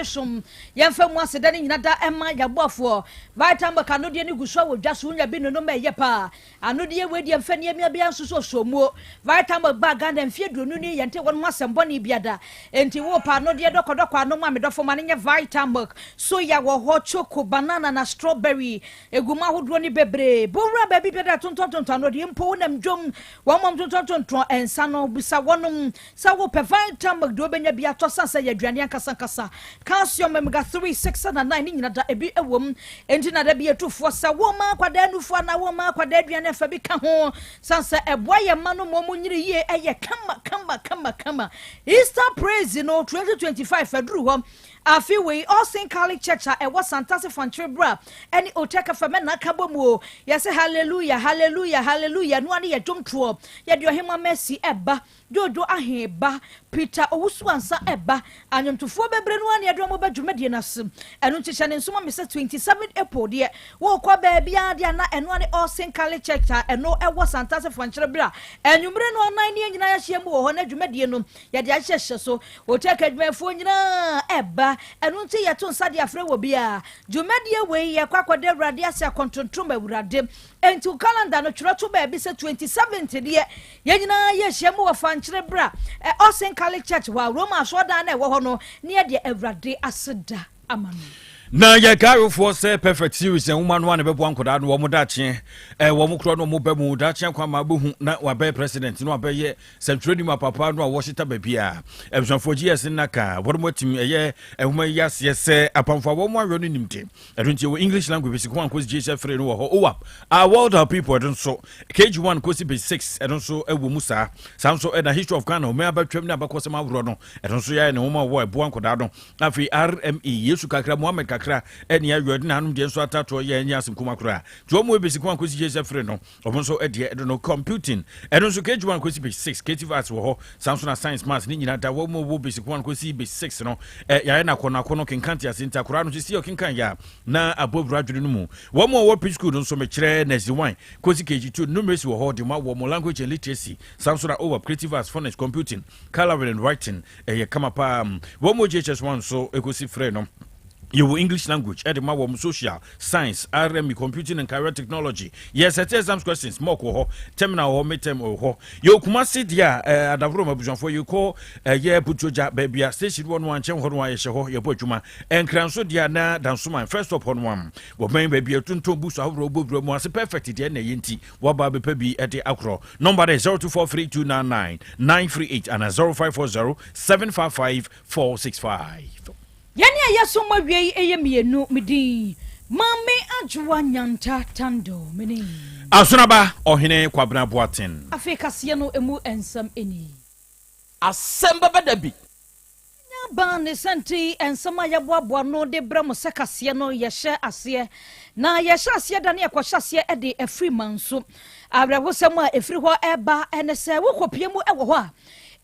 shum yemfa mu aseda ne nyina da ema yabofo vitamin ka no de ne guso wo dwaso nya bi no me yepa ano de we de yemfa ne me bia nso so somuo vitamin ba ga na mfie donu ni yente won ho asembo ne biada enti wo pa no de dokodoko ano ma me dofo ma ne vitamin so ya wo ho choco banana na strawberry eguma hodro ni bebre bowra ba bi biada tontonton no de mpo na mdwom wo mom tontonton ensa no bisa wonum sa wo pe vitamin do benya bia to sansa ya aduane ankasa calcium omega 3 6 and 9 ni nyina da ebi ewom enti na da bia tufo sa wo ma kwada nufo na wo ma kwada aduane fa bi ka ho sansa eboa ye ma no mo nyiri ye eye kama Easter praise no 2025 aduru ho afi we Austin Catholic Church e was Santase Fanchebra any oteka fa me na kabomu ye say hallelujah no ani ye dwomtro ye de ohema mercy eba dodo aheba Peter owusu ansa eba anyomtofo bebre no ani adwo mo badwumade nasem eno chicha ne nsoma me say 27 April de wo kwa ba bia de na eno ani Austin Catholic Church eno e was Santase Fanchebra enwumre no online ne nyina ya hye mu wo ho na dwumade no ye de ahye so oteka dwumafo nyina eba enu nti yeto nsade afre wo bia dwumadie we ye kwakwade awrade ase akontrontom awrade enti calendar no twroto ba bi se 27th de ye nyina ye hyiam wo fankyere bra Austin Catholic Church wa Roma so da na wo ho no ne de awrade aseda amanu na ya garo for say perfect series en woman one bebo ankoda no wo dache wo mo kro no mo ba mu dache kwa ma bo hu na wa be president no ba ye central ma papa no wo shita ba bia ebsanfo GS naka wo mo tim ye ehuma yas yese apamfo wo mo awe no nimte edunti wo English language si kwa nkosi GS free no wo ho our world of people don so KG1 kosi be 6 edon so ewo musa sanso na history of Ghana o me abatwam na abakosa ma woro no edon so ya ne wo ma wo ebo ankoda no afi RME Yesu kakra Muhammad kakra eni ayode na anum de so atato ye anya asem kuma kra to mo ebesi kwa nkosi je free no omo so ede no computing eno so KG1 nkosi be 6 creative arts wo ho Samsung na science maths ni nyina da wo mo wo besi kwa nkosi be 6 no ya na kono kenkanti asinta kra no si o kenkan ya na abobra adwene no mu wo mo wo preschool no so me kire na zi1 kosi KG2 numeracy wo ho de ma wo mo language and literacy Samsung na over creative arts phonics computing coloring and writing ye kama pa wo mo JHS1 so ekosi free no you English language, edema wom social science, RME computing and career technology. Yes, I tell some questions. More ho terminal ho metem ho. You kumasi dia adavro mabujon for you call ye butoja baby station 11 chen ho wa ye ho ye bodwuma. Enkranso dia na dansuma first up on one. Wo men baby tuntum buso awro bobro mu ase perfect dia na yenti. Wo ba be pa bi ede akro. Number is 0243299938 and 0540755465. Yani ayaso mawie eyemienu midi mame adwa nyanta tando meni asunaba ohene kwabna boaten Afrika se no emu ensam eni Asem Beba Dabi ba ne senti ensama ya boaboa no de bramo sekase no yehye ase na yehye ase da ne yakwahye ase e de afri manso abrabosem a efri ho eba ene se wokopiemu ewo ho a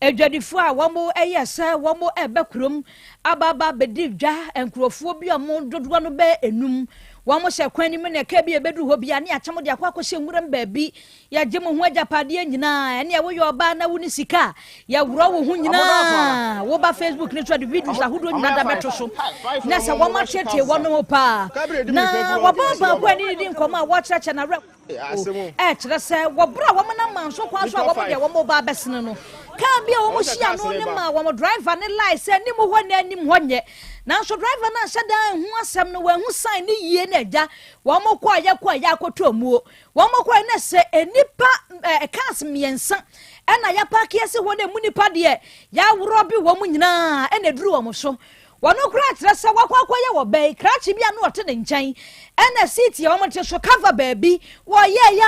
edwadifo a womo eyese womo ebekrom ababa bedidwa enkrofo bi omo dodoa no be enum womo hye kwani me ne ka bi ebedu ho bia ne achemo de akwa hye nwuram baabi ya gye mo ho agapade nyina ene wo yo ba na woni sika ya wuro wo ho nyina wo ba Facebook ne twade videos ahodo nyina da beto so na se womo tete wono pa na wo ba kwani di nkoma wo kyerɛkyɛ na kyerɛ sɛ wo bra womo na manso kwa so a womo de womo ba besene no ka bia womo hia no ne ma womo driver ne license ni mo ho na anim ho nye na so driver na hyɛ dan hu asɛm no wa hu sign ne yie na agya womo kwa ya akoto muo womo kwa na sɛ enipa cars miensa ɛna ya park yesi ho na mu nipa de ya woro bi womo nyina ɛna duru womo so wono kra kyerɛ sɛ wakwakoye wo bai krachi bia no ɔte ne nkyɛn ɛna seat ya womo te so cover baabi wo ye ya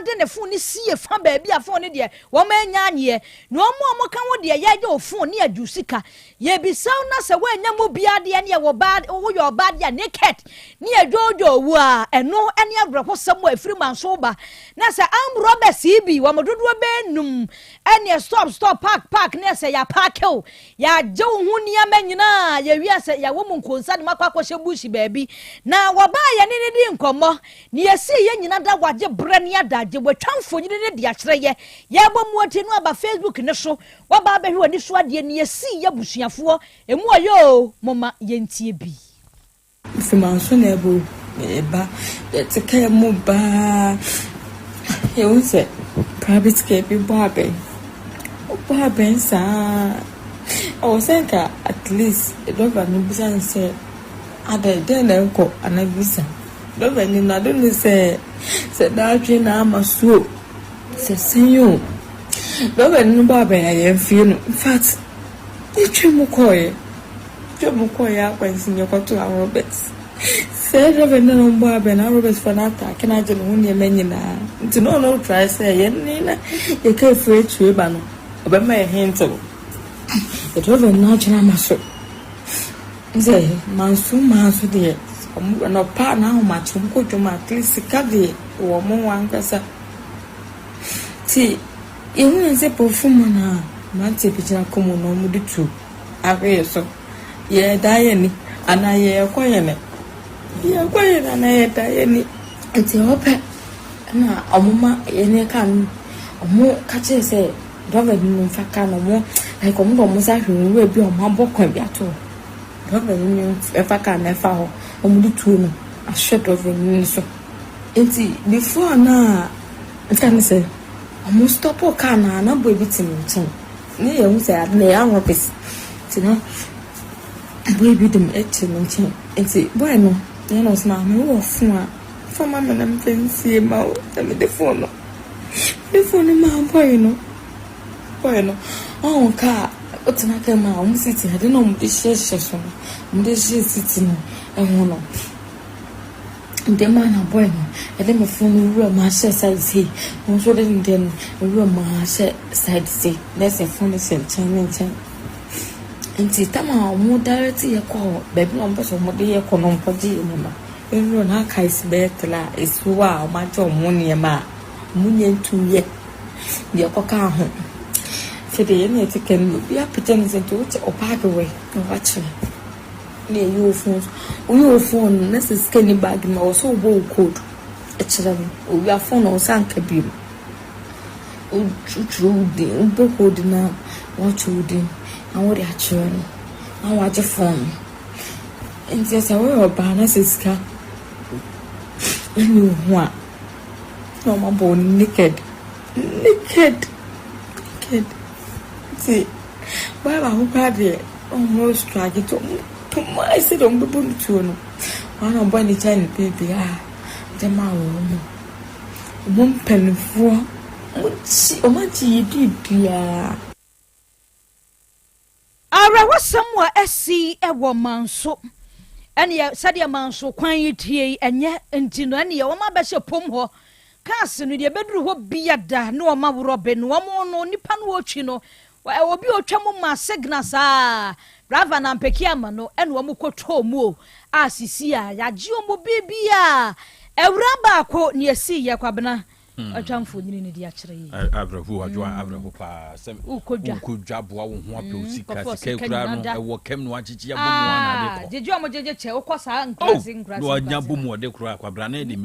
de ne phone sie fa baabi a phone de womo anya anye no omo ka wo de ya gye o phone ne adusika ye bisaw na sɛ wanya mo bia de ne wo bad wo yo bad ya naked ne adwojo wu a ɛno ɛne abrɛko sɛm wo afiri manso ba na sɛ am robbers bi womo dodo be num ɛne stop park ne sɛ ya park o ya gye wo hu ne amanyina na ye wi ase ya wo mu nkonsa ne makwa kwahye bushi baabi na woba ye ne di nkomo ne yesi ye nyina da waje bre ne adage watwamfo nyine ne dia kyerɛ ye bɔ mu oti no aba Facebook ne so woba ba hwe woni so ade ne yesi ye busuafo emu ayo moma ye ntie bi Fimanso na ebo eba te ka mu ba e won se private care bi bo aben sa o se ka at least do ba no bisa se ada den na nko anabisa do ba ni na do ni se da twe na amaso se senyo do ba ni ba ben aye fie no in fact e twe mu koye akwansi nyokoto a Roberts say reverend no mbo abe na Roberts fanata kena je no ne manyina nti no try say ye ni na ye ka fu etu eba no oba ma ye hento e reverend na jina maso nze mansu de omu no pa na ho ma chum ko juma at least ka de wo mo wankasa ti ye hu nze perfume na ma te pijina komo no mu ditu awe so ye dayeni ana ye koyene ana ye dayeni enti hope na omuma ene kan omo kache se dove ni mfaka no mo like omo do mo sa hwe bi omo abokwan bi ato dove ni mfaka na fa ho omo di tu no ahwe dove ni so enti before na kan se omo stop o kana na boy bi tin chen ni ye hu se na ya ngo pes tino boy bi dem chen enti boy no ye no sna me wo fun for mama na mpensie ma o me de phone ma boy no on ka otina ka ma o musiti ade no mu de share so no mu de share city no ehun no de ma na boy no ade me phone ru ma share side say mo so de den ru ma share side say let's say phone say chen enti tama mo direct ye ko baby no mboso mo de ye ko no mpoje ni ma ru na kai sbetla esuwa o ma to mo ne ma mo nyentu ye de ko ka ho fede ye ne tiken bi apeten se to o pa de we no watch ne you phone na se scan bag ma o so bo code e chere o ya phone o sanka bi o chuchu de o bo code na watch udin awori achiro awaje phone nti se we oba na siska enu ho no ma bo naked see baba who pade almost drag it to my sit on the boom to no one boy ni chan baby the ma wo mo penfo o ma ti di bia ara wasamwa esi ewo manso ene ya sadia manso kwan yitie enye ntino ene ya wo ma be she pom ho kaase no de beduru ho bia da na wo ma worobe no wo no nipa no otwi no obi otwam ma signals brava na mpeki ama no ene wo mu kotho mu asisi ya ji omo bibia ewura ba ko ne esi ye kwabena atwamfo nyini ne di akire yi abrahu adwa abrahu pa sem ukudwa boa wo ho apɛ sika kura no ewo kem no agigi ya bomu ana de ko jeju amojeje che ukosa nkrasi no anya bomu ode kura kwabra na de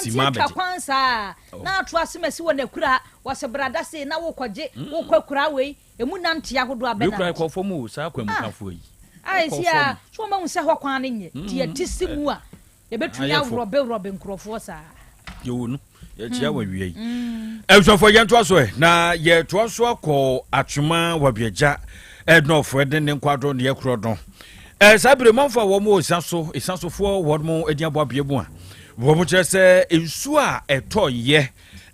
sima be kwansa na ato asemasi wo na kura wose brada se na wo kwaje wo kwakura wei emu nante ahodo abena kura ko fomu sa kwamu kafo yi ai sia so ma hu se ho kwan ne nye tie tisimu a yebetu ya robe nkrofo sa yo no ye chia wa wie yi efofo ye nto so na ye to so akọ atwema wabiaja ednofo eden ne nkwado ne yakrodon sabre manfo wo mo isansofo wo mo ediabo abiabu a wo mo chese ensu a eto ye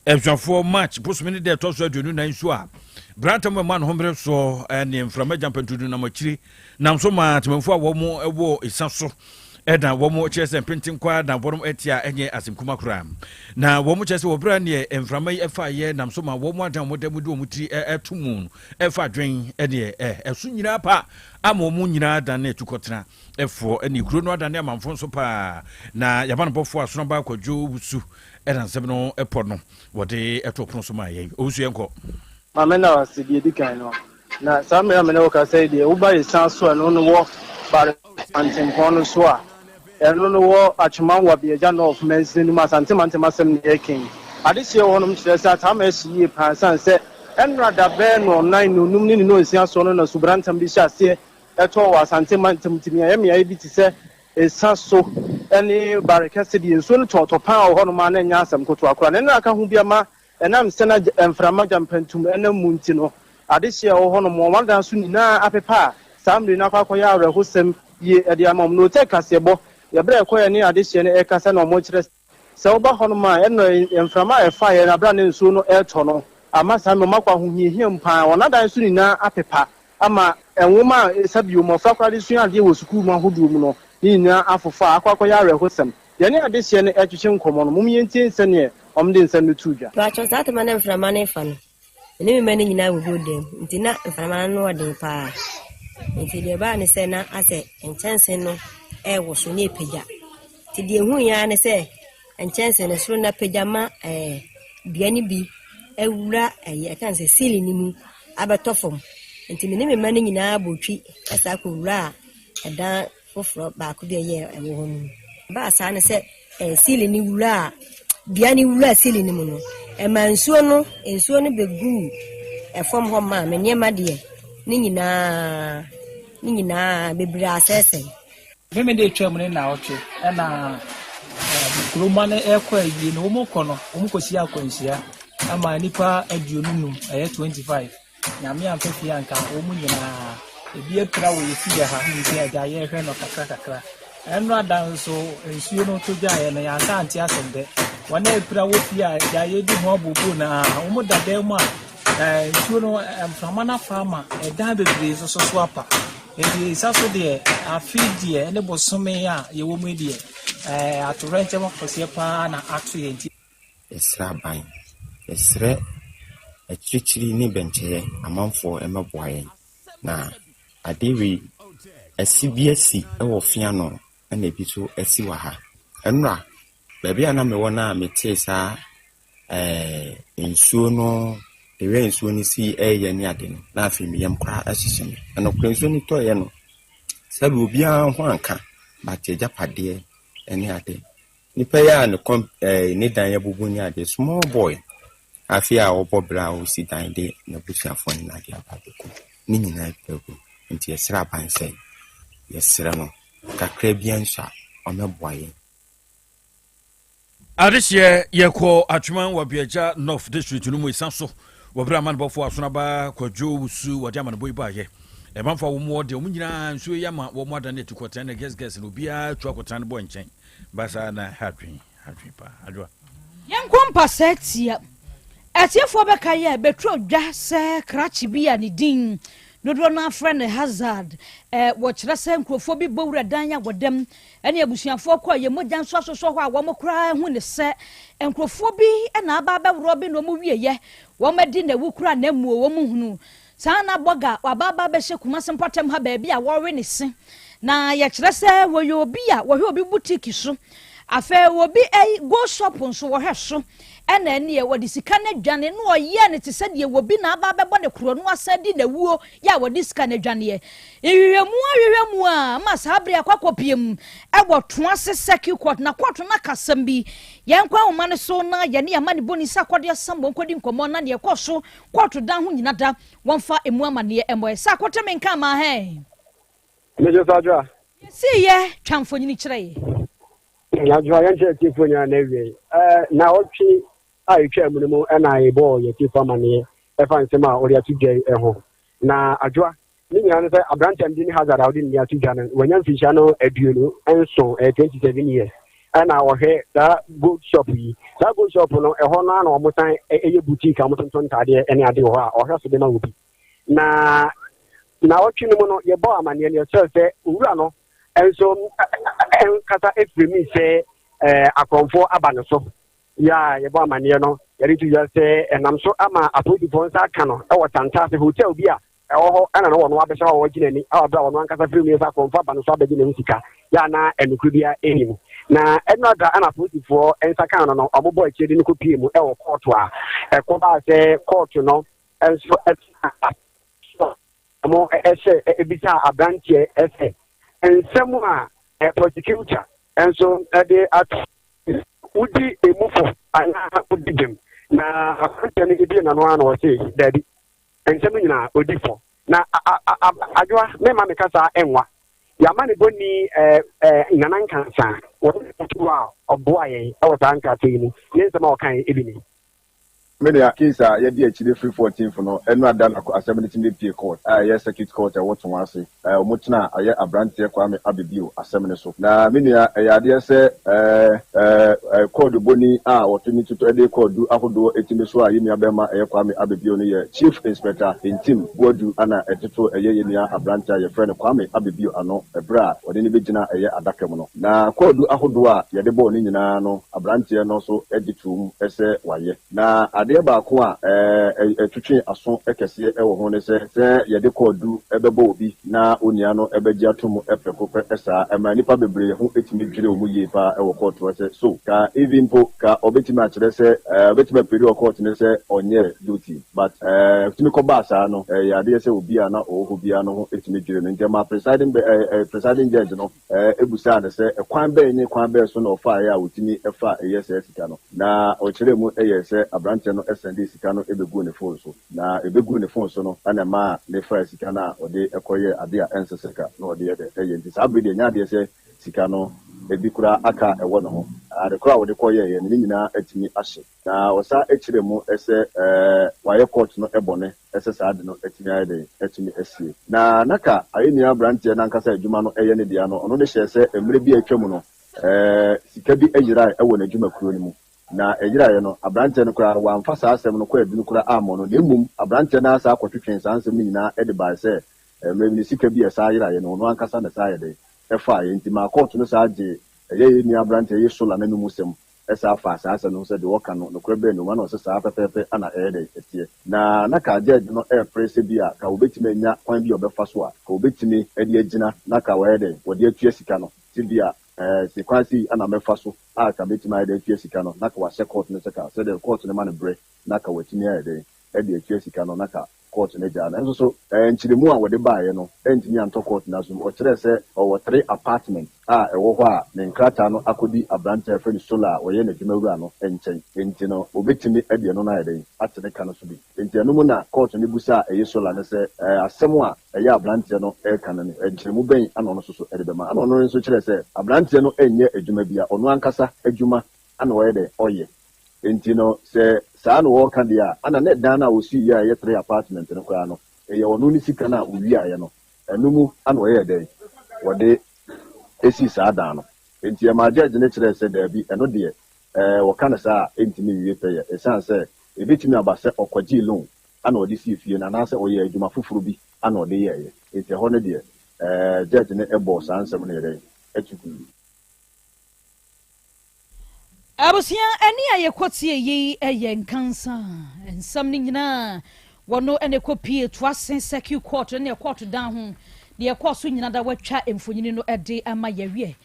efofo match posumi ne de to so aduonu na ensu a brantam man hombre so ne mframa jampantudu na machiri nam so ma temfo wo mo ewo isanso eda wo mo chese printing kwa na borom etia enye asimkuma kura na wo mo chese wo bra ne emframa efa ye nam so ma wo mo adan mo de mu do mu tri etumu efa dwen ene esu nyina pa ama mo nyina adan na etukotena efo ene kuro no adan na amamfo so pa na yaba no bofo aso no ba kwadwo busu eda nsem no epo no wo de etopno so ma ye osu enko mama na wasidi dikan no na samira me na wo ka say de wo ba yesan so no no wo but antin kono so a eno no wo atwema wa bieja no of mensin no asante masem ne king adehye wonom kyerɛ sɛ atama ahyi pa san sɛ enra da be no nine no num ni no nsia so no na subrantam bi hyɛ ase ɛtɔ wɔ asante timi ayɛ bi te sɛ esa so ɛne barekɛse bi nso no tɔtɔpa wɔ hɔ no ma na nya asɛm koto akora ne na aka ho bia ma ɛnam sɛ na mframa jampantum ɛnam munti no adehye wɔ hɔ no mo wanda so nyinaa apepa samre na akɔyɛ awerɛhosɛm yie ɛde ama mo no te kasebɔ yɛbrɛ ɛkɔyɛ ne adehye ne ɛkasa na mo kyerɛ sɛ woba hɔ no ma ɛno mframa ɛfa yɛ na bra ne nso no ɛtɔ no ama samre makwa ho hiehia mpa wɔnadan so nyinaa apepa ama enwoma sabio mo fa kwade so ade wɔ sukuu mu ahodo mu no ni nyinaa afofa akɔyɛ awerɛhosɛm yɛne adehye ne ɛtwetwe nkɔmɔ no mumyɛntie nsɛne ɔmde nsɛm no tuudwa bacho sata mana mframa ne fa no ne me mane nyinaa wo dem nti na mframa no wɔden paa nti de ba ne sɛ na asɛ nkyɛnse no ɛwɔ so ne pagya nti de hu ya ne sɛ nkyɛnse no so na pagya ma duane bi awura ɛka sɛ sili ni mu abɛtɔ fam nti me mane nyinaa botwi ɛsa ko wura ɛdan foforo baako bi ɛyɛ ɛwɔ hɔ no ba asa ne sɛ sili ni wura duane wura sili ni mu no ɛma nsuo no begu ɛfam hɔ ma me nneɛma deɛ ne nyinaa bebree asɛsɛ me de twam ne na ɔtwe ɛna kuroma ne ɛkɔ awie no wɔn kɔ no wɔn kɔsi akɔnhyia ama nipa aduonu num ɛyɛ 25 nyame amfafia anka wɔn nyinaa ebi apira wɔ yɛsi yɛ ha nti agya yɛhwɛ no kakra ɛno adan so nsuo no to gya yɛ no yɛanka ante asɛm dɛ wɔn apira wɔ fie a agya yɛdi ho abobo na wɔn dada mu a nsuo no mframa na fama ɛdan bebree so apa enti saso deɛ afi deɛ ne bosome a yɛwɔ mu deɛ atorɛnkyɛ ma kɔseɛ paa na ato yɛ nti ɛsra ban ɛsrɛ akyirikyiri ne bɛnkyɛ amanfoɔ ɛmɛboa yɛn na adewi asi ɛwɔ fia no ɛna ebi so asi wɔ ha ɛnura baabi a na mewɔ na metee saa nsuo no ewe nsuo no si ɛyɛ ne ade no na afei meyam koraa ahyehyɛ me ɛno kora nsuo no tɔɔyɛ no sɛbe obiara ho anka bate agyapadeɛ ɛne ade nipa yɛ a ne dan yɛ bubu ne ade small boy afei a wɔbɔ bra a wɔsi dan de n'abusuafoɔ ne n'ade aba bɛku ne nyinaa bɛku nti yɛsrɛ aban sɛ yɛsrɛ no kakra bia nso a ɔmɛboa yɛn adehye yɛkɔ atwema wɔ biagya north district no mu isa so wɔbrɛ amanbɔfoɔ asonaba kwadwo wusu wɔde amanbɔ yi baayɛ ɛmanfa wɔ mu wɔde ɔmo nyinaa nsuo yi ama wɔ mu ada ne tukɔtɛn ne ges no obiara tu akɔtɛn no bɔ nkyɛn basa na hatwen pa adwa yɛnkɔ mpa sɛ tia atiefoɔ bɛka yɛ bɛturo dwa sɛ krakye bi a ne din dodoɔ no afrɛ ne hazard wɔkyerɛ sɛ nkurɔfoɔ bi bɔwura dan a wɔdam ɛne abusuafoɔ kɔ yɛ mogya nso asosɔ hɔ a wɔn koraa hu ne sɛ nkurɔfoɔ bi na aba bɛworɔ bi na wɔn wieyɛ wɔn di na ewu kura na emuo wɔn hunu saa na bɔga wababa bɛhyɛ kumase mpɔtam ha baabi a wɔre ne se na yɛkyerɛ sɛ wɔyɛ obi a wɔhwɛ obi boutique so afɛ obi go shop nso wɔhwɛ so ɛna ɛne wɔde sika na dwane no ɔyɛ ne te sɛ deɛ obi na aba bɛbɔ ne kuro no asɛdi na wuo yɛ wɔde sika na dwane ehwehwɛmu a ma saa bere akɔkɔpiem ɛwɔ toa se circuit court na court na kasam bi yɛn kwa homa ne so na yɛne ama ne boni sa kɔde asam wɔn kɔdi nkɔmɔ na ne ɛkɔ so court dan ho nyina da wɔmfa emu ama ne ɛmɔ sa kɔtɛ me nka ma hɛ mejo sadwa si yɛ twamfo nyini kyerɛ yɛ adwa yɛn kyerɛ tifo nya na wie na ɔtwe a yɛtwa mu no ɛna yɛbɔ yɛ tifo ama ne ɛfa nsɛm a ɔde ato gya ɛho na adwa ne nyina no sɛ aberanteɛ bi ne hazard a ɔde ne ato gya no wɔnya mfihyia no aduonu nso 27 years ɛna wɔhwɛ saa gold shop yi saa gold shop no ɛhɔ no ana ɔmo san ɛyɛ boutique a ɔmo tonton ntadeɛ ɛne ade wɔ hɔ a ɔhwɛ so de ma wɔ bi na ɔtwe no mu no yɛbɔ amanneɛ no yɛkyerɛ sɛ owura no nso nkasa efiri mi sɛ akɔnfoɔ aba ne so ya yɛbɔ amanneɛ no yɛde to yɛ sɛ ɛnam so ama apolisifoɔ nsa aka no ɛwɔ tantaase hotel bi a ɛwɔ hɔ ɛna no wɔn abɛhyɛ hɔ wɔgyina ani a wɔbɛrɛ wɔn ankasa firi mi nsa akɔnfoɔ aba ne so abɛgye ne ho sika ya na ɛnukuru bi anim na ɛno ada ana apolisifoɔ nsa kan no ɔmo bɔ akyire de no kɔ pie mu ɛwɔ kɔɔto a ɛkɔ baa sɛ kɔɔto no nso ɔmo ɛhyɛ ebisa aberanteɛ ɛsɛ nsɛm a prosecutor nso ɛde ato wodi emufo ana wodi dem na akɔntɛ no ebi na no ana ɔse dabi nsɛm nyina odi fo na adwoa mema me kasa enwa yama ne boni nana nkansa wɔto a ɔboa yɛn ɛwɔ saa nkasa yi mu ne nsɛm a ɔkan ebi ni media case a yɛde akyire free 14th no ɛno ada na asɛm no timi pie court a yɛ circuit court a wɔto ase ɔmotena ayɛ abranteɛ Kwame abebio asɛm no so na media ɛyɛ adeɛ sɛ code boni a wɔto ni tutu ɛde code ahodoɔ etimi so a yɛnua bɛma ɛyɛ Kwame abebio no yɛ chief inspector intim bodu ana ɛtoto ɛyɛ yɛnua abranteɛ a yɛfrɛ no Kwame abebio ano ɛbrɛ a wɔde ne bɛgyina ɛyɛ adaka mu no na code ahodoɔ a yɛde bɔɔ ne nyinaa no abranteɛ no so ɛde tum ɛsɛ wayɛ na adeɛ baako a ɛtwetwe aso ɛkɛseɛ ɛwɔ ho ne sɛ yɛde kɔɔdu ɛbɛbɔ obi na onia no ɛbɛgye atom ɛprɛko ɛsaa ɛma nipa bebree ho etimi dwire ɔmo yie paa ɛwɔ kɔɔto ɛsɛ so ka even po ka ɔbɛtumi akyerɛ sɛ ɔbɛtumi apiri wɔ kɔɔto ne sɛ ɔnyɛ duty but tumi kɔba saa no yɛ adeɛ sɛ obi a na ɔwɔ hɔ biara no ho etimi dwire no ntɛma presiding judge no ebusaa ne sɛ kwan bɛɛ ne kwan bɛɛ so na ɔfa ayɛ a wotumi ɛfa ɛyɛ sɛ sika no na ɔkyerɛ mu ɛyɛ sɛ abrante no ɛsɛnde sika no ebegu ne phone so na ebegu ne phone so no ana ma ne fa sika na ɔde ɛkɔyɛ ade a ɛnse sika na ɔde ɛyɛ nti saa bere de nya ade sɛ sika no ebi kura aka ɛwɔ ne ho ade kura wɔde kɔyɛ yɛ ne nyinaa atumi ahye na ɔsa ekyire mu ɛsɛ wayɛ court no ɛbɔne ɛsɛ saa de no atumi ayɛ de atumi asie na naka ayɛnua branteɛ nankasa adwuma no ɛyɛ ne dia no ɔno ne hyɛ sɛ emire bi atwa mu no sika bi ayira ɛwɔ n'adwuma kuro no mu na ejira no abrante no kura wamfa saa asɛm no kwa adunu kura amɔ no nemum abrante na asa akɔtwetwen saa asɛm no nyinaa ɛde ba sɛ mɛmini sika bi ɛsa ayira no no ankasa na saa yɛde ɛfa yɛ nti ma court no saa gye ɛyɛ ni abrante yɛ sola na numu sɛm ɛsa afa saa asɛm no sɛ de wɔka no kura bɛ no ma na ɔsɛ saa pɛpɛpɛ ana ɛyɛ de ɛtie na ka judge no ɛprɛse bi a ka obetimi anya kwan bi ɔbɛfa so a ka obetimi ɛde agyina na ka wɔyɛ de wɔde atua sika no ti bi a sequence ana mefa so a ka betima ide atua sika no na ka wa court no seka so the court no ma no bre na ka watimi ide e de atua sika no na ka court no ja na enso so nchiremu a wode baaye no entimi anto court na so o kire se o 3 apartment a ewo ho a ne nkrata no akodi abrante afeni solar o ye na dwumawura no enchen enti no obetimi ide no na ide atene ka no so bi enti anu mu na court no busa eye solar ne se asemu a eye abrante no e ka no nchiremu ben ano no so ede be ma ano no nso kire se abrante no enye adwuma bia ono ankasa adwuma ana o ye de oye enti no se saa no wɔka dia ana ne dan na osi ya ye 3 apartment no kwa no ye ono ni sika na owi aye no enumu ana ɔyɛ den wɔde esi saa dan no enti ya ma judge ne kyerɛ sɛ da bi eno de wɔka na saa entimi wie pɛyɛ esan sɛ ebetimi aba sɛ ɔkɔgye loan ana ɔde si fie na na sɛ ɔyɛ adwuma foforo bi ana ɔde yɛ enti hɔ no de judge ne ɛbɔ saa nsɛm no yɛ den ɛtuku abusia ani aye kwatie yi eye nkansa ensam ni nyina wono ene kopie toasen secure court ne court dan ho de court so nyina da watwa emfonyini no ede ama yawie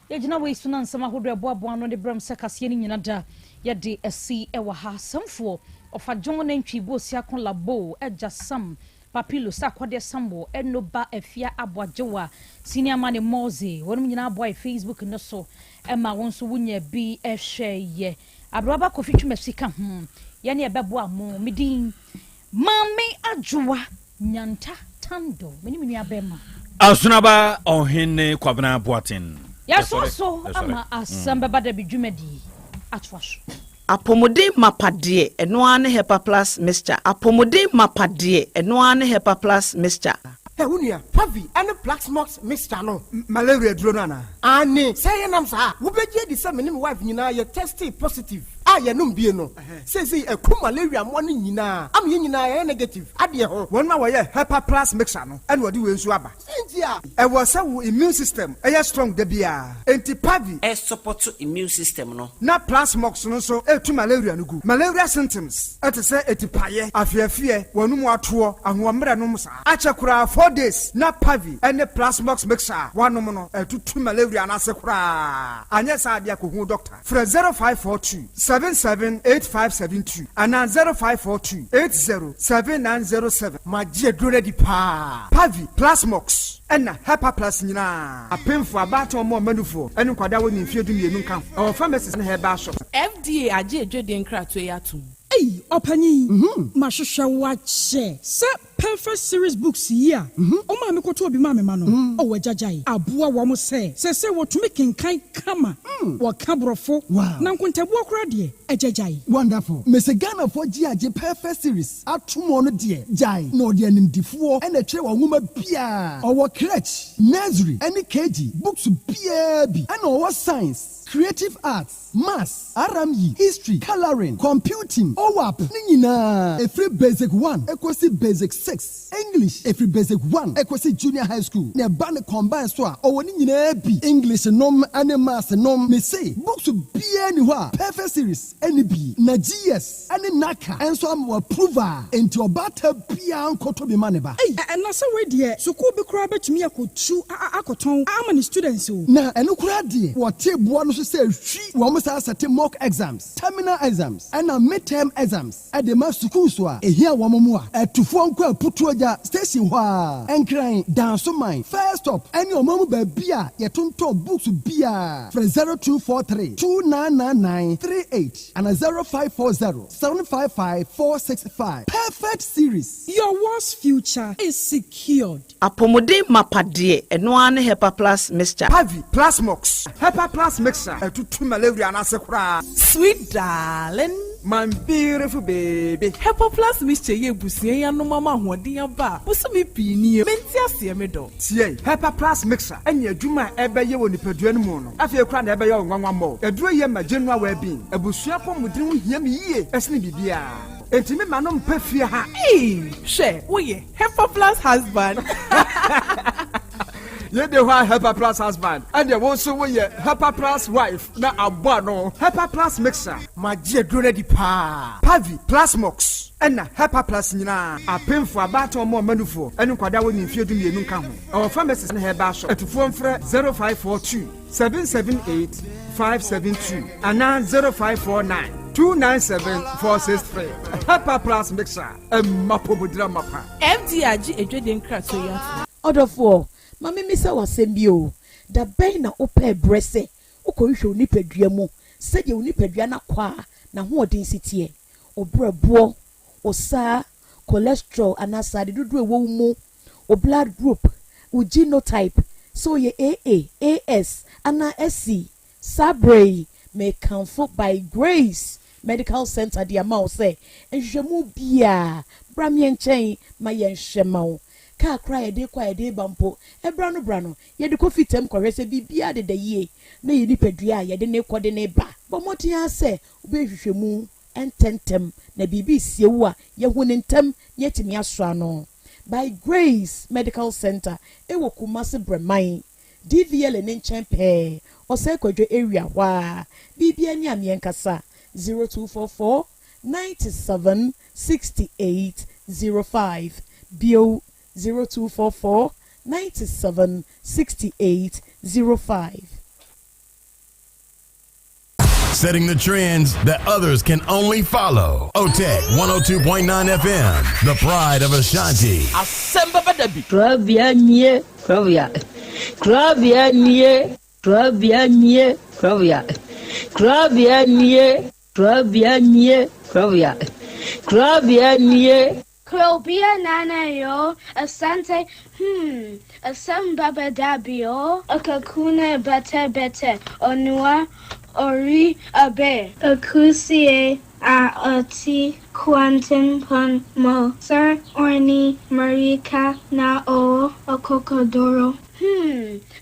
yegina we suna nsam ahodo eboaboa no de bram sekase ni nyina da ye de asi ewa ha samfo ofa jon na ntwi bo sia kon labo eja sam papilo sakode sambo enoba afia aboajewa senior man moze wonum nyina aboa Facebook no so ema wonso wunya bi ehweye abroba kofitwe masika ye ne ebeboa mo midin mami adwoa nyanta tando meni nua bema asunaba ohene kwabena boaten ya so ama Asem Beba Dabi dwumadi atwaso apomodin mapade eno ane hepa plus mixture apomodin mapade eno ane hepa plus mixture Unia, Pavi, and the Black Smokes Mr. No, malaria dronana. Ani, say nam sa, Ubeje the same wife, you tested positive. Ah, ya num bieno. Say a cool malaria morning yina. I'm yina negative. Adia, one my way, Hepa Plus Mixer no, and what do you swabba? India, I was our immune system, a strong debia. Anti Pavi, a support to immune system no. Na Plus Smokes no so, to malaria no good. Malaria symptoms, at a say a tipaye, a fear, one more tour, and one meranumsa. Achakura 4 days, na Pavi, and the Plasmox mixer, one nominal, to 2 malaria and asakura. And yes, I dear doctor. For 0542 7 778572 and 0542 807907. My dear Drone Pa Pavi Plasmox and Hepa Plus Nina. A painful about or more manufo and Quadawa in Fiadu Nunca or pharmacists and her bar shop. FDA aje Jodin Kratwayatu. Hey, Opani, Mashusha watch. Sir, perfect series books here. Oh, mamma, go to be mamma, mano. Oh, Jajai. Abua Wamo say what to making kind kama. What cabrofo. Wow. Now, Quinta walk ready. A Jajai. Wonderful. Miss Ghana for GIJ perfect series. At 2 more dear. Jai, no dear in D4 and a chair woman Pia. Our crutch, nursery, any KG, books PAB, and our science. Creative arts, maths, RME, history, coloring, computing, OWAP, Nina. Every basic 1, equals basic 6. English, every basic 1, equals junior high school. Ne ban combine soa, or Nina be English nom and maths nom. Me say, books to be anywhere. Perfect series, any B, na GS, any Naka, and so I'm approver into a batter pian koto be maneba. Hey, and that's a way dear. So could be crab to me. I could chew akoton. How many students who? Na, and look ready. What tape one say she almost has a mock exams, terminal exams, and a midterm exams. At the master school, a here wamamua, at to form putuaja station wa, and crying down so mine. First up, and your mama beer, your tonto books beer from 0243 299938 and a 0540 755 465. Perfect series. Your worst future is secured. Apomode mapadie, and one Hepa Plus mixture. Pavi Plasmox, Hepa Plus mixture. To malaria and asakura. Sweet darling, my beautiful baby. Hepa Plus mixture ye busia no mama hodia ba. Busumi pini mentia se medo. Tie Hepa Plus mixture. Enye dwuma ebe ye woni padua no mu no. Afie kra na ebe ye nwanwa mo. Eduro ye ma general well-being. Ebusua pomudin ho hia me yie. Esne bibia. Entimi manom pafie ha. Hey, she, oye, Hepa Plus husband. Ye de wa Hepa Plus husband and the one so we Hepa Plus wife na abano Hepa Plus mixer my dear Drone Pa Pavi Plasmox and Hepa Plus nyina apemfo abato mo manufo enu kwada woni mfiedu mienu nka ho our pharmacists na heba shop etufo mfre 0542 778 572 and 0549 297-463. Hepa Plus mixer mapobudra mapa FDA aje Jodin Kratwayatu. Order for Mami misa wasem bio da bɛn na opɛ brɛsɛ okɔhwehwɛ onipadua mu sɛdeɛ onipadua na kwa na hoɔden sitie obrɛboɔ osa cholesterol anasa de dodo ɛwɔ mu o blood group o genotype so ye AA AS ana SC sabrei may comfort by grace medical center de ama wo sɛ nhwɛmu bia bramie nkyɛn ma yɛ nhwɛma ka cry de kwa de bampo ebra no ye de kofi tem kɔhwɛ bibia de da yie na ye nipadua ye de ne kɔde ne ba bomotia sɛ obehwehwɛmu ententem na bibi siewu a ye hu ne ntem ye timi aso ano by grace medical center ewo Kumasi Breman DVL ne nkyɛn pɛ ɔsɛ kwadwo area wa bibia ni amienkasa 0244 97 68 05 bio 0244 97 68 05. Setting the trends that others can only follow. OTEC 102.9 FM, the pride of Ashanti. Asem Beba Dabi. Krobea nie, Krobea. Krobea nie, Krobea nie, Krobea. Krobea nie, Krobea nie, Krobea. Krobea nie. Krobea nana yo, Asante, Asem Beba Dabi yo, Akakuna bete, Onua, Ori abe, Akusie, Ati, Quantum pon mo, Sir Orni, Marika na o, Okokodoro.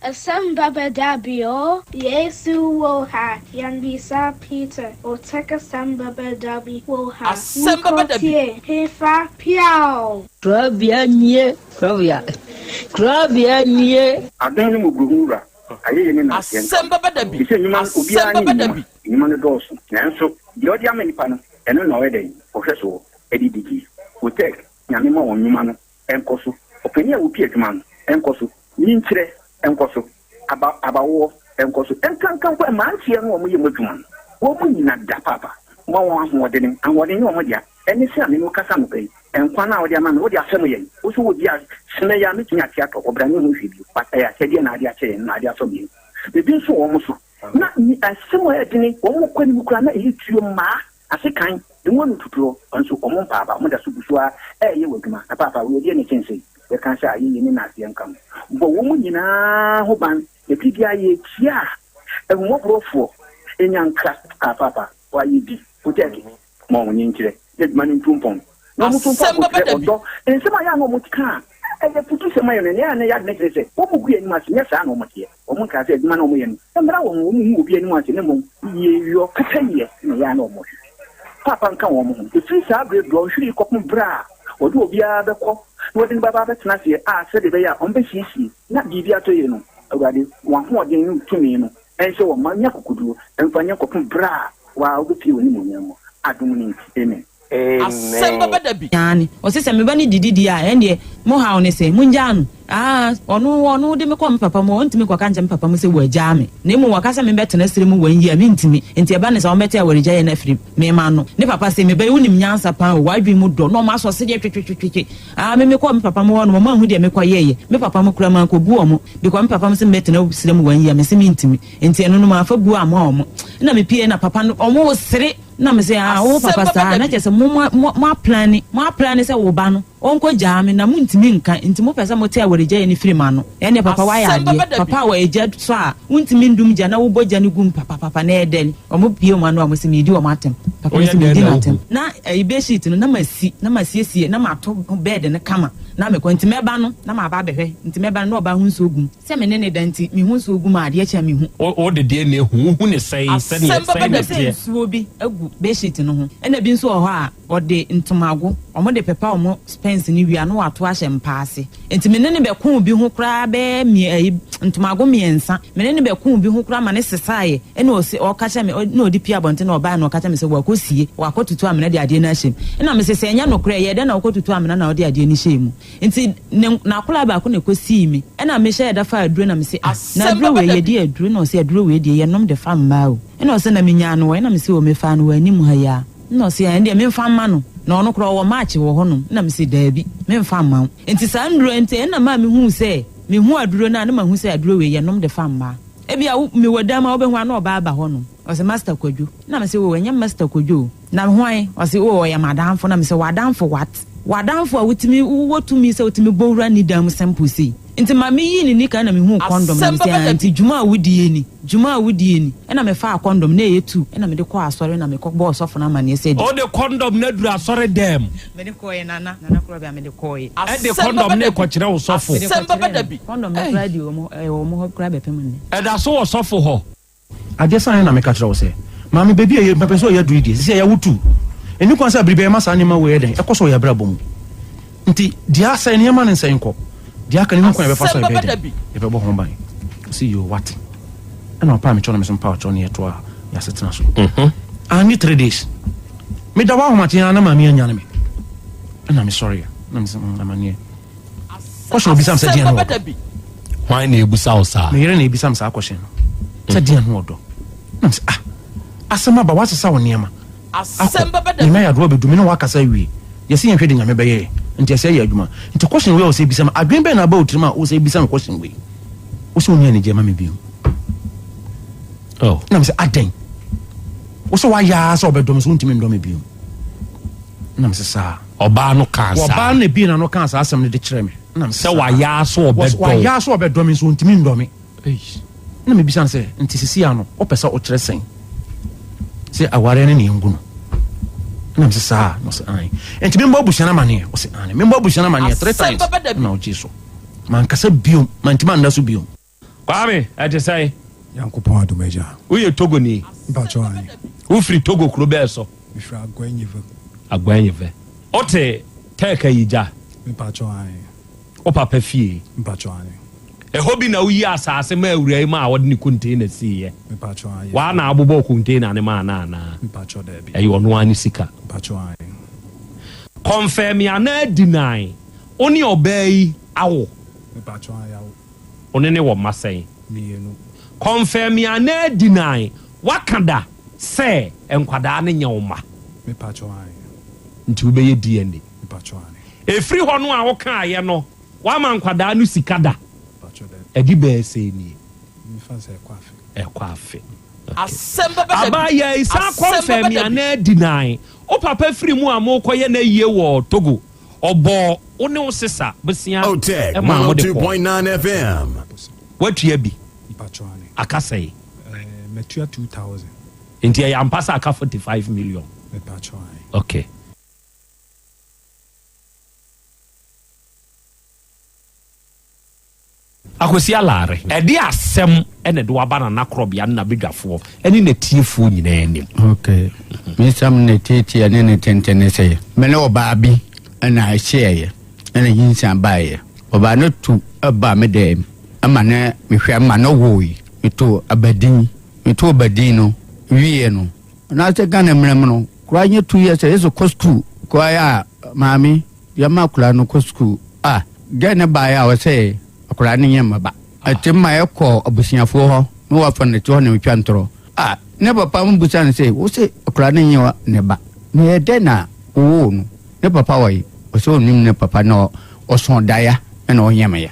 Asem Beba Dabi yo, Yesu woha, Yanbisa Peter, Oteka Asem Beba Dabi woha. Asem Beba Dabi. Hefa piao. Krobea nie, Krobea. Krobea nie. Adani mugurura. Asem Beba Dabi. Asem Beba Dabi. Nyuma dosu. Nanso, yodi amenipa no, eno na wede, ohweso, edidigi. Otek, nyamema wonyuma no, enkoso. Openia wupi edwuma no, enkoso. Ninchire, enkoso. Abawo, enkoso. Enkankan kwa mantie no omo ye modwuma no. Wo mu nyina da papa. mo ho de nim an wode ni o mo dia eni se ami no kasa no bai en kwa na wode ama no wode asem yen wo so wodi a sene ya me tinya tia to obra ni ho hwi bi pata ya se dia na ade a che na ade aso bi bebi so wo mo so na ni asem o edini wo mo kwani mu kura na e tuo ma asekan de wonu tuturo nso o mo papa mo da so busua ye waduma na papa we die ni chense e kan sha yi ni na ase nkam bo wo mo nyina ho ban e bibia ye tia e mo brofo enyanka papa wa yi bi uteki mo mo nyinkire de mani tumpon no mo tumpon odo ensema ya no mo tika e putu sema yo ne ya ne kire wo mo gu enima se nyesa no mo tie wo mo ka se eduma no mo ye no mbra wo mo mu obi enima se ne mo ye yo kata ye ne ya no mo papa nka wo mo e fi sa bre bro hwiri kopum bra odo obi a be ko no de baba be tena se a se de be ya on be sisi na bibia to ye no awade wa ho de nu tumi no ense wo ma nya kokudu emfanya kopum bra wa obi woni mo nyamo adum ni amen. Asem Beba Dabi yani o se me ba ni didi a ende mo ha one se munja no onu de me ko me papa mo ntimi kwa kanja me papa mo se wo agya me na mu wakasa me betena sire mu wan yi a me ntimi enti e ba ne se o mete a worija ye na afiri me ma no ne papa se me ba unim nyansa pa o wadwi mu do no ma so se de twetwetwetwe me ko me papa mo no ma hu de me kwa ye me papa mo kura man ko bu o mo because me papa mo se me betena sire mu wan yi a me se me ntimi enti eno no ma fa bu ama o mo na me pie na papa no o mo sire na me se o papa sa na je se mo plan se wo ba no onko jaame na muntimi nka ntimo pesa mo te aworija ye ni firima no ene papa wa ya de papa wa eja so a untimi ndum ja na wo boja ni gum papa na edel omo bie mo anu amosi mi di o matem papa mi di matem na ibe sheet no na masiesie na mato bed ne kama na me ko ntime ba no na ma ba behwe ntime ba no ba hu nso ogum se me ne danti mi hu nso ogum ade acha mi hu o de ne hu ne sei se ne so bi agu be sheet no ho ena bi nso o ho a o de ntomago omo de pepa omo spence ni wia no wato ahye mpaase enti me ne be ko bi ho kra be mi ntomago miensa me ne be ko bi ho kra ma ne sesae ena o ka cha me na odi pia bonte na oba na o ka cha me se wakosie wakotutu amena de ade na hye ena me se enya no kra ye de na wakotutu amena na odi ade ni hye mu enti na kula ba ko ne kosi mi ena me hye da fa aduro na me se na aduro we ye di aduro na o se aduro we di ye nom de fa mma o ena o se na me nya no ena me se o me fa no ani mu ha ya no se ya ndi me fa mma no na ono kro wo match wo honom na me se daabi me mfa mma enti sa nduro enti na ma me hu se me hu aduro na ma hu se aduro we ye nom de fa mma ebia me wadama wo be hu na oba aba honom o se master kwadwo na me se wo nya master kwadwo na hwan o se wo ya madamfo na me se wadamfo wadamfo a wutimi wotumi se wutimi bowura ni dam sample si enti ma me yi ni nika na me hu condom na me se enti juma awudie ni na me fa condom na yetu na me de ko asore na me ko bo sofo na ma ne se o de condom na dura asore dem me de ko ye nana Krobea me de ko ye de condom na ko kire wo sofo Asem Beba Dabi condom na radio mo ho kra be pem ne da so wo sofo ho ade san na me ka kire wo se ma me baby ye pepe so ye do die se ya wutu eni kwa sa bribe ma sa ne ma we den e ko so ya bra bom nti dia sa ne ma ne nsen ko dia ka ne ho kwa be fa so be den e be bo ho ban see you what and pa me chona me some power chona ye to ya setena so ani 3 days me da wa ho matia na ma me anya na me and I'm sorry na me amanie question bi sam se dia no why na ebusa o sa me yere na ebisa sa question no se dia no odo na me asema ba wasa sa woniema Asem Beba Dabi ni me ya do bedu me no wakasa wi yesi yen hwede nyame beye nti ase ya adwuma nti question we o se ebisa ma adwen be na ba otirima o se ebisa question we o se onia ne je ma me bi na me se aden o se wa ya so obedom so ntimi ndom bi na me se sa oba no kansa oba na bi na no kansa asem ne de kire me na me se wa ya so obedom so ntimi ndom na me bisa se nti sisi ano o pesa o kire sen se aware ne nguno na me se sa no se ai enti me mbo bushana mane o se ani me mbo bushana mane 3 times na o jiso man kasa biom man tima ndaso biom kwame ate sai Yankopon adomeja uye Togo ni mpacho ani u free Togo Krobea so mifra agwanyive ote teka yija mpacho ani o papa fie mpacho ani e hobi na uyi asase ma awura ma wode ni container siye mpacho ani wa na abubo container ne ma na mpacho debi e yo no ani sika mpacho ani confirm ya na deny oni obey awo mpacho ani awo oni ne wo masen ni enu confirm ya na deny wakada Say enkwada ne nyoma. Me pacho ai. Nti wo beye DNA. Me pacho ai. E free ho no a wo kan aye no. Wa man kwada no sikada. Pacho de. Edi be say ni. Me fancy ekwafe. Ekwafe. Asem Beba Dabi. Abaya isa confirm ya na deny. O papa free mu amokoye na yie wo Togo. Obo one wo sesa besia. Otech 102.9 FM. What you be? Pacho ai. Akasai. Metua 2000. Inti ya mpasa aka 45 million. Me pacho ai. Okay. Akwesi alare. Edi asem ene do aba na Krobea na bidwafo. Eni ne tiefo nyina enim. Okay. Me sam ne tete ene ne tentene sey. Me ne oba bi na share ene yinsan bae. Oba no tu aba me dem. Ama ne me hwe ama no woyi. Me to abadin. Me to abadin no wie no. Na se gana mrem no. Kura nye 2 years yeso ko school. Kwa ya mami ya makula no ko school. Ah, gane bae a wo say akura ne nyema ba. Atimma ekọ abusiafo ho. No wa fa ne to ne twa ntoro. Ah, ne papa mu busa ne say wo say akura ne nyewa ne ba. Ne de na wo no. Ne papa wai. O so nim ne papa no oson daya na onyema ya.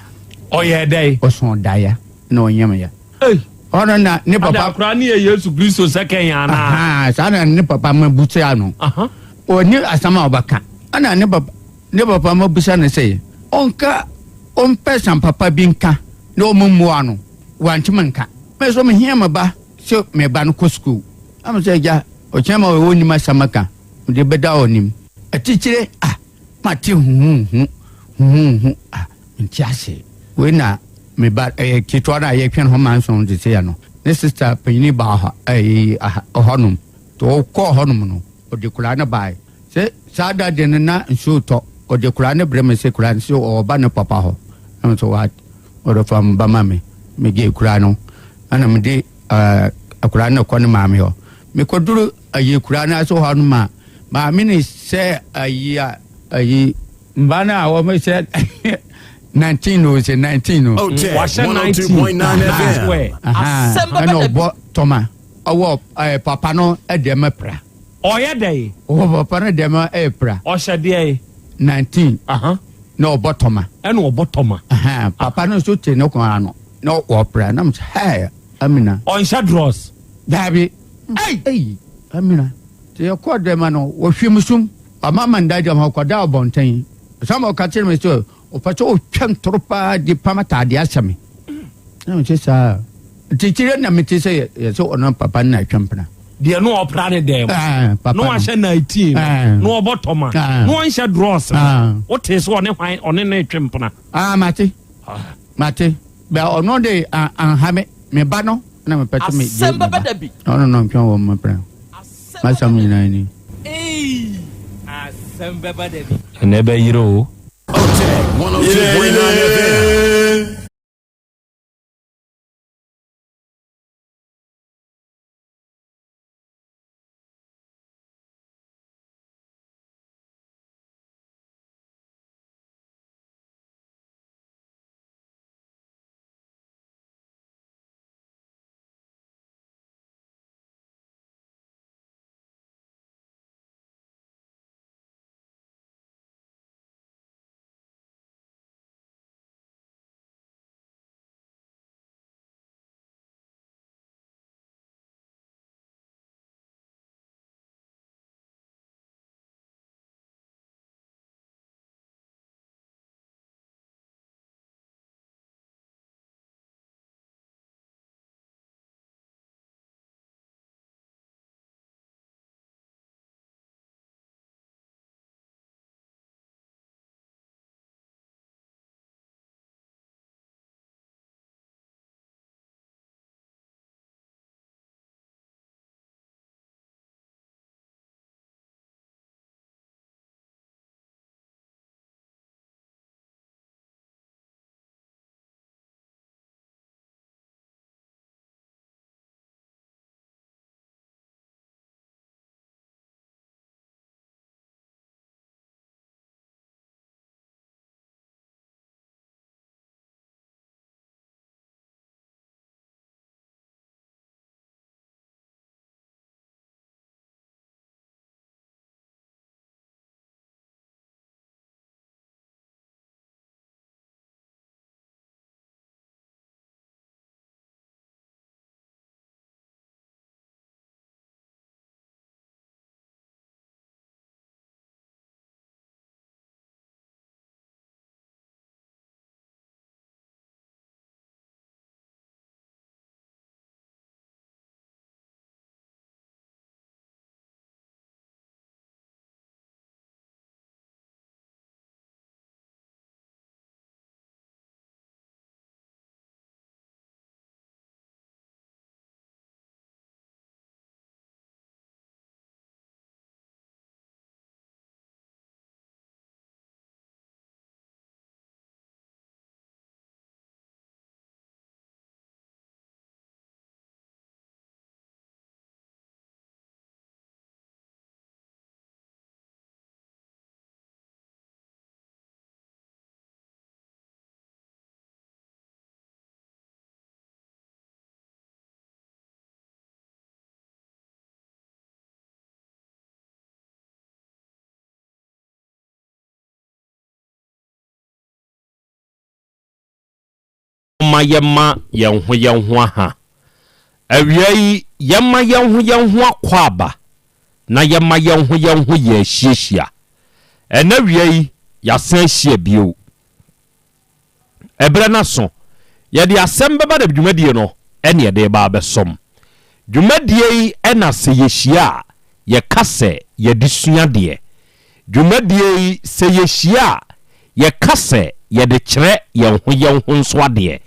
Oye dey. Oson daya na onyema ya. Hey. Ono na ne papa akura ne Yesu Kristo second ya na. Ah, sana ne papa mu busa no. Oni asama obaka. Ana ne papa mu busa ne say onka on person papa binka no mumua no wantimanka me so me hiama ba so me ba no ko school am say ja o chema we woni ma samaka de beda onim atichire mati ntiase we na me ba kitwa na ye twen ho manson de say no ne sister panyini ba ha honum to ko honum no o de kula na bai se sada de na nso to o de kula na breme se kula nso o ba no papa ho am so what or from bamame me ge kula no ana me de akula na ko ne mame ho me ko duru ayi kula na so ho no ma me ni se ayi mbana wo me se 19 no se 19 no Otech 102.9 FM. Asem Beba Dabi. Bo toma owo papa no e de mepra Oye dey. o papa no de ma epra O hye 19 no botoma eno obotoma papa no so te no kwa no no opera na hey amina on shadows dabi hey amina te yakode ma no wo hwemusum amama ndaje ma kwada obonten sama ka tire me so o pacho o twem tropa di pamata de asame na che sa titire na me te se so ono papa na twempna de no opera ne dem no ahye 19 no obotoma no on shadows what is one on ne twempna mate be ono de anhame me ba no na me pete me Asem Beba Dabi. no mpon wo me pra masam nyina ni Asem Beba Dabi. ne be yiro Otech 102.9 FM. momma yɛma yɛn ho aha awia yi yɛma yɛn ho akwaba na yɛma yɛn ho yɛ hyiehia ɛna awia yi yɛasan hyia bio ɛbrɛ na so yɛde asɛm bɛba da dwumadie no ɛne yɛde ba bɛsom dwumadie yi ɛna sɛ yɛhyia yɛka sɛ yɛde sua deɛ dwumadie yi sɛ yɛhyia yɛka sɛ yɛde kyerɛ yɛn ho nso adeɛ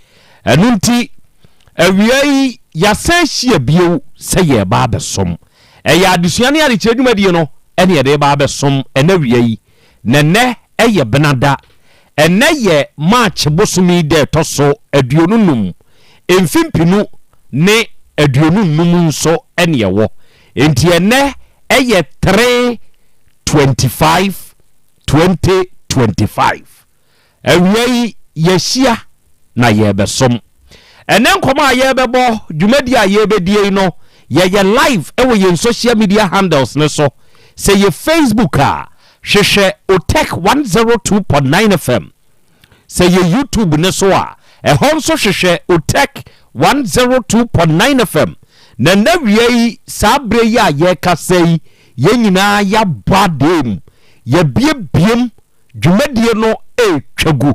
ɛno nti awia yi yɛasan hyia bio sɛ yɛba bɛsom ɛyɛ adesua ne ade kyerɛ dwumadie no ɛne yɛde ba bɛsom ɛna awia yi nɛnɛ ɛyɛ benada ɛnɛ yɛ march bosomi de ɛtɔ so aduonunum mfimpinu ne aduonunum nso ɛne ɛwɔ enti ɛnɛ ɛyɛ 3/25/2025 awia yi yɛhyia na yɛbɛsom ɛnɛ nkɔmɔ a yɛbɛbɔ dwumadi a yɛbɛdie no yɛyɛ live ɛwɔ yɛn social media handles ne so sɛ yɛ Facebook a hwehwɛ Otech 102.9 FM sɛ yɛ YouTube ne so a ɛhɔ nso hwehwɛ Otech 102.9 FM na nawia yi saa bere yi a yɛkasa yi yɛn nyinaa yɛabɔ adem yɛbiebiem dwumadie no ɛtwagu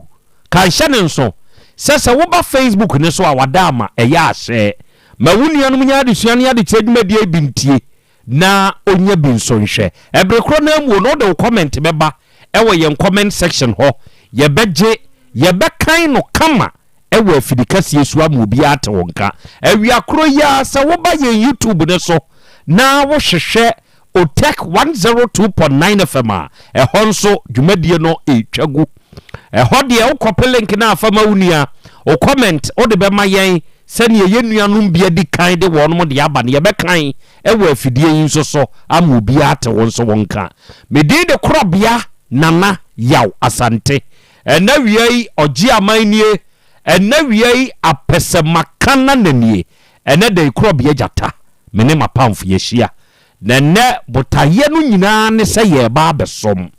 kanhyɛ ne nso sɛ woba Facebook ne so a wada ama ɛyɛ ahyɛ ma wo nuanom nya adesua ne ade kyerɛ dwumadie bi ntie na onya bi nso nhwɛ ɛbere koro na mu no de comment bɛba ɛwɔ yɛn comment section hɔ yɛbɛkan no kama ɛwɔ afidikasie so ama obi ate wonka awia koro ya sɛ woba yɛn YouTube ne so na wo hwehwɛ Otech 102.9 FM a ɛhɔ nso dwumadie no ɛtwagu ɛhɔ deɛ wokɔpɛ link na afama wo nua o comment o de bɛma yɛn sɛnea yɛn nuanom bia di kan de wɔnom de aba ne yɛbɛkan ɛwɔ afidie yi nso so ama obi ate wo nso wonka medin de Krobea Nana Yaw Asante ɛna wia yi ɔgye amanie ɛna wia yi apɛsɛmakana nanie ɛna de Krobea Jata mene mapamfo yɛhyia na nɛ botaye no nyinaa ne sɛ yɛba bɛsom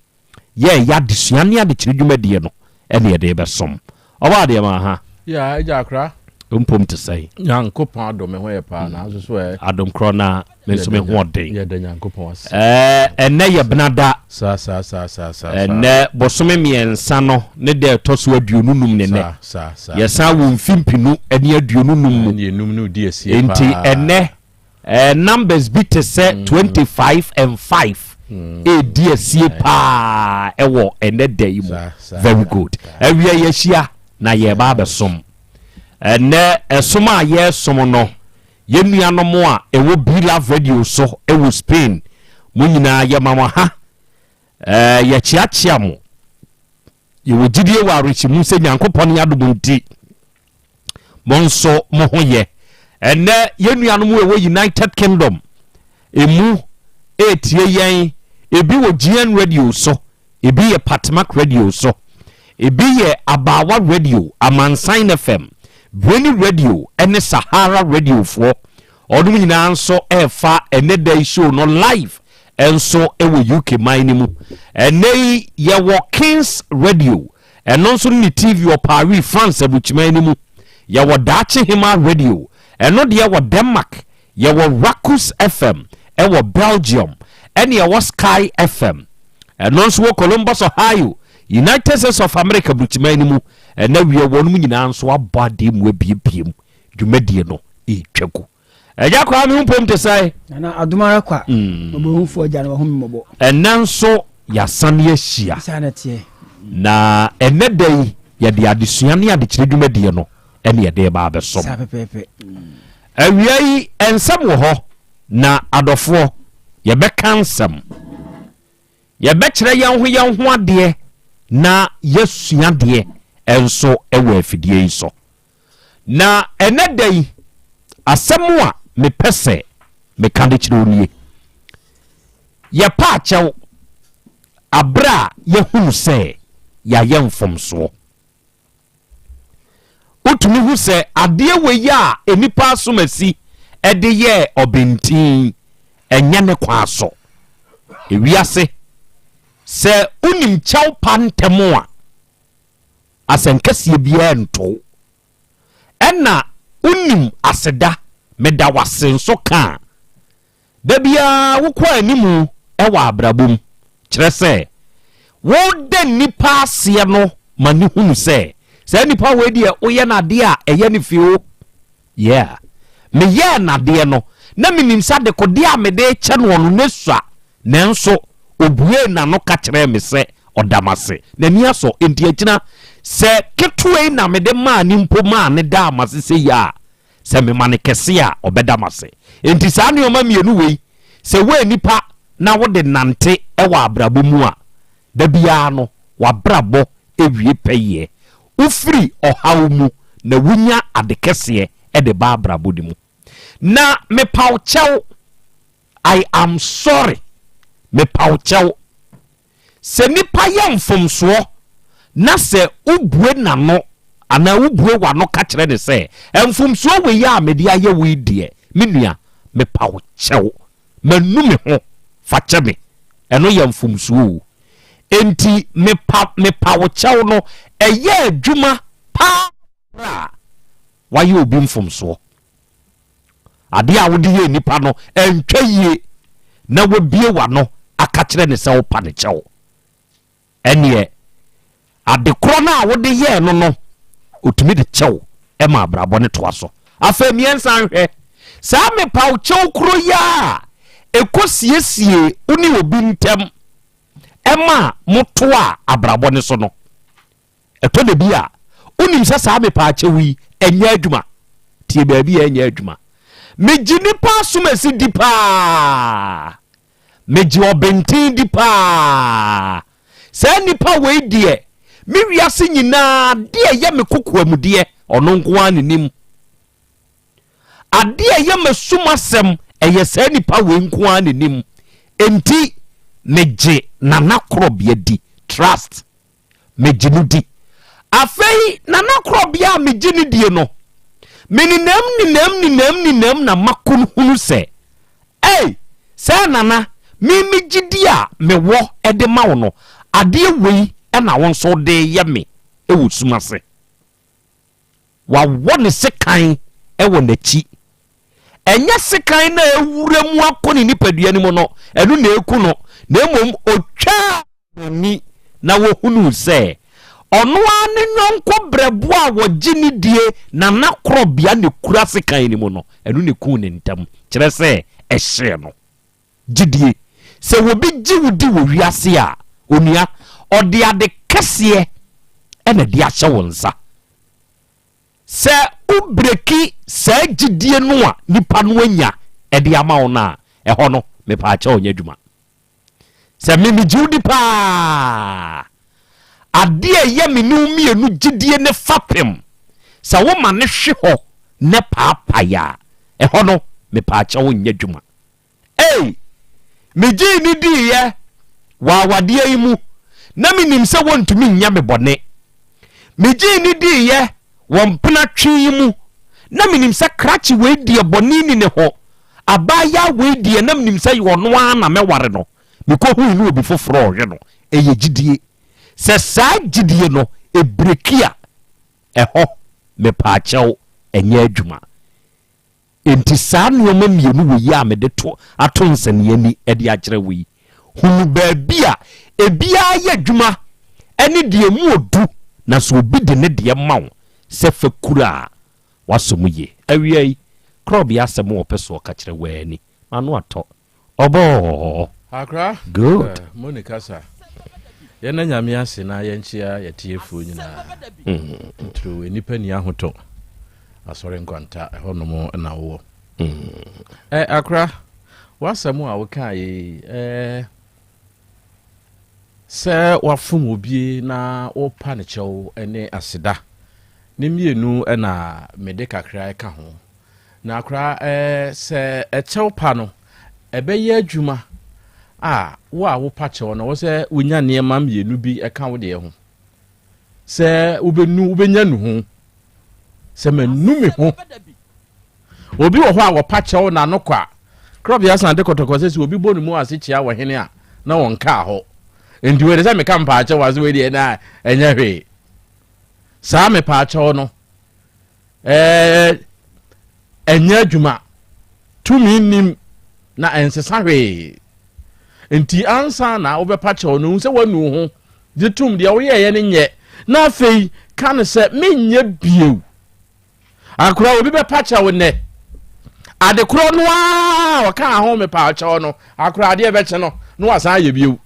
yɛ desua ne ade kyerɛ dwumadie no ɛne yɛde bɛsom ɔba deɛ ma ha ya agya akra mpom te sɛ nyankopɔn adom ho yɛ paa na aso so adom korɔ na me nso me ho ɔden yɛda nyankopɔn ase ɛnɛ yɛ benada sa ɛnɛ bosome mmiɛnsa no ne de ɛtɔ so aduonunum ne nɛ yɛsan wɔ mfimpinu ɛne aduonunum mu enti ɛnɛ numbers bi te sɛ 25 and 5 di asie paa ɛwɔ ɛnɛ da yi mu very good awia yɛhyia na yɛba bɛsom ɛnɛ ɛsom a yɛsom no yɛnnuanom a ɛwɔ Bila Radio so ɛwɔ Spain mo nyinaa yɛma mo ha yɛkyeakyea mo yɛwɔ gyidie wɔ arekyimu sɛ Nyankopɔn yɛadom nti mo nso mo ho yɛ ɛnɛ yɛnnuanom ɛwɔ United Kingdom emu etie yɛn ebi wɔ GN Radio so ebi yɛ Patmak Radio so ebi yɛ Abawa Radio Amansan FM Brainy Radio ɛne Sahara Radio for ɔdum nyinaa nso ɛfa ɛnɛ day show no live ɛnso ɛwɔ UK man ni mu ɛnɛ yɛwɔ Kings Radio ɛno nso ne TV wɔ Paris France abukyima ni mu yɛwɔ Dachi Hima Radio ɛno deɛ wɔ Denmark yɛwɔ Rakus FM ɛwɔ Belgium ɛne yɛwɔ Sky FM ɛno nso wɔ Columbus Ohio United States of America bukyima ni mu ɛna wie wɔnom nyinaa nso abɔ ade mu abiepiem dwumadie no ɛtwagu ɛgya kwa me mpom te sɛ na adomara kwa obohufo agya no ho mmɔbɔ ɛna nso yɛasane ahyia na ɛnɛ da yi yɛde adesua ne ade kyerɛ dwumadie no ɛne yɛde ba abɛsom awia yi ɛnsɛm wɔ hɔ na adɔfoɔ yɛbɛka nsɛm yɛbɛkyerɛ yɛn ho adeɛ na yɛsua deɛ ɛnso ɛwɔ afidie yi so na ɛnɛ da yi asɛm a mepɛ sɛ meka de kyerɛ onie yɛpa akyɛw aberɛ a yɛhunu sɛ yɛayɛ mfomsoɔ wotumi hu sɛ adeɛ wɔ yi a enipa asomasi ɛde yɛ ɔbentin ɛnyɛ ne kwa so ewiase sɛ unim kyɛw pa ntɛm a asɛnkasie biara nto ɛna unim aseda meda wase nso ka da bia wokɔ animu ɛwɔ abrabom kyerɛ sɛ wo de nipa aseɛ no ma ne hunu sɛ sɛ nipa we de oyɛ nade a ɛyɛ ne fio yeah me yɛ nade no na minim sa de kode a me de kyɛ no no nesua nanso obue na no ka kyerɛ me sɛ ɔdamase na ni aso enti agyina sɛ ketue na me de ma ni mpo ma ne da amase sɛ ya sɛ me ma ne kɛse a ɔbɛdamase enti saa ne ɔma mienu wei sɛ we nipa na wo de nante ɛwɔ abrabo mu a da bia no wabrabo ewie pɛyɛ ufiri ɔhaw mu na wunya adekɛseɛ ɛde ba abrabo di mu na me paukyɛw I am sorry me paukyɛw sɛ nipa yɛ mfomsoɔ na sɛ ubue nano ana ubue wano ka kyerɛ ne sɛ mfomsoɔ we ya me de ayɛ we die me nua me paukyɛw manu me ho fa kyɛ me ɛno yɛ mfomsoɔ enti me paukyɛw no ɛyɛ adwuma pa wayɛ obi mfomsoɔ ade a wode yɛ nipa no ɛntwa yie na wabie wano aka kyerɛ ne sɛ wopa ne kyɛw ɛneɛ ade korɔ no a wode yɛ no no otumi de kyɛw ɛma abrabɔ ne toa so afei miɛnsa nhwɛ saa mepaw kyɛw koro ya ɛkɔ siesie wone obi ntɛm ɛma moto a abrabɔ ne so no ɛtɔ da bi a wonim sɛ saa mepaw kyɛw yi ɛnyɛ adwuma tie baabi a ɛnyɛ adwuma megye nipa asomasi di paa megye ɔbɛnten di paa saa nipa wei deɛ me wiase nyinaa deɛ yɛ me kokoamudeɛ ɔno nko a ne nim adeɛ yɛ me sumasɛm ɛyɛ saa nipa wei nko a ne nim enti megye nana Krobea di trust megye no di afei nana Krobea a megye ne die no meninam na makon hunu sɛ sɛ nana me gidi a mewɔ ɛde ma wo no adeɛ wei ɛna wo nso de yɛ me ɛwɔ sumase wawɔ ne sekan ɛwɔ n'akyi ɛnyɛ sekan na ewura mu akɔ ne nipadua ne mu no ɛno na eku no na emom otwa ni na wo hunu sɛ ɔno ane nyɔnko brɛbo a wɔgye ne die nana Krobea ne kura sekan ne mu no ɛno ne ku ne ntam kyerɛ sɛ ɛhye no gidie sɛ wobi gye wodi wo wiase a onua ɔde ade kɛseɛ ɛna de ahyɛ wo nsa sɛ ubreki saa gidie no a nipa no anya ɛde ama wo no a ɛhɔ no mepaakyɛ ɔnyɛ adwuma sɛ memegye wodi paa adeɛ yɛ me no mienu gidie ne fapem sɛ woma ne hwe hɔ ne paapaya ɛhɔ no mepaakyɛ wo nyɛ adwuma megye ni diiɛ wawadeɛ yi mu na menim sɛ wontumi nyɛ me bɔne megye ni diiɛ wɔmpena twe yi mu na menim sɛ krakye wei deɛ bɔne ni ne hɔ abaya wei deɛ na menim sɛ ɔno a na mɛware no mekɔhui ne obi foforɔ ɔhwɛ no ɛyɛ gidie sɛ saa gidie no ebreki a ɛhɔ mepaakyɛw ɛnyɛ adwuma enti saa nneɛma mmienu wɔ yi a mede to ato nsɛnea ni ɛde akyerɛ wɔ yi hunu baabi a ebia yɛ adwuma ɛne deɛ mu odu na so obi de ne deɛ ma wo sɛ fa kura a wasom ye awia yi Krobea asɛm wɔpɛ so ɔka kyerɛ wɔ ani ano atɔ ɔbɔ akra good Monica sa yɛna nyame ase na yɛnkyia yɛtiefuo nyinaa ntro nipa ni ahotɔ asɔre nkwanta ɛhɔ nom na wo akra wasɛm a woka yi sɛ wafom obi na wopa ne kyɛw ne aseda ne mienu na mede kakra ka ho na akra sɛ ɛkyɛw pa no ɛbɛyɛ adwuma a wopa kyɛw no wo sɛ wonya nneɛma mienu bi ɛka wo deɛ ho sɛ wobɛnya nu ho sɛ manu me ho obi wɔ hɔ a wɔpa kyɛw na no kwa Krobea Asante kɔtɔkɔ sɛ obi bɔ ne mu ase kyia wɔ hene a na wɔn ka hɔ enti wede sɛ meka mpaakyɛw ase wede na ɛnyɛ hwee saa mepaakyɛw no enye adwuma tumi nim na ensesa hwe enti ansa na obepa che onu se wanu ho de tum de wo ye ne nye na afei kan se menye bieu akura obi bepa che wo ne ade kro no a waka ho me pa che no akura ade be che no no wasan ye bieu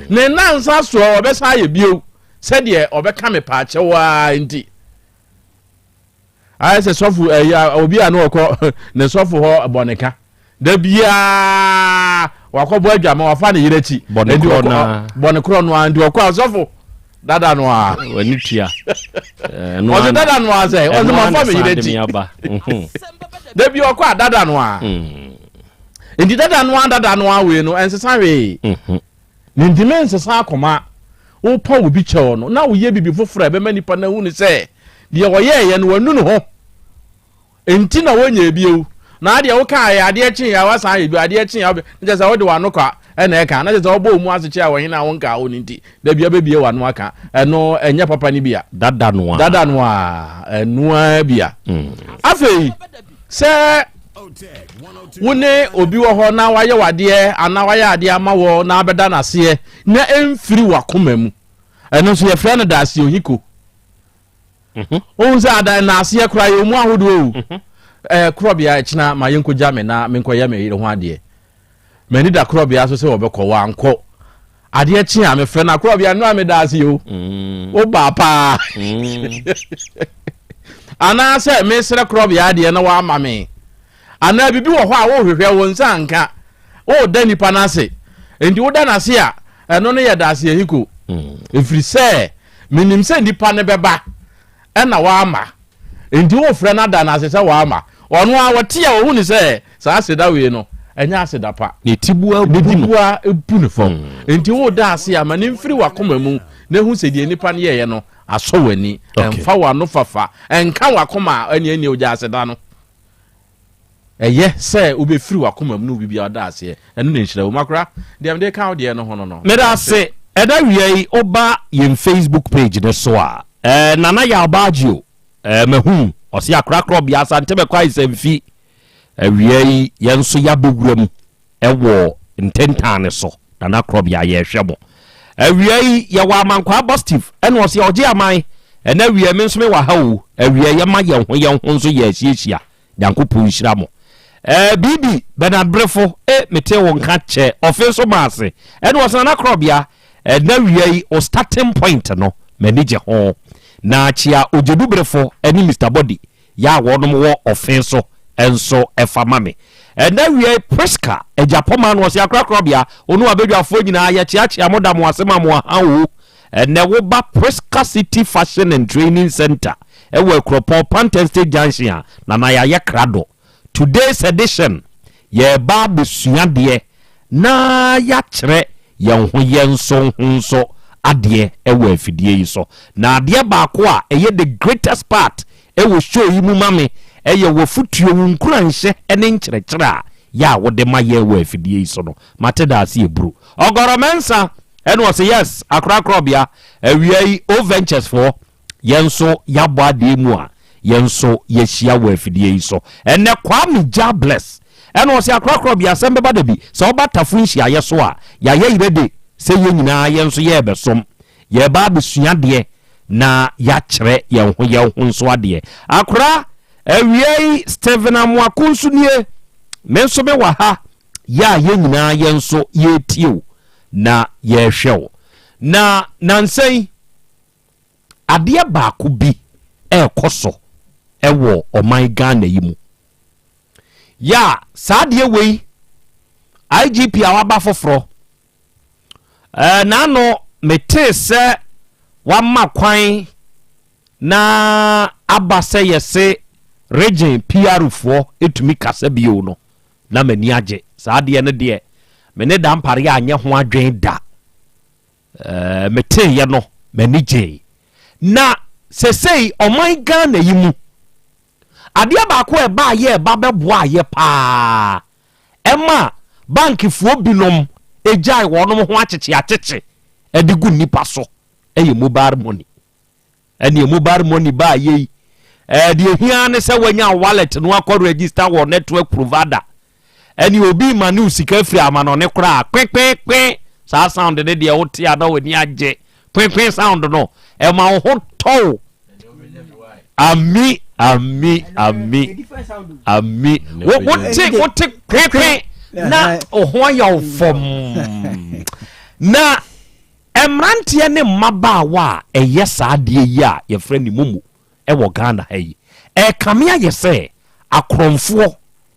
ne nansa so obesa ye bieu se de obeka me pa che wa enti I say sofu obi anu okọ ne sofu ho boneka da bia wakọbọ adwama wafa ne yirechi bonekro no andi okọ sofu dada no a wani tia o dada no a say o ma fa me yirechi da bia okọ dada no a ndi dada no a we no ensesa we ni ndime ensesa akoma wo pa obi che no na wo ye bibi foforo e be manipa na hu ni say de woye ye no wanu no ho enti na wonya ebiew na ade wo ka ya ade echi ya wasa ya bi ade echi ya nje za wo de wanu ka na eka na je za wo bo mu asechi a wo hina wo nka wo nti da bia bebie wanu aka eno enya papa ni bia dada no a enu a bia afei se wone obi wo ho na waye wade ana waye ade ama wo na abeda na se na emfiri wakoma mu eno so ye frɛ no da se ohiko onza ada na ase kura ye mu ahodo Krobea china ma yenko jame na menko ya me ho ade mani da Krobea so se obekọ wa anko ade chi a me frɛ na Krobea no ame da ase yo o ba pa ana se me sere Krobea ade na wa ama me ana bibi wo ho a wo hwehwe wo nsa nka o da nipa na ase enti wo da na ase a eno no ye da ase hiko efiri se minim se nipa ne beba ena wa ama enti wo frɛ na da na ase se wa ama ono a wote a wo hu ni se sa ase da we no enya ase da pa ne tibua ebu ne fam enti wo da ase ama ne mfiri wakoma mu na hu se die nipa ne ye no aso wani emfa wa no fafa enka wakoma ani oja ase da no eye se obefiri wakoma mu no bibia da ase eno ne nhira wo makra dem de ka de no ho no me da ase eda wiei oba yen Facebook page ne so a nana ya abagio mehu osi akra Krobea Asante bekwa isemfi wiei yenso ya bewuram ewo ntentane so nana Krobea ye hwemo wiei ya wa mankwa positive ene osi oje aman ena wiei me nso me wa hawo wiei ya ma ye ho nso ye hiehyia dankopo nhira mo bibi benadbrefo mete won ka che ofenso maase ene osi nana Krobea na wiei o starting point no manage ho na chia ojedubrefo eni Mr Body ya wonum wo offenso enso efamame na wie Priska ejapoma no se akra Krobea onu abedwafo nyina ya chia modam asema mo hawo na wo ba Priska City Fashion and Training Center ewe Kropo Panten State Junction na ya krado today's edition ye ba besua de na ya kire yen ho yenso hunso ade ewe afidie yi so na ade baako a eye the greatest part ewo show yi mu mame eye wo futuo wunkura nhye ene nkyerɛkyerɛ a ya wode ma ye ewe afidie yi so no mateda ase ebru ogoro mensa ene wo say yes akra Krobea awiai o ventures for yenso yabo ade mu a yenso yehia wo afidie yi so ene Kwame Jobless ene wo say akra Krobea Asem Beba Dabi so obatafu nhia ye so a ya ye irede se ye nyina yenso ye besom ye ba besua de na ya kyerɛ ye ho nso ade akra awiei Steven Amwakunsu nie menso me wa ha ya ye nyina yenso ye tio na ye hwew na nansei ade baako bi ekoso ewo oman Ghana yimu ya saade wei IGP awaba foforo nano mete se wama kwan na abase yese region PR fo etumi kasa bio no na mani age saade ne de mene da mpare anye ho adwen da mete ye no mani je na sesei oman Ghana yimu ade baako ba ye ba beboa ye pa ema bank fo binom ejai wonom ho acheche edigu nipa so eye mobile money ene mobile money ba ye the here ne say wanya wallet no akọ register wo network provider any obi manu sika free amano ne kra kwe sa sound de de wote ada wani agye kwe sound no e ma ho to ami wote kwe na oho ya fom na emrantie ne mmabaawa eye saade yi a ye frɛ ni mumu e wo Ghana hayi kamea ye sɛ akromfo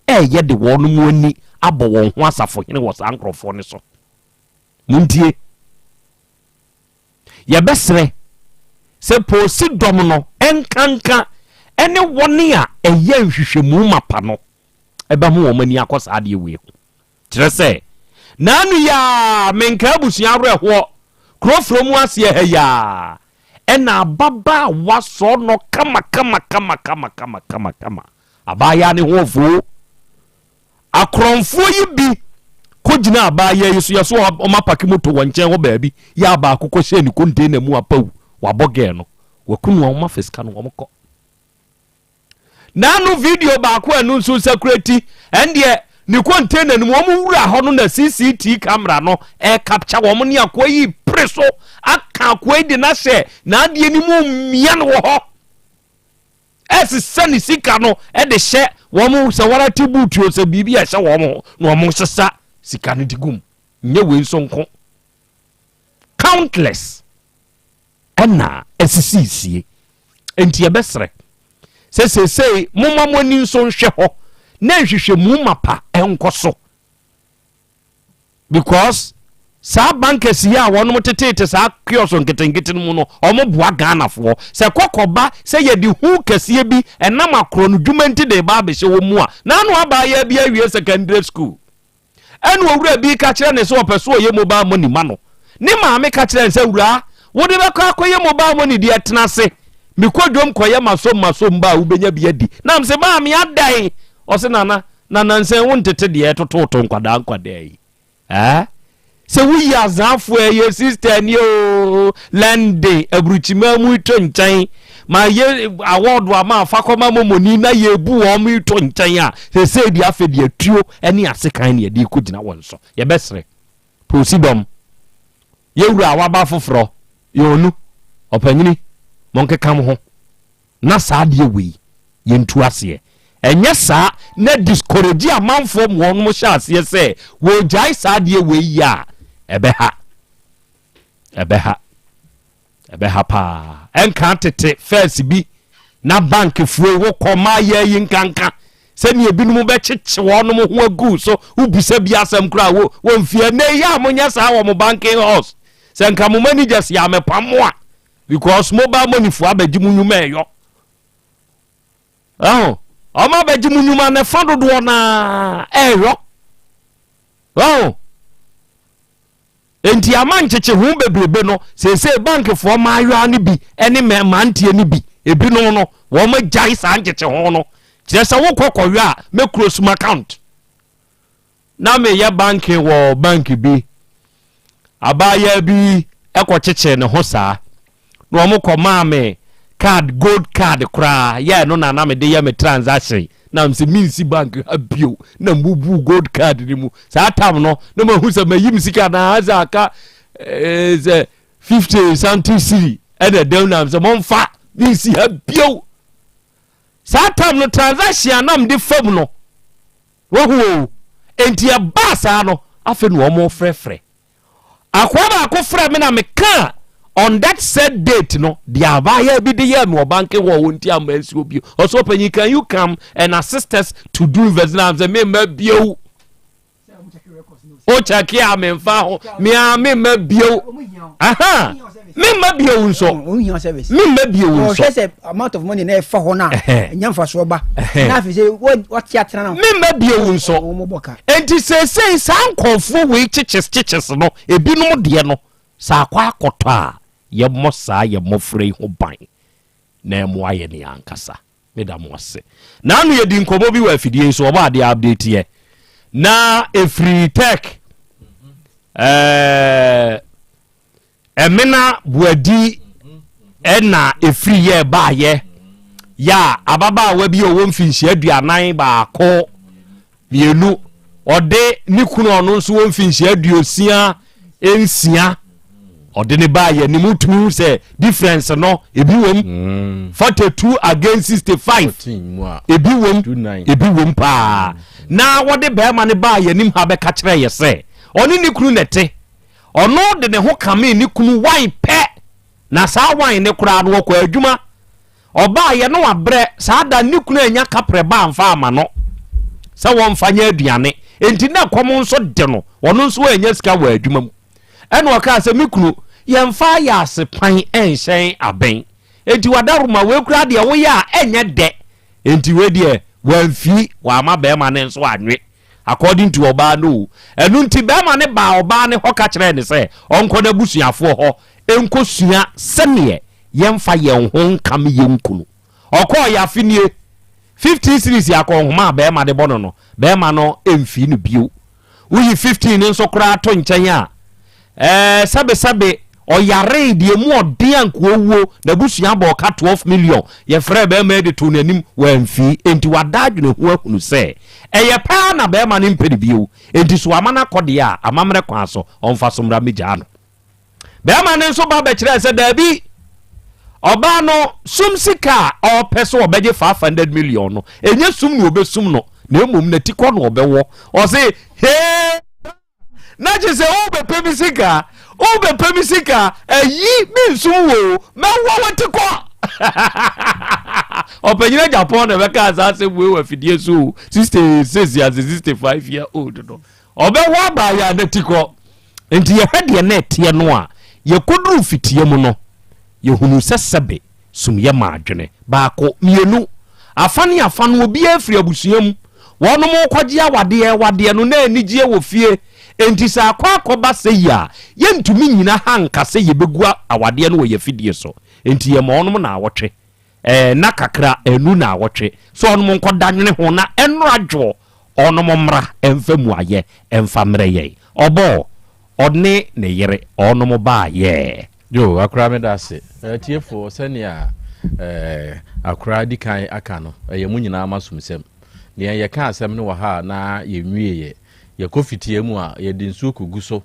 ye de wɔn mu ani abɔ wɔn ho asafo hene wɔ sa ankrofo ne so muntie ye besre sɛ posi dom no enkanka ene wɔne a eye nhwehwɛmu mapa no eba ho wɔn ani akɔ saade we kyerɛ sɛ nanu ya menka busua reho krofro mu ase ha ya ena baba waso no kama abaya ne hofo akromfo yi bi kogina abaya yesu yeso o mapake moto wonchen ho baabi ya ba akokɔ hye ni container mu apawu waboge no wakunu o mafiska no omkɔ nanu video ba ko anu nso security ende ni container ni mo wura ho no na CCTV camera no capture wo mo ne akoyi preso aka akoyi de na hye na ade ni mu mia no ho sani sika no de hye wo mo se wara tibutu se bibi a hye wo mo no mo sesa sika no digum nye we nso nko countless ana SCC enti ebesre se momma ni nso nhwe ho na nhwehwe mu mapa enkoso because sa bankers ya wono tetete sa kioso nketengete mu no omo boa Ghana fo se kokoba se ye di hu kase bi enam akro no dwumenti de ba be hye wo mu a na no aba ya bi awie secondary school enu owura bi ka kire ne se opeso ye mobile money ma no ni ma me ka kire se wura wo de be ka akoye mobile money di etena se mi kodwom koye masom ba wo benya bi adi na mse ma me adai ose nana nse wontete de etototo nkwada yi se wi azafo ye sister ni o lande abruchima mu to nchan ma ye award wa ma fakoma momoni na ye bu wo mu to nchan a se di afedi atuo ene asekan ne de kugina wonso ye besre prosidom ye wura wa ba foforo ye onu opanyini monke kam ho na saade we ye ntu ase enye sa na discourage amanfo mo no hye ase se wo jai saade we ya ebeha pa enka tete first bi na bank fuo wo koma ye yinkanka se ne ebinum be cheche wono mo ho agu so ubisa bi asem kra wo mfie ne ya amonya sa wo mo banking house se nka mo managers ya mepamoa because mobile money fu abaji munyuma eyo oma abaji munyuma ne fando do na eyo enti amancheche hu bebrebe no se bank fo ma ayo ani bi ene me mantie ni bi ebi no wo ma jai sa ancheche ho no kire se wo kokowe a me close my account na me ye bank wo bank bi abaya bi ekocheche ne ho saa no mo koma me card gold card kra ya no na me de ya me transaction na mse minsi bank abio na mbubu gold card ni mu sa tam no na ma husa mayim sika na azaka 50 something city ede dem na mse monfa minsi abio sa tam no transaction na mde fam no wo enti ya basa no afi no mo frefre akwa ba ko fra me na me ka on that said date no the abaya bi de ye me bank wo wonti amasi obi also penny can you come and assist us to do investments and me mabio o chaki amemfa ho me mabio aha me mabio nso me mabio nso o say amount of money na e fa ho na nyamfa so ba na fi say what ya tena na me mabio nso enti say san konfo we chiches no ebinum de no sa kwa akoto a ye mosa ye mofrei ho ban na mo aye ne ankasa medam wase na anu ye di nkomo bi wa afidie so oba de update ye na free tech emena buadi ena free ye ba ye ya ababa wa bi o wo mfinhia aduanan ba ko mienu ode ni kunu ono nso wo mfinhia aduosia ensia ode ne ba ya ni mutumi se difference no ebi wom 42 against 65 ebi wom pa na wode be ma ne ba ya nim ha be ka kire ye se oni ni kunu nete ono de ne ho kame ni kunu wan pe na sa wan ne kura no kwa adwuma oba ye no abre sa da ni kunu anya kapre ba amfa ama no sa won fanya aduane enti na kwom nso de no ono nso anya sika wa adwuma mu eno aka se mi kunu ye mfa ya asepan enhyen aben enti wadaruma we kura de wo ya enye de enti we de wanfi wa ma be ma ne nso anwe according to oba no enu nti be ma ne ba oba ne ho ka kire ne se onko na busuafo ho enko sua seme yemfa ye ho nkam ye nkunu okọ ya finie 50 series akọ homa be ma de bono no be ma no emfi no bio uyi 15 nso kura to nchen a sabe oyare die mu ode anko owo na busua ba ka 12 million ye frɛ be ma de to nanim wamfi enti wadadwene ho ahunu se eye pa na be ma ne mpedi bio enti so amana kode a amamre kwa so onfa so mra meja no be ma ne nso ba be kire se dabi oba no sum sika o peso obeje 500 million no enye sum no obesum no na emom na tikọ no obewo o se he na je se ube pemisika yi bi sum wo me wo watikọ openyina Japan na be ka za se we wa fidie so 66 years 65 year old no obewo ba ya na tikọ enti ye hwede na etie no a ye koduru fitie mu no yehunu sesebe sumye maadwene baako mienu afane obi afiri abusuam wono mo kwaje awade no na anigye wo fie enti sa akwa se ya yentumi nyina hanka se yebegua awade no wo yefidie so enti ye ma ono na awotwe na kakra enu na awotwe so ono mo nkodanwene ho na eno adwo ono mo mra emfamu aye emfamre ye obo odne ne yere ono mo ba ye yo akra me da se tiefo senia akra di kan aka no ye munyina amasumsem ne ye ka asem ne wa ha na ye nwie ye kofitie mu a ye di nsuo koguso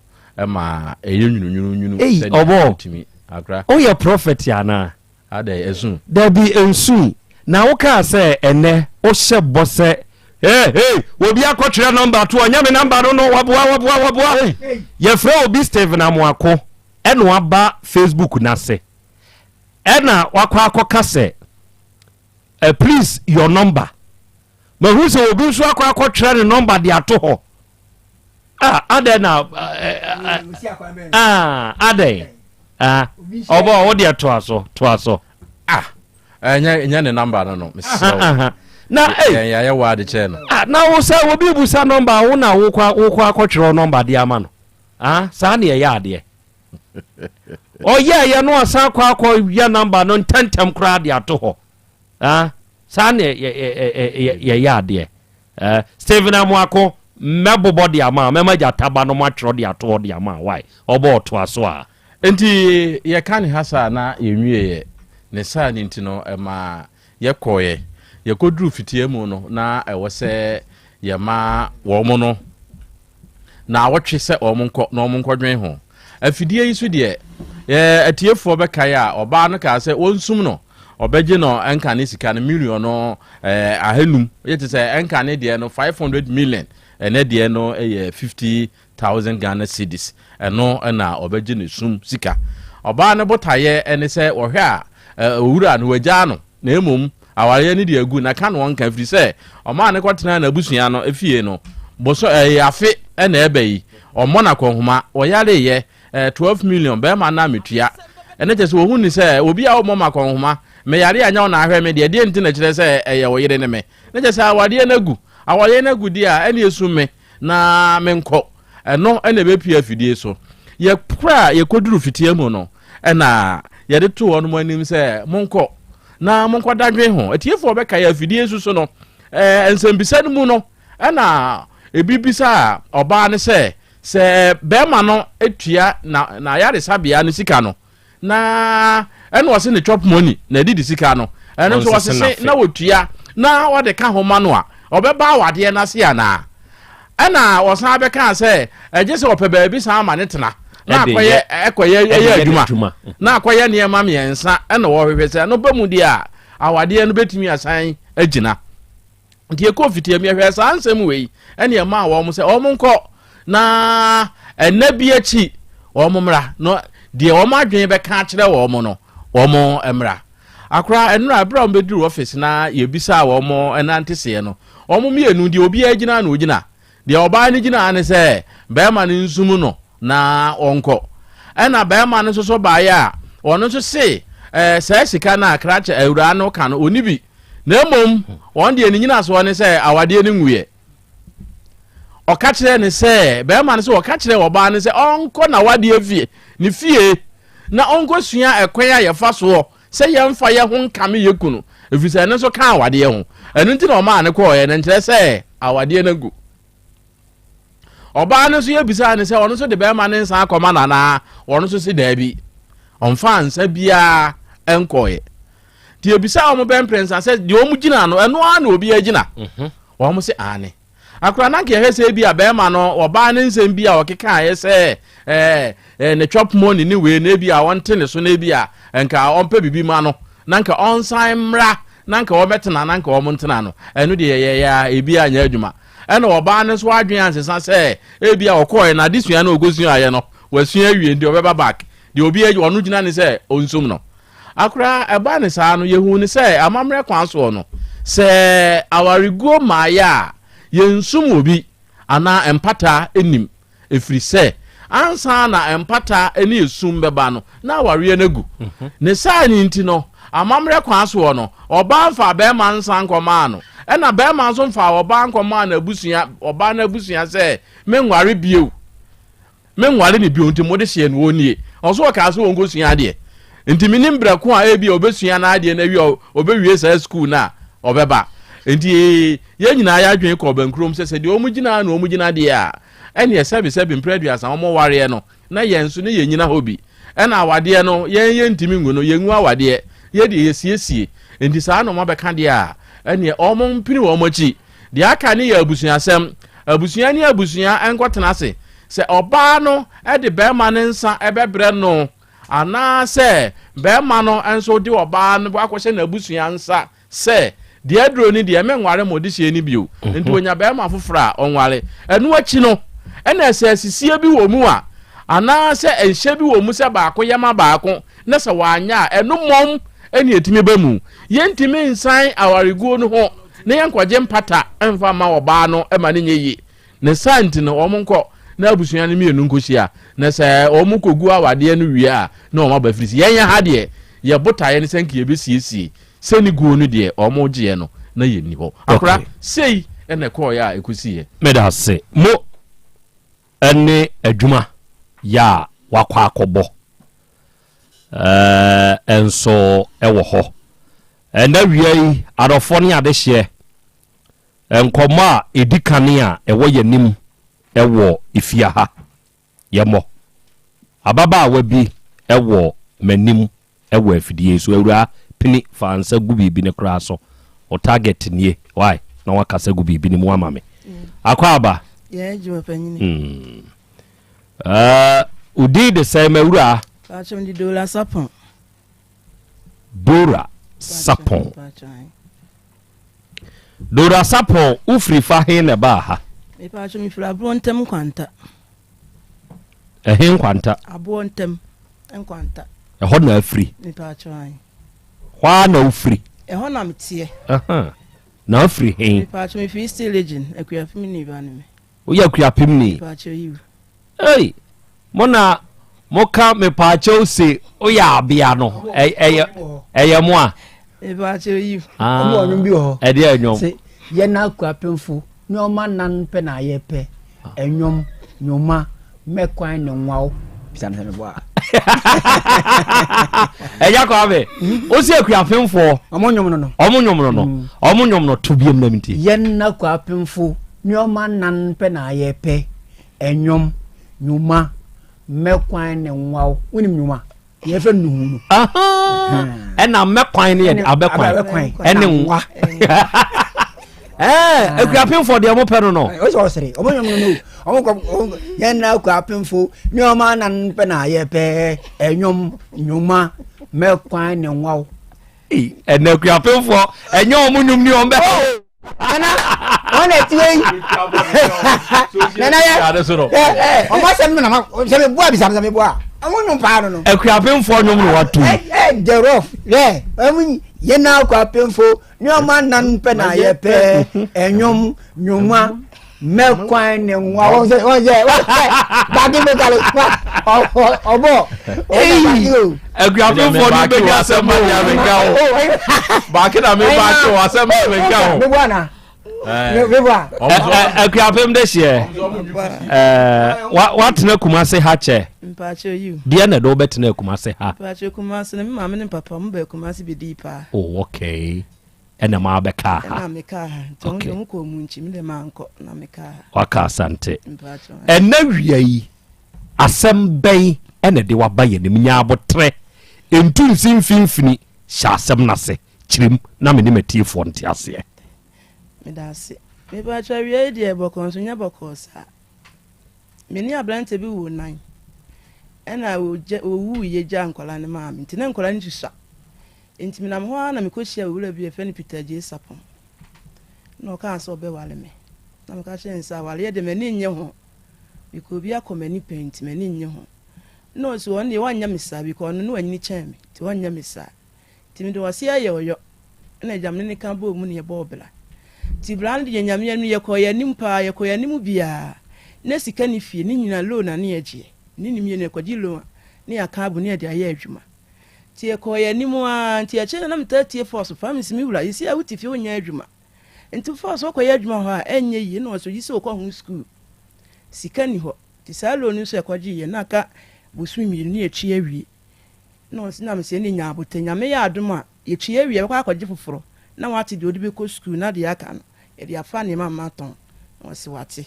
ma ye nyunununu senia timi akra o ye prophet ya na ada ezu da bi ensu na wo ka se ene o hye bose hey obi akotwere number 2 anya me number no waboa ye fra obi Steven Amoako eno aba Facebook na se ena wakwa akoka se please your number ma hu se obi so akwa twere number de ato ho ade na ade obo wo de to aso enya ne number no na ya wa de che no na wo se obi busa number wo na wo kwa akotwere number de ama no sa na ye ade ye no asa kwa ya number no ntantem kra de ato ho sa na ye ade Steven Amoako mebobo de ama memaja taba no matro de ato de ama why obo to aso a enti ye kan hasa na yenwie ne sa ni ntino ma ye koye ye kodru fitie mu no na ewo se ye ma wo mo no na wotwe se o mo nko na o mo nkodwen ho afidie yi so de atiefo be kai a oba no ka se wonsum no obeje no enka ne sika no million no ahanum yete se enka ne de no 500 million ene de no 50,000 Ghana cedis eno na obeje ne sum sika oba ne botaye ene se ohwe a owura no wagya no na emom aware ne de agu na ka no wonka firi se oma ne kwotena na abusua no efie no boso afe ena ebe yi omo na konhoma oyare ye 12 million be ma na metua ene je se wo hu ni se obi a omo ma konhoma me yare anya na ahwe me de enti na kire se eye wo yire ne me ne je se awade na gu dia ene esu me na menko eno ene be pia fidie so ye pra ye koduru fitie mu no ena ye de to wonu manim se monko na monko dadwe ho atiefo be ka ya fidie su so no ensembisa mu no ena ebibisa oba ne se bema no etua na yare sabia ne sika no na eno wose ne chop money na didi sika no ɛno nso wɔsese na wotua na wɔde ka ho ma no a ɔbɛba awadeɛ no ase ana ɛna wɔsan bɛka sɛ ɛgye sɛ ɔpɛ baabi san ama ne tena na akɔyɛ adwuma na akɔyɛ nneɛma mmiɛnsa ɛna wɔhwehwɛ sɛ no ba mu deɛ a awadeɛ no bɛtumi asan agyina nti ɛkɔ fitia miɛhwɛ saa nsɛm wei ɛne ɛma a wɔn sɛ wɔn nkɔ na ɛna bi akyi wɔn mmra no deɛ wɔn adwene bɛka kyerɛ wɔn no wɔn mmra akora ɛnura abira wɔn bɛduru office na yɛbisa wɔn ɛnante seɛ no wɔn mmienu deɛ obi agyina na ogyina deɛ ɔbaa no gyina ne sɛ bɛrima no nsum no na ɔnkɔ ɛna bɛrima no nso so baayɛ a ɔno nso se saa sika na akrakyɛ awura no ka no oni bi na mmom wɔn deɛ ne nyina soɔ ne sɛ awadeɛ no nwuiɛ ɔka kyerɛ ne sɛ bɛrima no sɛ ɔka kyerɛ ɔbaa no sɛ ɔnkɔ na wadeɛ fie ne fie na ɔnkɔ sua ɛkwan a yɛfa soɔ sɛ yɛmfa yɛ ho nkame yɛ kunu ɛfiri sɛ ɛno nso ka awadeɛ ho ɛno nti na ɔmaa ne kɔɔyɛ no nkyerɛ sɛ awadeɛ no gu ɔbaa no nso yɛbisa ne sɛ ɔno nso de bɛrima ne nsa akɔma nanaa ɔno nso si daabi ɔmfa nsa biara ɛnkɔɔyɛ nti yɛbisa ɔmo bɛmprɛnsa sɛ deɛ ɔmo gyina no ɛno ara na obi agyina ɔmo sɛ ane akora na nkɛhɛ sɛ bi a bɛrima no ɔbaa ne nsɛm bi a ɔkekaeɛ sɛ ne chop money ne wei na bi a wɔnte ne so na bi a nka ɔmpɛ bibi ma no na nka ɔnsan mmra na nka wɔbɛtena na nka ɔmo ntena no ɛno deɛ yɛyɛ ebi anyɛ adwuma ɛna ɔbaa no so adwene ansesa sɛ ebi a ɔkɔɛ na adesua no ɔgosua ayɛ no wasua awie nti ɔbɛba back deɛ obi ɔno gyina ne sɛ ɔnsum no akora ɛba ne saa no yɛhu ne sɛ amammerɛ kwan soɔ no sɛ awariguo maayɛ a yɛnsum obi anaa empata enim ɛfiri sɛ ansa na empata ne esum bɛba no na awareɛ no gu ne saa ne nti no amammerɛ kwan soɔ no ɔbaa mfa bɛrima nsa nkɔmaa no ɛna bɛrima nso mfa ɔbaa nkɔmaa na abusua ɔbaa na abusua sɛ menware bio menware ne bio nti mode hyɛ no wɔnie ɔso ɔkaa so wɔnkɔsua adeɛ nti minim brɛko a ebi obɛsua na adeɛ na wi obɛwie saa school na ɔbɛba nti yɛ nyinaa yɛ adwene kɔ bankrom sɛ deɛ ɔmo gyina na ɔmo gyina deɛ a ɛne sɛbi mprɛduasa ɔmo wareɛ no na yɛn so ne yɛ nyina hɔ bi ɛna awadeɛ no yɛn ntimi ngu no yɛngu awadeɛ yɛde yɛsiesie nti saa na ɔmo bɛka deɛ a ɛne ɔmo mpini wɔ ɔmo akyi deɛ aka ne yɛ abusuasɛm abusua ne abusua ɛnkɔtena ase sɛ ɔbaa no ɛde bɛrima ne nsa ɛbɛbrɛ no anaasɛ bɛrima no nso de ɔbaa no akɔhyɛ n'abusua nsa sɛ deɛ duro ni deɛ menware mo de hyɛ ni bio nti onya bɛrima foforɔ a ɔnware ɛno akyi no ɛna sɛ asisie bi wɔ mu a anaasɛ ɛnhyɛ bi wɔ mu sɛ baako yɛma baako na sɛ wanya a ɛno mmɔm ɛne ɛtumi ba mu yɛntumi nsan awareguo no ho na yɛnkɔgye mpata ɛmfa ma ɔbaa no ɛma ne nyɛ yie ne saa nti no ɔmo nkɔ na abusua no mmienu nkɔhyia na sɛ ɔmo kɔgu awadeɛ no wie a na ɔmo aba firi si yɛnyɛ ha deɛ yɛbotaeɛ no sɛ nka yɛbɛsiesie sɛni guo no deɛ ɔmo gyeɛ no na yɛnni hɔ akora sei ɛna kɔɔyɛ a ɛkɔsiiɛ meda ase mo ɛne adwuma yɛ a wakɔ akɔbɔ ɛnso ɛwɔ hɔ ɛna wia yi adɔfoɔ ne adehyeɛ nkɔmmɔ a ɛdi kane a ɛwɔ yɛnim ɛwɔ efia ha yɛmmɔ ababaawa bi ɛwɔ m'anim ɛwɔ afidie so awura pini fansa gu biribi ne koraa so o target nie why na wakasa gu biribi ne mu ama me akɔ aba jiwa panyini udi de sɛ mawura pachom di Dora Sapon Dora Sapon ufiri fa he ne ba ha me pachom mi fira abo ntem kwanta he kwanta abo ntem nkwanta ho na afiri me pachom hwa na ufiri ho na mtie na afiri he me pachom mi fi still legend akuafim ni ba ne me o ya akuafim ni me pachom yi ei mona moka me pachom se o ya abia no eye mo a me pachom yi mo onum bi ho e de enwom se ye na akuapemfo ni o ma nan pe na ye pe enwom nyoma mekwan ne nwawo bisa na me bo a eya ko abe o si akuafemfo omo nyom no to biem na mti ye na akuapemfo ni o ma nan pe na ye pe enwom nyoma mekwan ne nwawo unim nyoma ye fe nu ɛna mɛkwan ne abɛkwan ɛne nwa akuapemfo deɛ mopɛ no no o so sere obo nyom no o ye na akuapemfo ni o ma nan pe na ye pe enwom nwuma mɛkwan ne nwa ɛna akuapemfo ɛnyɛ ɔmo nwum ni ɔmbɛ ana ona tiwe nana ye o ma sem na ma se me bua bi sam me bua amu nyum pa no akuapemfo nwum no watu the rough amu ye na akuapemfo ni o ma nan pe na ye pe enwom nwuma mekwan ne nwa o se ba di me kale obo akuapemfo ni be asem ya me ga o ba ke na me ba ke o asem me ga o me bua na me bua akuapem de hye what na Kumase ha che mpacho you dia na do betena Kumase ha mpacho Kumase na me mama ne papa mo ba Kumase be di pa oh okay ena ma beka ha na me ka ha tonto mo ko mu nchi me de manko na me ka ha waka asante mpacho ena wiai asem bɛn ena de waba ye ne nya abotre entu nsimfimfini sha asem nase chirim na me ne matiefo nte ase me da ase me ba twa wiai de bɔkɔ so nya bɔkɔ sa me ni ablante bi wo nan ena owu ye ja nkola ne ma me nti ne nkola ni tsusa enti me na me ho na me kohyia wura bi efe ne Peter J Sapon no ka so be wale me na me ka chen sa wale de me ni nye ho biko bi akomani paint me ni nye ho no so on ye wanya me sa biko no anyi chen me ti wanya me sa ti me do wase aye oyo na jamne ne kan bo mu ne ye bo bla ti brand ye nyame anu ye koya nim pa ye koya nim bia na sika ni fie ni nyina loan na ne ye je ni nim ye ne kwaji loan ne aka abu ne de aye adwuma ti e koya nim a ti e che na meta tie force family mi wura yisi a wuti fie onya adwuma enti force koya adwuma ho a enye yi na so yisi okọ hu school sika ni ho ti sa loan so e kwaji ye na aka busu mi ni e chi awie no si na me se ni nya abotanya me ya adom a ye chi awie be kwa kwaji foforo na wati de odi be ko school na de aka no e de afa ne mama ton no si wati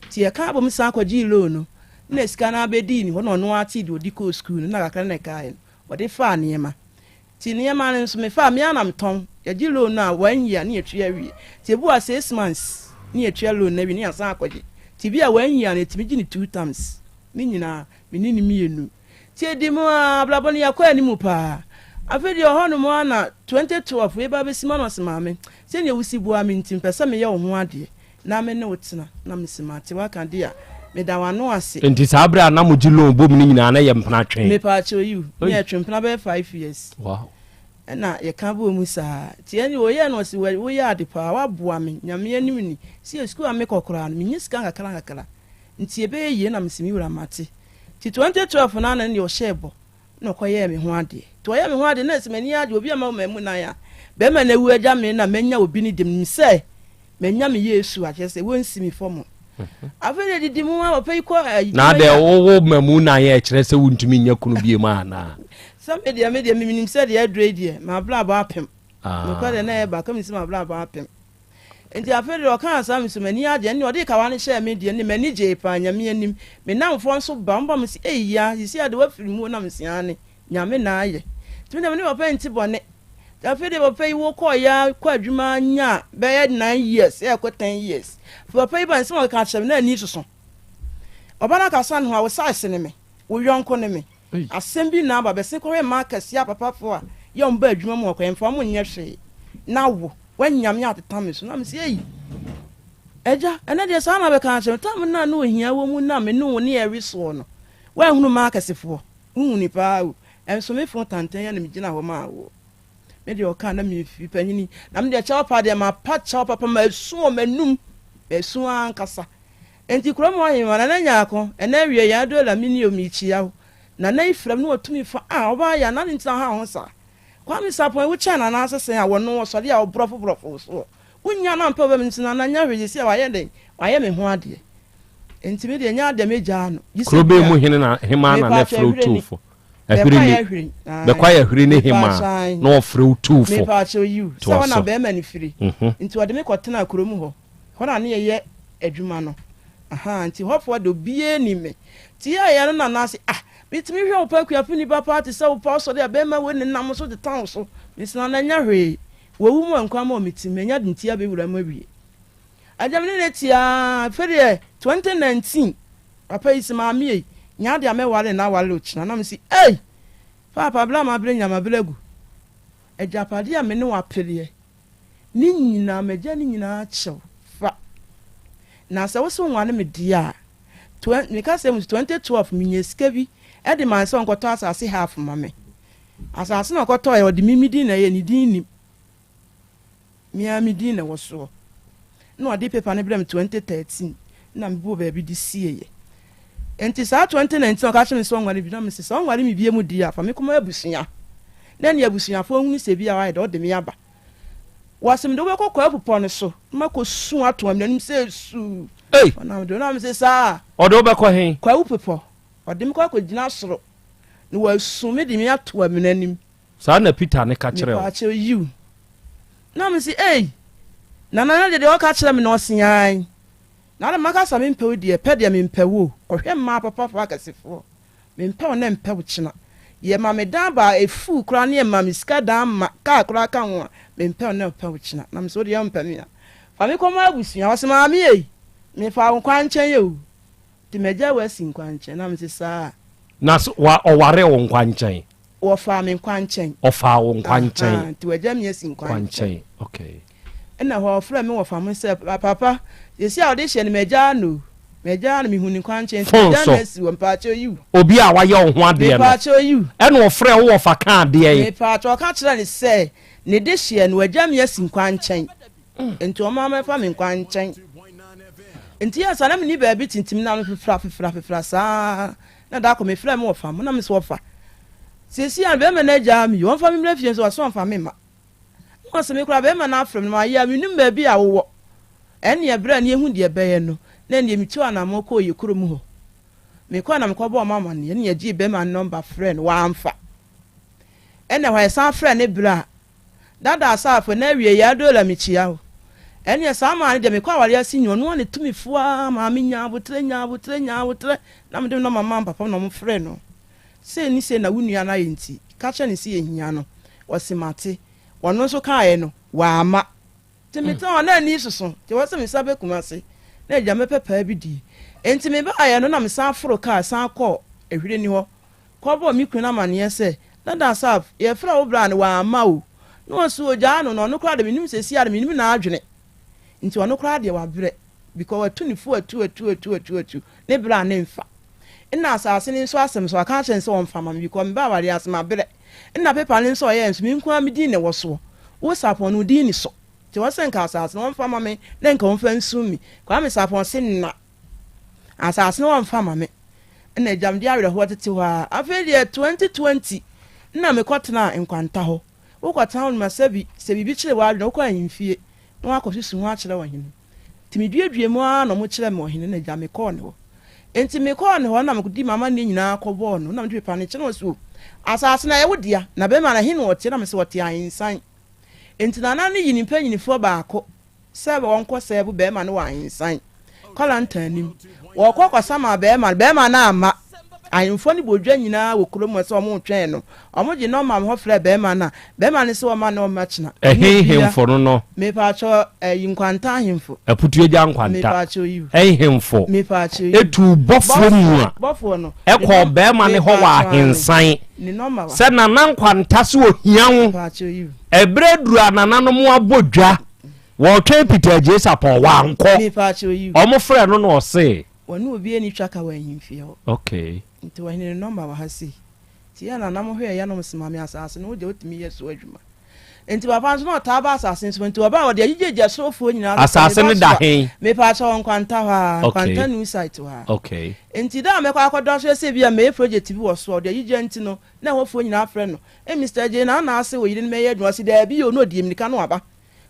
ti e ka abom sa kwaji loan no na sika na abedi ni ho no no wati de odi ko school na kakra na kai wode fa niema ti niema nso me fa me anam ton ya gi loan na 1 year na etu awie ti bu a 6 months na etu loan na bi na san akwaji ti bi a 1 year na ti mi gi ni 2 times ni nyina me ni mienu ti edi mu a blaboni yakwa ni mu pa afedi ohono mu ana 2012 e ba be sima no sima me se ne wusi bu a me ntim pesa me ye wo ho ade na me ne wotena na me sima ti waka de a me da wano ase enti sabra na mo gi loan bom ni nyina na ye mpana twen me pa cho you me twempana be 5 years wow na ye ka bo mu sa ti ani wo ye no si wo ye ade pa wa boa me nyame anim ni si school ame kokora no me nyiska kakara nti ebe ye na me simi wura mate ti 2012 na na ne o shebo no koye me ho ade to ye me ho ade na simani ade obi ama mu na ya be ma na wu agya me na menya obi ni dem ni se menya me Yesu a chese won simi fom afere didi mu ma opai ko na de wo mamu na ye kire se wuntumi nya kunu bie ma na some media minim se de adre die ma bla ba apem no ko de na e ba kam si ma bla ba apem enti afere o kan asam simani ade ne o de ka wane share media ne mani je pa nyame anim me na mfo nso ba mba me si eya yisi ade wa firi mu na me siane nyame na aye tumi na me opai nti bone afede opai wo ko ya kwa adwuma nya be 9 years e ko 10 years opai ban se mo ka chem na ani soso obana ka san ho a wo size ne me wo yonko ne me asem bi na ba be se ko we ma kase papa fo a ye mba adwuma mo ko emfa mo nya hwe na wo wanyam ya atata so na me se eyi eja ene de sa na be ka chem tam na no ohia wo mu na me no ne eri so no wa hunu ma kase fo hunu pa o enso me fo tantan ya na me gina ho ma wo me de o ka na me fi panyini na me de cha pa de ma pa cha papa ma esu o manum esu ankasa enti kuro mo yin wana na nya ko ena wie ya do la mini o mi chia na na ifram no otumi fa oba ya na ntina ha ho sa kwa mi sapon wo cha na na asese a wono so de a obrofo so unya na mpa be ntina na nya hwe si a wa ye den wa ye me ho ade enti me de nya ade me ja no Krobea mu hene na hema na na fro tufo ahiri be kwa ya hiri ne hema na ofre tufo me pa cho you so na be ma ni firi enti wode me kwotena kromu ho hona ne ye adwuma no aha nti hofo do bie ni me ti ya no na na se bitimi hwe opa kuapini papa te se opa so de be ma we ne nam so de town so misna na nya hwe wo wu mu nkwa ma mitimi nya dintia be wura ma wie ajamne ne tia fere 2019 papa isima mi nya de amewale na wale ochina na msi papa bla ma bre nya ma blegu ejapade a me ne wa pele ni nyina meja ni nyina chew fa na se wo so nwane me dia me ka se 2012 minye sika bi e de man so nkoto asase half mame asase na nkoto e odi mimidi na ye ni din ni mi din na wo so no odi paper ne blem 2013 na me bo ba bi di sie ye enti sa 2019 ka che me so nwane bi na me se so nwane me bie mu dia fa me kuma abusunya na ne abusunya fo hunu se bi a wa de me aba wasim do we kokwa popo ne so mako su ato amnanim se su na me do na me se sa odo be ko hen kwa upepo odim kwa gina soro ni wa su me di me ato amnanim sa na Peter ne ka kire o pa you na me se na de o ka kire me no sian na le maka sa me mpew de pe de me mpewo ohwe ma papa fa kasefo me mpew na mpew kina ye ma me dan ba efu kra ne ma me ska dan ma ka kra ka ho me mpew na mpew kina na me so de ya mpami na fa me koma abusia o se ma me me fa nkwanchen ye o ti meja wasi nkwanchen na me se sa na wa oware wo nkwanchen wo fa me nkwanchen o fa wo nkwanchen ti weja me asi nkwanchen okay na ho fra me wo fa me se papa yesi a ode hye ne meja no me huni kwanchen meja na si wo mpacho you obi a wa ye wo ho ade no mpacho you e no frɛ wo fa ka ade ye mpacho ka kire ne se ne de hye no weja me asi nkwanchen enti o ma me fa me nkwanchen enti ya sana me ni ba bi tintim na me fefra sa na da ko me fra me wo fa mo na me so fa sesi a be me na ja me wo fa me mra fie so so fa me ma mo se me kura be me na afra me ma ya me nim ba bi a wo ene ye bra ne ehu de be ye no na ne mi tiwa na mo ko ye kurom ho me ko na me ko bo mama ne ne ye gi be ma number friend wa amfa ene wa san friend ne bra dada asafo na wie ya do la mi chia ho ene sa ma ne de me ko awale asinyo no ne tumi fua ma me nya abotre na me de no mama papa no mo friend no se ni se na wunua na ye nti ka che ne se ye hia no wosimate wono so ka ye no wa ama timita na ni soso ti wose me sabe kumase na eja me pepa bi di enti me ba aye no na me san foro ka san kɔ ehwire ni ho kɔ bo mi kuna mane se na da saf ye fra wo bra ne wa ama o no so oja no kra de minim sesi ade minim na adwene nti wono kra de wa brɛ because watunifu atu ne bra ne mfa ina asase ni so asem so aka chen se won fama me because me ba ware asema brɛ ina pepa ne so ye nso me nko am di ne wo so wo sapon no di ni so ti wo sen ka asase won fama me na nka won fa nsu mi kwa me sapon se na asase no won fama me ina jam di awre ho tete ho afa die 2020 ina me kotena nkwanta ho wo kwata on ma sebi bi kire wa no kwa ahimfie no akosusu ho akire wa hinu timi duedue mu a no mo kire me ohine na jam me call ne ho enti me call ne ho na me kudi mama ne nyina akɔbɔ no na me pepa ne kire no so asase na ye wodia na be ma na hinu wote na me se wote ahinsan enti na na ne yini pa yinifo baako sebe wonko sebe be ma ne wa ahinsan kala ntanim wo kokɔsa ma be ma na ama ayimfo ni bodwa nyina wo kurom se omo twɛn no omo gi no ma ho frɛ be ma ne se wo ma na o ma kina hemfo no me pa cho yinkwanta hemfo aputue gya nkwanta me pa cho yu hemfo me pa cho etu bɔfo mu a bɔfo no ekɔ be ma ne ho wa ahinsan ni no ma se na nkwanta se ohia wo pa cho yu ebre duru anana no mo abodwa wo twɛn Peter Jesa pɔ wa nkɔ me pa cho yu omo frɛ no no ɔse wonu obi ani twaka wa ahimfie ho okay nti wa hine number wa hasi ti ya na nam hwe ya no msimame asase no de otimi yeso adwuma enti papa nso no taba asase nso nti oba de agigeja sofo nyina asase ne da hen me pa cha kwanta ha kwanta new site ha okay enti da me kwa akodo so se bia me project bi wo so de agige nti no na hofo nyina afre no Mr. J na ase wo yire ne me ye adwuma si da bi yo no di emnika no aba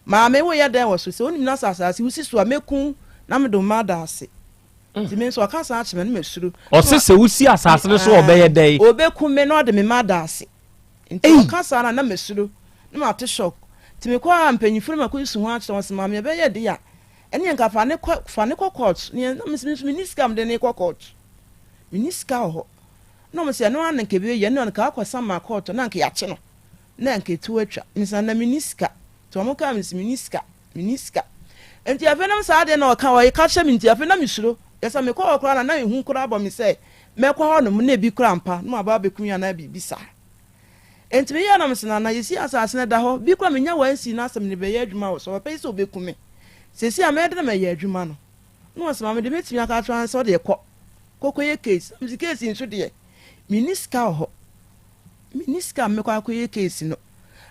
ma me wo ye da wo so se onim na asase wusi so amekun na me do ma da ase ti me so aka sa achime no mesuru o se wusi asase no so obeye dai obeku me no de me ma da ase nti aka sa na mesuru na ma te shock ti me kwa mpanyifuru ma ko isu ho achire won ma me be ye de ya ene nka fa ne court ne na me scam de ne court minister ho no mo se no an nke bi ye no ka akwasa ma court na nke ya che no na nke tu atwa nsa na miniska to mo ka miniska enti afenam sa de na o ka wo ka hye minti afenam misuro yesa me kwa okra na ehun kura abo me se me kwa ho no mo na bi kura mpa no aba bekunya na bi bisa enti me ya na msena na yesi asase na da ho bi kura me nya wansi na asem ne be ye adwuma wo so pe se obekume sesi a me de na me ye adwuma no no asema me de metimi aka transfer de kokoye case mzi case nso de miniska ho miniska me kwa koye case no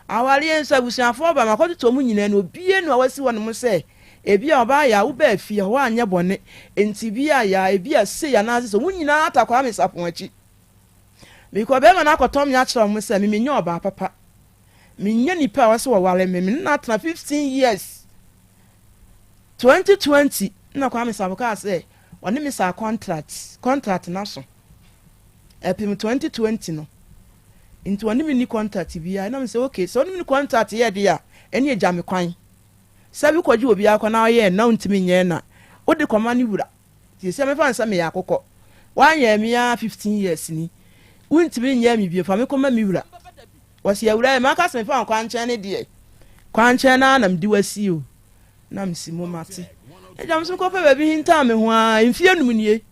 awari enso abusiafo ba makoto to mu nyina no bie no awasi won mo se ebi a oba ya wo ba fie ho anya bone enti bi a ya ebi a se ya na so mu nyina atakwa me sapon achi me ko be ma na akotom ya kira mo se me nya oba papa me nya nipa awase wo wale me na tena 15 years 2020 na kwa me saboka se woni me sa contract na so epim 2020 no into woni me ni contract bia na me say okay so woni me contract ye de a eni eja me kwan sabi kwaji obi akwa na ye na ntimi nye na odi koma ni wura ti se me fa nsa me yakokọ wanye me ya 15 years ni untimi nye me bia fa me koma me wura wasi ya wura ma ka se me fa kwanche ne de kwanche na na mdi wasi o na msimo mate eja mso ko fa ba bi hinta me ho a mfie num nie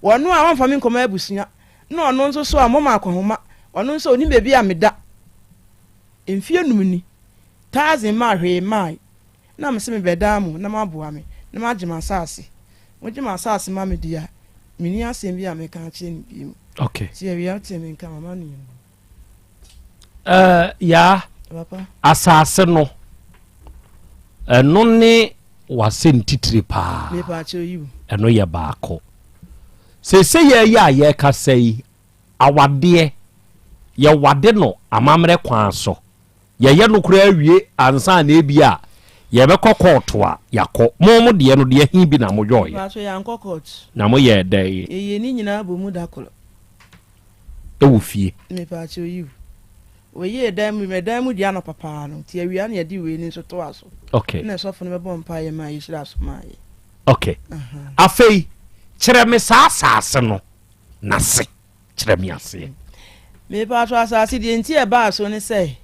wono a wonfa me nkoma abusunya na ono nso so a moma akohoma ono nso oni bebi a meda mfie num ni tazen ma hwe mai na mse me beda mu na maboa me na magima asase mogima asase ma me dia mini asem bi a me kan che ni bi mu okay ti e wi ate me nka mama ni ya papa asase no eno ne wase ntitire pa me pa che oyu eno ye baako se ye ya ye ka sei awade ye wade no amamre kwan so ye no kura awie ansa na ebia ye be kokoto a yakọ mo de no de hin bi na mo joy ba so ya nkokot na mo ye dai ye ni nyina bo mu dakolo e wo fie me pa che oyu we ye dai mu me dai mu dia no papa no ti awia na ye di we ni so to aso okay na so fo no be bo mpa ye ma ye shira so ma ye okay afei kire me sa asase no na se kire me ase me pa so asase di enti e ba so ni say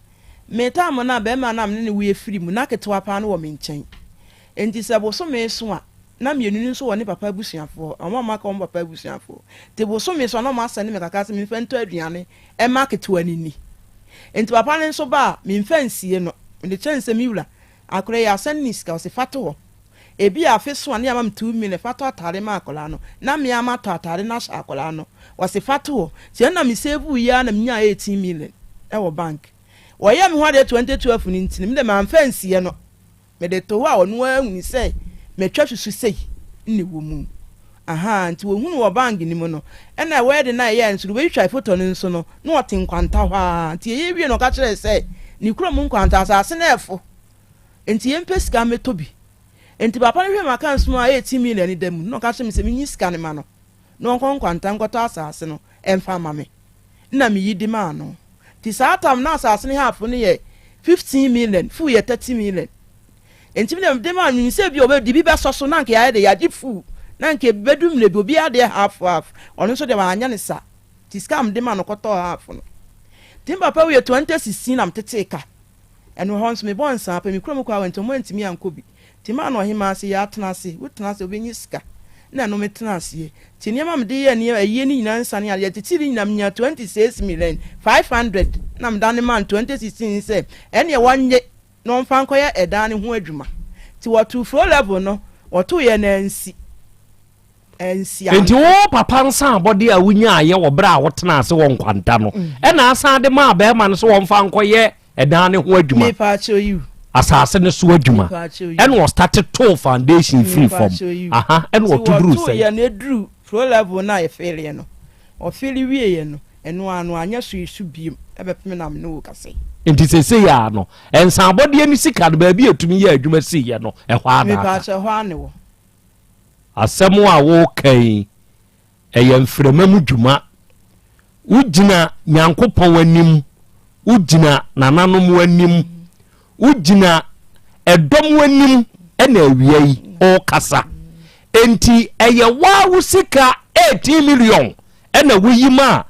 me ta mo na be ma na me ne we free mu na ketwa pa no wo me nchen enti se bo so me so a na me nunu so wo ne papa busuafo o ma ka wo papa busuafo te bo so me so na ma sane me kaka se me fa nto aduane e ma ketwa nini enti papa ne so ba me mfa nsie no me de chense mi wura akore ya saniska o se fato ho ebi afeso ane ama 2 million fato atare ma akola no na me ama to atare na sha akola no o se fato ho se na me save ya na me nya 18 million e wo bank wo ya me ho de 2012 ni ntini me de ma mfa nsie no me de to wa onu ahuni se me twa susu sei ni wo mu aha nti wo hunu wo bank ni mu no e na we de na ye nsu we twa photo ni nso no na o tin kwanta hwa nti ye wie no ka kire se ni kuro mu kwanta asase na efo nti ye mpesika metobi enti papa ne hwe maka nso a 18 million ni dem no ka kire me se me nyi sika ne ma no no kwanta nkota asase no emfa ma me na me yidi ma no ti saatam na asase ne half ne ye 15 million fu ye 30 million enti me dem ma nyi se bi obe di bi be soso na nke ya de ya di fu na nke bedum le bi obi ade half ono so de ma anya ne sa ti scam dem ma no koto half no tim papa we 2016 am teteka eno hons me bon sa pa mi krom kwa wento mo ntimi ankobi tima no hima ase ya tena ase wotena ase obenyi sika na no metena ase ti niam me de ye ne aye ni nyina nsa ne ya titiri nyina nya 26 million 500 na me dan man 2016 se ene wanye no mfa nkoya edan ne ho adwuma ti watu flow level no watu ye na nsi enti wo papa nsa abode a wunya aye wo bra wotena ase wo nkwanta no e na asa de ma ba ma no so wo mfa nkoye edan ne ho adwuma me pa cho you asase ne so adwuma and was started to foundation free from aha and what to do say ya na dru flow level na ye failure no o feel wie ye no eno anu anya so isu biem e be peme na me no ka say enti sese ya no ensa abode ni sika no ba bi etumi ya adwuma si ye no e hwa na me pa cho hwa ne wo asemu a wo kan eyem fremamu dwuma ugina nyankopon anim ugina nananom anim ugina edom anim ena awiei o kasa enti eye wa wo sika 18 million ena woyima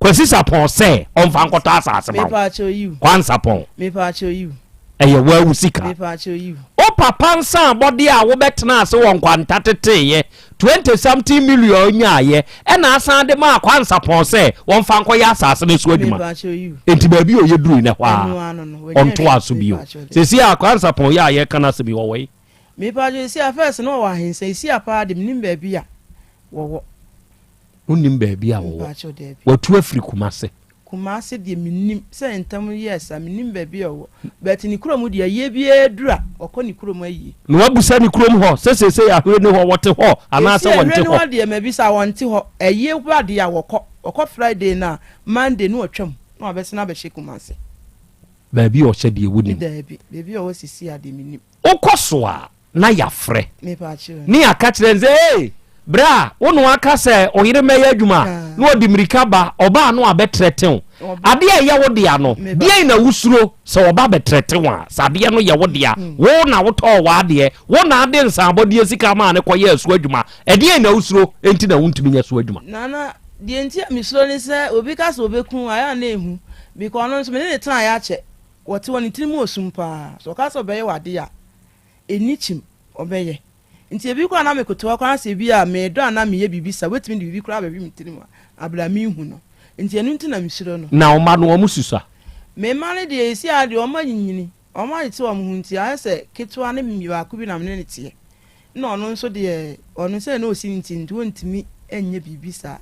kwasi sapon say on fa nkota asase ma kwan sapon me pa cho you eye wa usika me pa cho you o papa nsa body a wo betena ase won kwanta teteye 20 million nyaaye e na asan de ma kwan sapon say won fa nkoya asase ne so adwuma enti ba bi o ye duru ne hwa on to aso bio sesi a kwan sapon ya ye kana se bi wo we me pa cho si a first no wa hin say si a pa de nim ba bi a wo unim baabi a wo watu afiri kumase de minim se entam yes a minim baabi a wo but ni kurom de ye bia dura okọ ni kurom ayi no wabusa ni kurom ho se ya hwe ne ho wote ho ana se wonte ho hwe ne de mabisa wonte ho aye wade a wokọ Friday na Monday no otwam no abesena be hye kumase baabi o hye de woni baabi o sisi ade minim okoso a na yafre me pa chi ni aka kirenze bra wonu aka se oyire meya adwuma no odimirika ba oba no abetrete ade a ye wode ano de na wusuro se oba betrete wa sade no ye wode a wo na woto wa ade wo na ade nsabode sika ma ne koye asu adwuma ade na wusuro enti na wuntumi nya asu adwuma nana de enti misuro ni se obi ka se obekun aya na ehu because no so me ne tran ya che wote woni tirimu osumpa so ka so beye wade a enichim obeye nti ebi kwa na mekoto kwa se bi a me do na me ye bibisa wetimi de bibi kura ba bi mitirimu abla mi hu no nti enu nti na misiro no na o ma no o mususa me ma ne de esi ade o ma nyinyini o ma ite o mu nti a se ketwa ne mi ba ku bi na me ne tie na ono nso de ono se na osi nti nti wontimi enye bibisa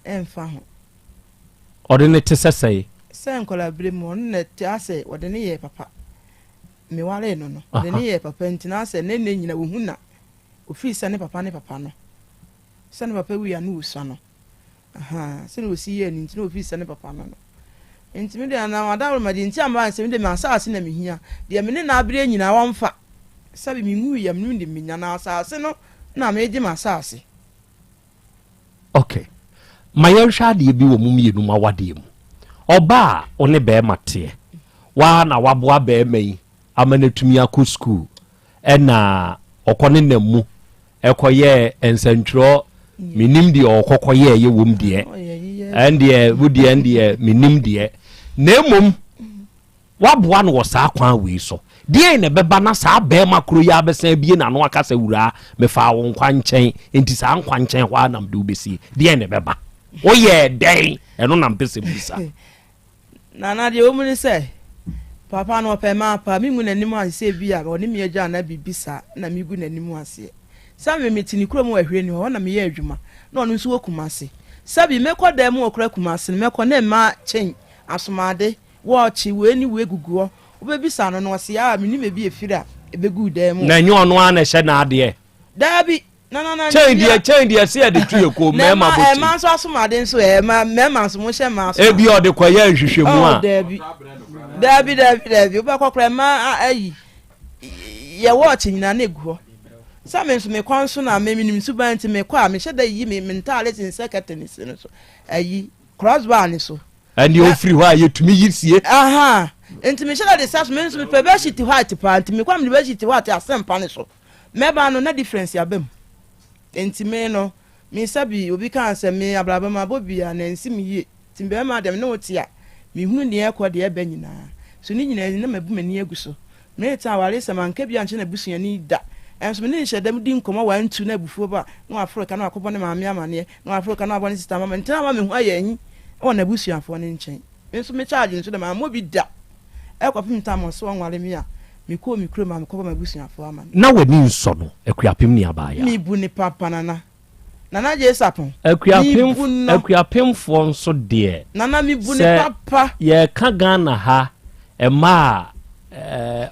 emfa ho ode ne tesesei se nkola bre mo ne te ase ode ne ye papa me wale no ode ne ye papa nti na ase ne nyina wo hu na ofisa ne papa no sane papa wi anu usa no sane osi ye nti no ofisa ne papa no nti me de na wada ma de nti amba se me de ma asase na mehia de me ne na abre nyina wamfa sabi mi ngu ya me de menya na asase no na me de ma asase okay mayen hwa de bi wo mumienu ma wade mu oba one be mate wa na waboa be mai amanatumi akọ school na okone namu ekoye ensentro minim de okokoye ye wom de ande wudi ande minim de nemum waboa no wosa kwan we so de na beba na sa be makro ya besa bie na no akasa wura me fa wo nkwa nchen enti sa nkwa nchen hwa nam de obesi de na beba oye den eno na mpese bisa na de omuni se papa no pe ma pa mi mu nanim ase bia oni me agya na bibisa na mi gu nanim ase sabe metini kuro mu ahwere ni ho na me ye adwuma na ono nso wokumase sabe mekọ da mu okura kumase mekọ na ma chen asomade watch we ni we guguo obebisa no no se ya me ni me bi efira ebegu da mu na nyo no ana hye na ade dabi na chen dia se ade tuye ko mema boti ma so asomade nso mema so mo hye ma so ebi ode kwaye nhwehwemu a dabi oba kokra ma ayi ye watch nyina na eguo Samen so me kwan so na me minim so ban ti me kwa me hyeda yi me mentale tin secretary no so ayi crossbar ni so and you free why you to me yisie enti me hyeda de sas me so me pebe shit white pa enti me kwa me be shit white asem pa ni so me ba no na difference abem enti me no me sabi obi kan se me ablaba ma bobia na nsi me yi ti be ma dem no tia me hunu ne ekọ de eba nyina so ni nyina na mabu mani aguso me ta wale se man ka bia nche na busuani da enso me ni hyedam di nkomo wa ntu na bufuo ba no Africa na akobọ ne maame amane no Africa na abọ ne sister mama ntina ma me hu ayanyi o na busuafo ne nchen enso me charge nso de ma mo bi da ekopim ta mo so nwale me a me ko me kuro ma me ko ba busuafo amane na wani nso no akuapem ni abaya mi bu ni papa nana je sapon akuapemfo nso de nana mi bu ni papa ye ka Ghana ha ema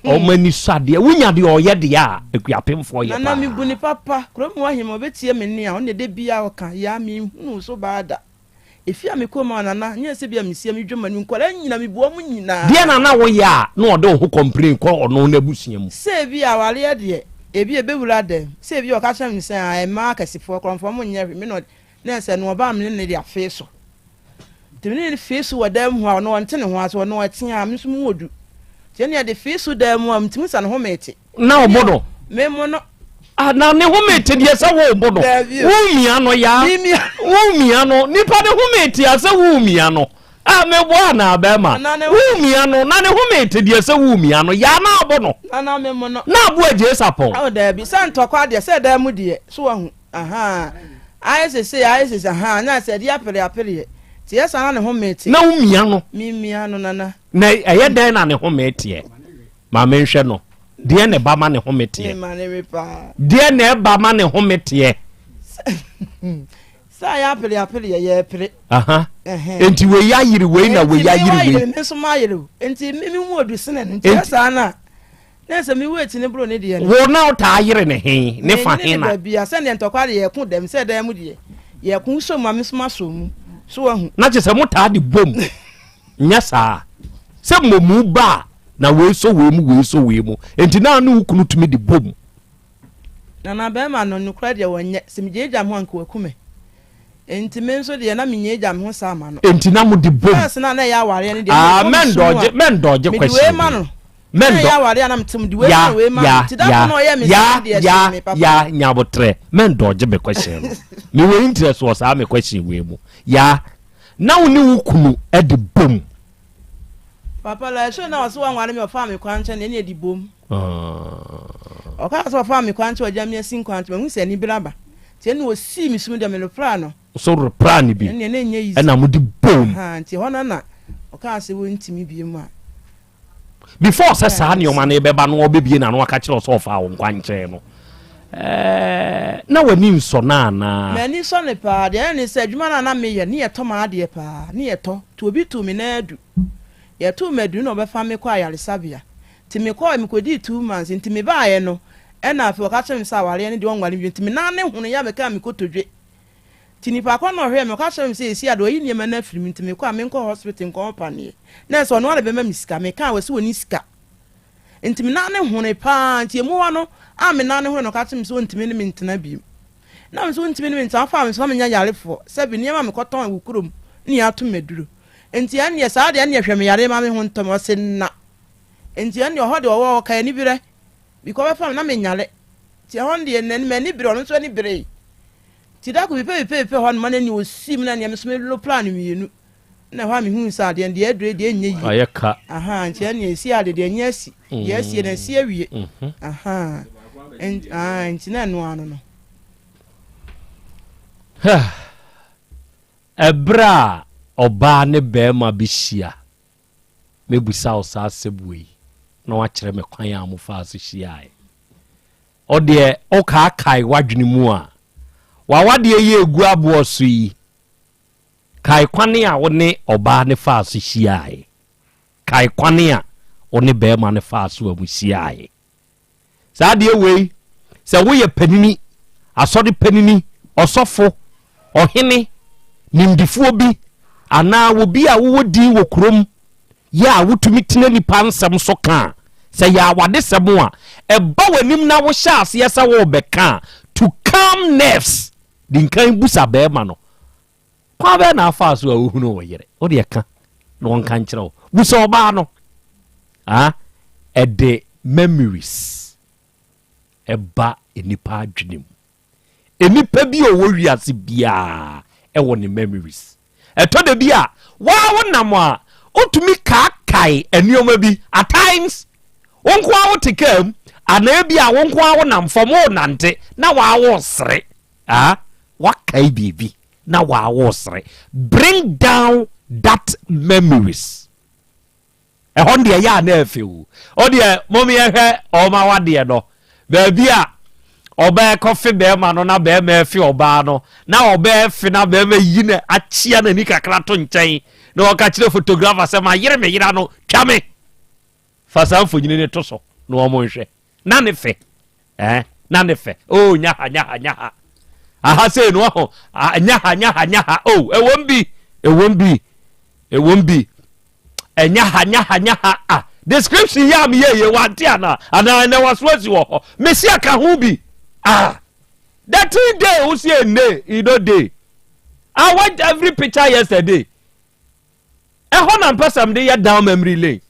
omani sade wunya de oye de a akuapemfo ye nana mi bu ni papa kro mu ahim obetie me ni a on de bia o ka ya mi hunu so baada efia me ko ma nana nya se bia me sia me dwuma ni nkola nyina me buo mu nyina de na wo ya na ode ho complain ko ono na busua mu se bia wale de ebi ebewura dem se bia o ka cha me se a ma kasifo kronfo mu nya me no na se no ba me ne de afe so de me ne fe so wadam ho no wonte ne ho aso no watia me so mu odu tiene de fe so dem am timusa no ho mete na obodo me mo no na ne homete de se wo bo no wo mia no ya wo mia no nipa de homete ase wo mia no me bo na ba ma wo mia no na ne homete de se wo mia no ya na abo no na me mo no na abo aje sapon o da bi san tokwa de se da mu de so wahu ISS na se de apere ti yes na ne homete na wo mia no mi mia no nana na eye den na ne homete ma me nhwe no de ne ba ma ne homete de ne ba ma ne homete sa ya apere ye pere enti we ya yiri we na we ya yiri we nso ma yiri enti mi mu odu sene enti asa na se mi wait ne bro ne de ne wo na ta yiri ne he ne fa he na bia se ne ntokwa de ye ku dem se da mu de ye ku so ma mi so ma so mu so wahu na je se mo ta de bom nya sa se momu ba na we so we mu enti na no ukunu tumi de bom na be ma no nukra de wonye se mi je jam ho anka wakume enti men so de na menye jam ho sa ma no enti na mo de bom yes na ya ware ne de men doje question we ma no men ya ware na mtem de we ma ti da no ye me ya nyabotre men doje be question me we interest was am me question we mu ya na woni ukunu e de bom papa la so na so wan ware me ofa me kwanche ne di bom o ka so ofa me kwanche o jam ne sin kwanche me hu se ni braba ti ene o si mi sum de me lo pra no so ro pra ni bi e na mo di bom ti ho na o ka se wo ntimi bi mu a before say sa ne o ma na be ba no obebie na no aka kire so ofa wo kwanche no na wani nso na mani so ne pa de ne se adwuma na me ye ne ye to ma de pa ne ye to to obi to me na adu ye to madu no be fa me kwa yaresabia ti me kwa me kodi 2 months nti me ba ye no e na afi o ka chem sa ware ne de onware bi nti me na ne hunu ya be ka me kotodwe ti ni pa kwa no hwe me ka chem se esi ado yi ne me na afiri nti me kwa me nko hospital nko panie na so no wale be ma misika me ka wase woni sika nti me na ne hunu pa nti emu wa no a me na ne hunu no ka chem se wonti me ne me ntena bi na me so wonti me ne me ntena fa me so me nya yarefo se bi ne ma me koton wukurom ni ato meduro enti an ye sa de an ye hwe me yare ma me ho ntom o se na enti an ye ho de wo ka ni bire bi ko be fam na me nyale ti ho de ne me ni bire on so ni bire ti da ku bi pe ho ma na ni o sim na ne me so me lo plan mi yenu na ho mi hu sa de de adre de enye yi ayeka enti an ye si ade de enye si yes ye na si awie enti na no ano no ebra oba ne bema bihia mebusa osa sebui na wa kire me kwan ya amufa aso hia o de o ka kai wadwene mu a wa wade ye egu abo so yi kai kwane a wo ne oba ne fa aso hia kai kwane a wo ne bema ne fa aso amu hia sa de we se wo ye panini asode panini osofo ohene nimdifuo bi ana wo bi a wo di wo krom ya wotumi tena nipa nsem so ka se ya wade semo a eba wanim na wo hya ase yesa wo beka to calm nerves din kan busa be ma no kwa be na afa so a wo hunu wo yere wo de ka no won kan kire wo busa oba no ede memories eba enipa adwenem enipa bi o wo wiase bia e wo ne memories eto de bia wa wonam a otumi kai enuoma bi at times wonko a wotekam ana bia wonko a wonam fomo nante na wa wo sere wa kai bibi na wa wo sere bring down that memories honde ya na afewu ode momi ehwe o ma wade no ba bia oba kofi be ma no na be ma efi oba no na oba efi na be ma yi na achia na ni kakra to nchen na o ka kire photographer se ma yire me yira no twame fa san fonyine ne to so na o mo nhwe na ne fe na ne fe oh nyaha aha se no ho nyaha oh ewombi nyaha description ya me ye wante ana na waswasi wo mesi aka ho bi that day who say nay you know day I watched every picture yesterday e ho na person dey down memory lane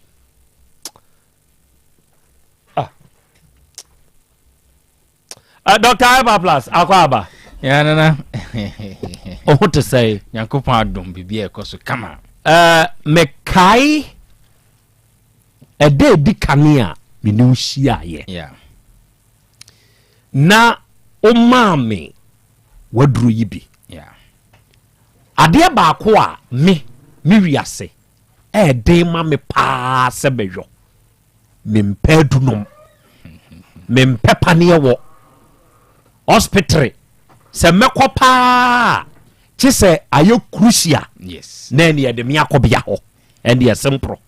Dr. Aba Plus Akwaba. Ya nana. Oh to say Nyankopon adom bibia ekoso kama. Mekai a day di kania minushia ye. Yeah. Na o mame wadru yibi. Yeah. Ade baako a me wiase de ma me pa se beyo. Mempe dunum. Mempe panie wo. Hospital se mekopa chi se ayo crucial. Yes. Na ne de me akobia ho. And ye simple.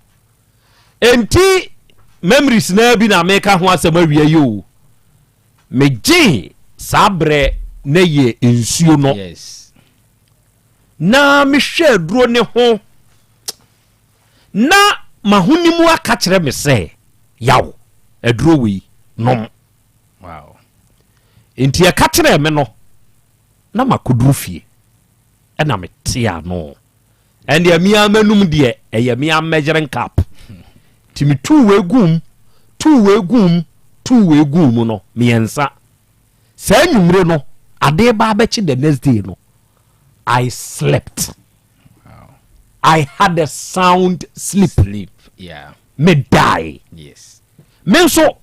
Enti memories na bi na meka ho asem awie yo. Meje sabre na ye ensuo no. Yes. Na me hwe duro ne ho. Na mahunimu aka kire me se yaw aduro wi nom. Wow. Enti aka kire me no na makoduru fie. E na me tia no. And ya mi amanum de e ya mi measuring cap. Timi two we gum no miensa. Sa nwumre no ade ba bechi the next day no I slept. Wow. I had a sound sleep. Yeah. Me die. Yes. Me so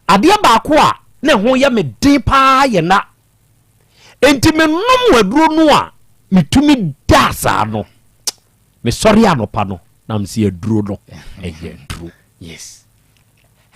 ade ba ko a na ho ya me din pa ye na. Enti me nom waduro no a metumi da sa no. Me sorry anopa no na msi aduro no eye duro. Yes.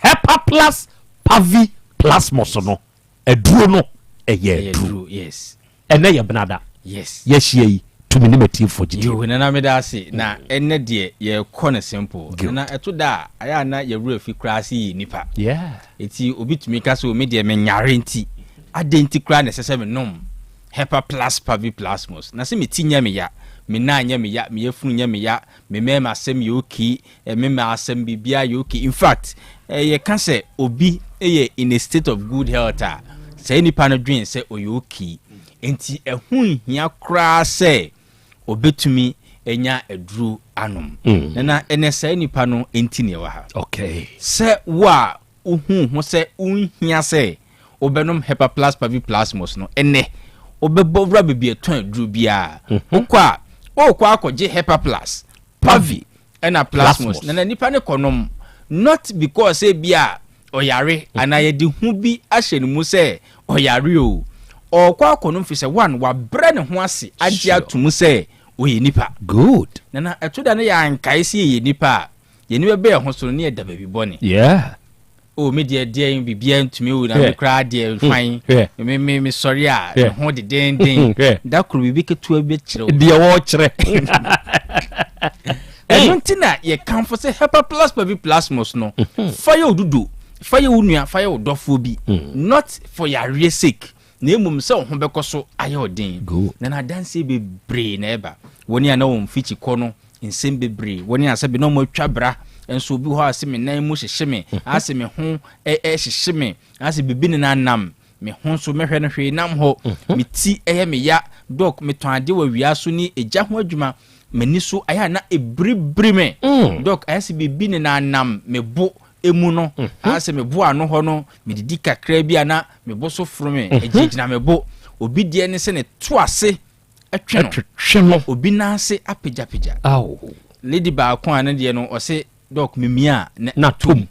Hepa plus pavi plasmos no aduro no eye duro. Yes. Ene ye benada. Yes. Yeshie yi tumi ne meti for gidi. Yo na me da se na ene de ye kɔ simple. Na eto da aya na ye wura fi krasi nipa. Yeah. Eti obi tumi ka so me de me nyare nti adenti kra na sese me nom. Hepa plus pavi plasmos. Na se me tinya me ya. Me na nya me ya, me yefunu nya me ya, me mema asem yoki, me ma asem bibia yoki. In fact, ye can say obi in a state of good health. Say nipa no dwen say oyoki. Enti ehun hia kra say obetumi enya eduru anom. Na ene say nipa no enti ne wa ha. Okay. Say wa uhun ho say unhia say obenom hepa plus pavi plasmos no ene obebovra bibia ton eduru bia. Okwa kwa akɔgye hepa plus pavi ena plasmos na nipa ne konom not because say bia oyare anaye de hu bi ahye ne mu say oyare o kwa akonom fi say one wa bre ne ho ase agye atumu say oye nipa good na eto da ne ya ankae si ye nipa ye ni be ho so ne da baby bone. Yeah. Oh, me dear bibia ntumi wo na me kra de fine me sorry a ho de den da kru bibi ketu bi kire de wo kire enuntina ye kan for say hepa plus pavi plasmos no fire odudu fire unua fire odofo bi not for your sake na emum se ho bekoso aye odin na dance be bre na eba woni ana wo mfichi ko no nsem be bre woni asa bi no mo twabra enso bi ho ase me nan mu hyehye ase me ho hyehye me ase bibi ne nanam me ho so mehwe no hwe nam ho me ti me ya doc me ton ade wa wiaso ni eja ho adwuma mani so aya na ebribri me doc ase bibi ne nanam me bo emu no ase me bo ano ho no me didi kakra bi ana me bo so furu me ejigina me bo obi de ne se ne to ase atwe no obi na ase apejapejja lady ba ko an de no o se doc mimia na tom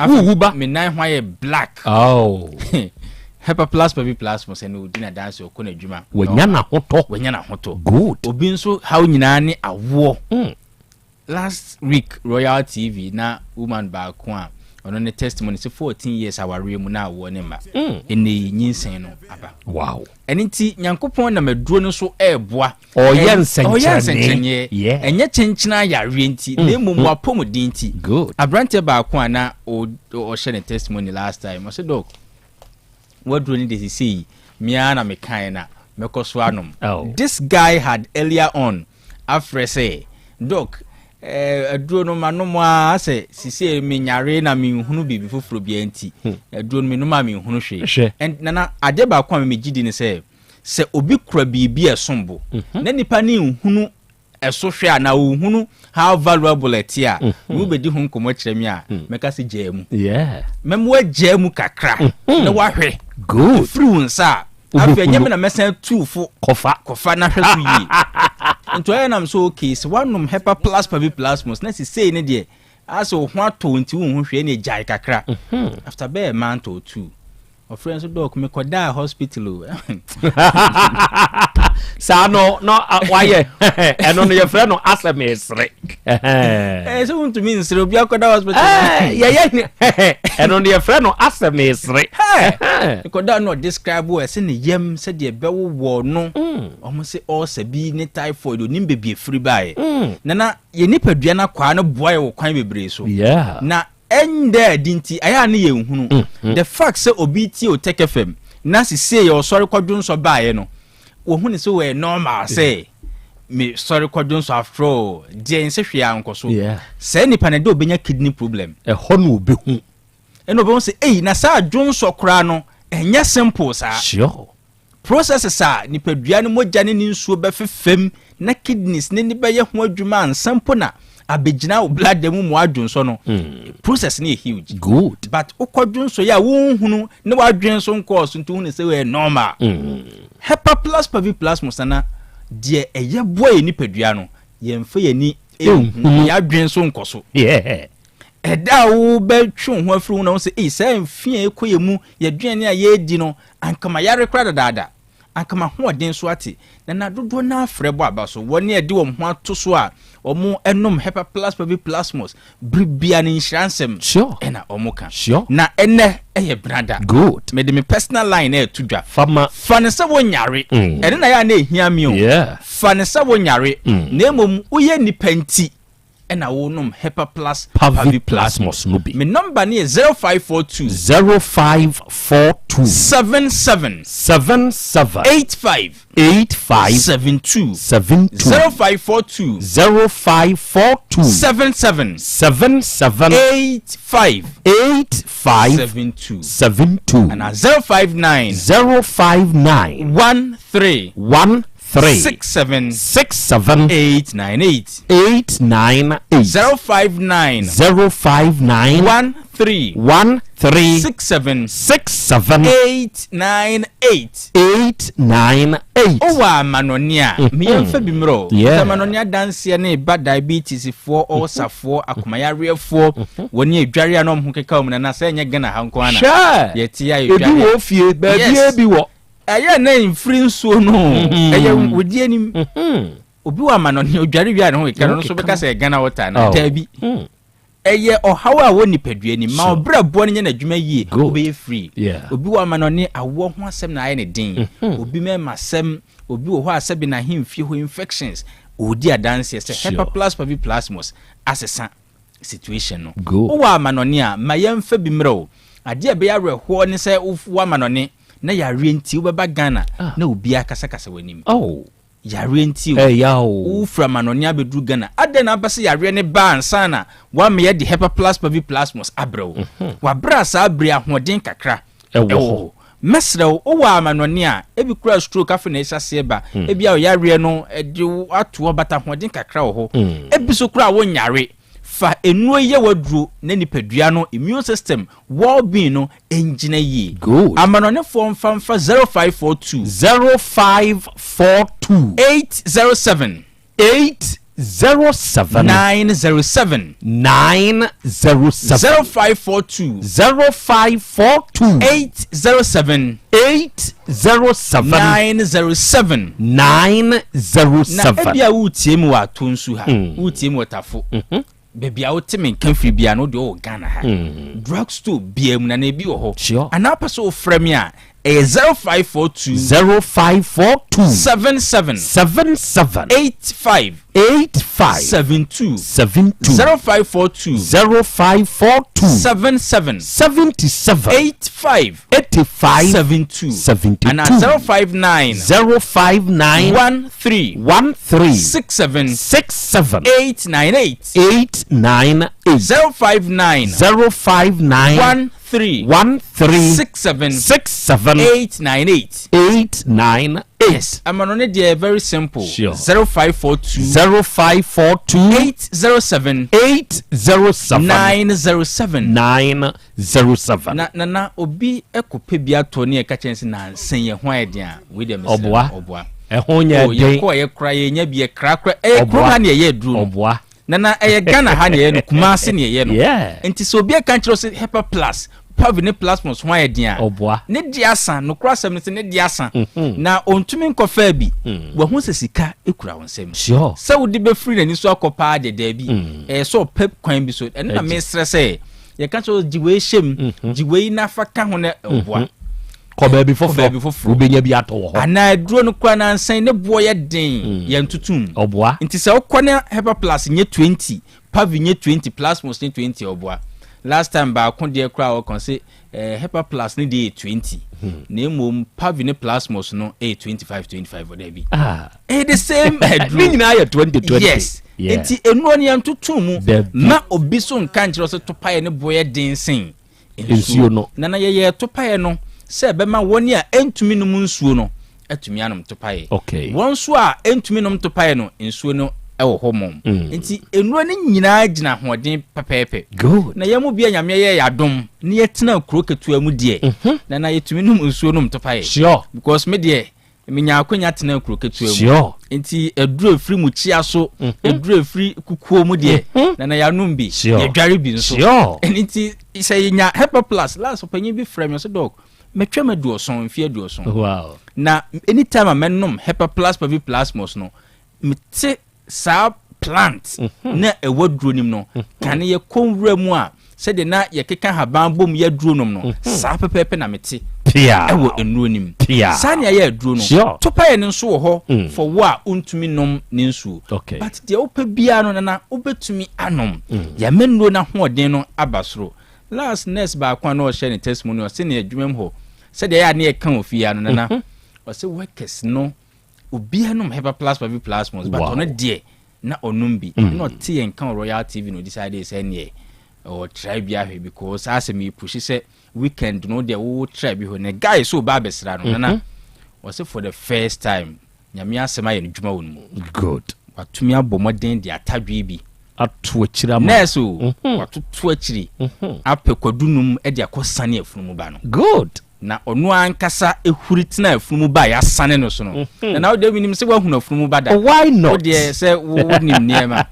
wuba me nan ho ye black hepa plus pavi plasmos and odi na dance o kona djuma wanya na hoto good obi nso hawo nyina ne awo last week Royal TV na woman ba ko a ono ne testimony say 14 years aware mu na awo ne ma ene nyinsen no aba wow eniti nyankopon na maduro no so eboa oyensenchanye enye chenchina yare nti na mum apomodin nti abrante ba ko ana o share testimony last time I said doc what do you need to see me na me kan na me koso anom this guy had earlier on after say doc aduro no manomo ase sisi me nyare na me hunu bibi foforo bia nti aduro no me no ma me hunu hwe and nana ade ba kwa me gidi ne se obi kura bibi esombo na nipa ne hunu ɛso hwɛ na ohunu how valuable it ya wo bedi ho nkomo kyerɛ me a meka se gyaa mu memo agyaa mu kakra na wahwɛ good free unsa afia nyame na mesen tuufo kofa na hwɛ so yi nto I am so okay so one Hepa Plus Pavi Plasmos na say ne de aso ho ato nti wo ho hwɛ ne gyae kakra after be a month or two of friends doc me koda hospital sa no why eno no your friend no Asem esre so want to mean sre obi akoda hospital eno no your friend no Asem esre koda no describe we se ne yem se de be wo no omo se all sabi ne typhoid onim bebie free by na ye nipadua na kwa no boy wo kwan bebre so na ende dinti aya ne ye nhunu the fact say obi ti o Tech FM na se say your sorry kwadun so baaye no wo hu ne so we normal say me sorry kwadun so after all die nse hwe ankoso say nipa ne de obenya kidney problem ho no obi hu eno be say na sa adwon so kra no enya simple sa sure process sa nipadua ne mogya ne nsuo be fefem na kidneys ne be ye ho adwuma ansampo na abegina o blood dem mu adwon so no process ne huge good but ukwadwon so ya wo hunu ne wadwen so nkoso ntu hunu se we normal Hepa Plus Pavi Plasmos na de eye boy ni padua no ye mfa yani ya adwen so nkoso eda wo be twu ho afru na wo se say mfia ekoye mu ye dwen ne a ye di no ankama yare kra dada ankama ho den so ate na dodo na afrebo abaso woni e de wo ho ato so a omo enom Hepa Plus Pavi Plasmos bribia ne insurance sure ena omo kan sure na ene eye brada good me de me personal line e to dwa fama fane se wo nyare ene na ya na ehia mi o fane se wo nyare na emom uye nipanti ena wo nom Hepa Plus Pavi Plasmos no bi me number ne 0542 77 85 72 0542 77 85 72 and 059 13 67 898 059 13 67 898 owa manonia me yemfa bimro manonia dance ne ba diabetes for ulcer for akomayarefo woni adware anom ho keka om na say nya gana hanko ana yeti ya adware ebi wo fie ba bia bi wo aya na infri nsuo no aya wodi anim obi wa manonia adware wi ana ho keka no so beka say gana water na tabi eye ohawa woni padua ni ma obrabo ne na adwuma yie obi free obi wa manone awo ho asem na aye ne din obi me masem obi wo ho asebi na himfie ho infections odi adanse se Hepa Plus Pavi Plasmos asesa situation no o wa manone a mayemfa bi mro ade be ya reho ne se wa manone na ya renti wo beba Ghana na obi akasa wanim yare nti o ufra manonia bedru Ghana ade na abase yare ne ba ansana wa me ye de Hepa Plus Pavi Plasmos abrew wa bra sa abre ahoden kakra ewo mesrew o wa manonia ebi kura stroke afa na esase ba ebi a yare no de ato bata ahoden kakra ho ebi so kura wo nyare fa enuo ye wadru na nipadua no immune system well being no engine yi amanone form famfa 0542 807 907 0542 807 907 na ebia wutiemu wa tonsu ha wutiemu watafo baby a wotemen kan free bia no de o Ghana ha drugstore bia mu na na bi wo ho ana paso frame a 0542 77 85 72 0542 77 85 72 and 059 13 67 898 059 13 67 898 Yes, I'm on it. Very simple. Sure. 0542 807 907 907. Na obi ekope bia to ne eka na nsen ye ho adia we dem oboa ehonya de ye ko ye kra ye nya bi kra kra na ye duru oboa na eye Ghana ha ne ye no Kumasi ne ye no enti so obi eka nchiro se Hepa Plus Pavine Plasmos ho adia oboa ne diasa no kra sem ne diasa na ontumi nkofa bi wo ho sesika ekura wonsem sure se wo di be free na ni so akopa de da bi so pep kwan bi so na me stress e ye ka so jiwe shem jiwe na fa ka ho na oboa ko ba bi fofo ubenya bi ato ho ana duro no kwa na nsan ne bo ye den ye ntutum oboa nti se okone Hepa Plus nye 20 Pavine 20 Plasmos nye 20 oboa last time ba kon de kra o kon se Hepa Plus ni de 20 na emom Pavine Plasmos no 25 oda bi the same ni nyina ya 2020 yes enti enu oni antutum mu na obi so nka nkyere so topaye ne boye densen ensuo no na ye topaye no se be ma woni a entumi no mu nsuo no atumi anom topaye okay won so a entumi nom topaye no nsuo no ewo homom enti enu ani nyina gina hoden pepepe good na yemu bia nyame ye yadom ne yetena kuro ketua mu de na yetumi nom nsuo nom topaye sure because me de minya akonya tena kuro ketua mu sure enti eduro free mu chia so eduro free kukuo mu de na yanum bi ye dware bi nso sure enti say nya Hepa Plus last opanyi bi frame so dog metwa meduoson mfie duoson wow na anytime amenom Hepa Plus Pavi Plasmos no mete sa plant na ewaduro nim no kan ye konwura mu a se de na ye keka haban bom ye duro nom no sa pepepe na mete pia ewo enuro nim pia sanya ye duro no topa ye nso wo ho for wo a untumi nom ne nsuo okay but de opa bia no na obetumi anom ya menuro na hoɔden no abasoro last next ba kwa no share ne testimonials se ne adwumam ho se de ya ne kan ofia no na o se workers no obi anom Hepa Plus Pavi Plasmos but ono de na onumbi no tie nkan Royal TV no decide say ne o try bia hwe because Asem yi push say weekend no de wo try bi ho ne guy so ba besra no na o se for the first time nyame asema ye no dwuma won mu good watumi abomoden de atadwe bi atu akira ma neso watutu akiri apekwadunum e de akosane afunu ba no good na onu ankasa ehuri tena afunu ba ya sane no so no na wo de minim se wa hunu afunu ba da why not wo de se wo nim niema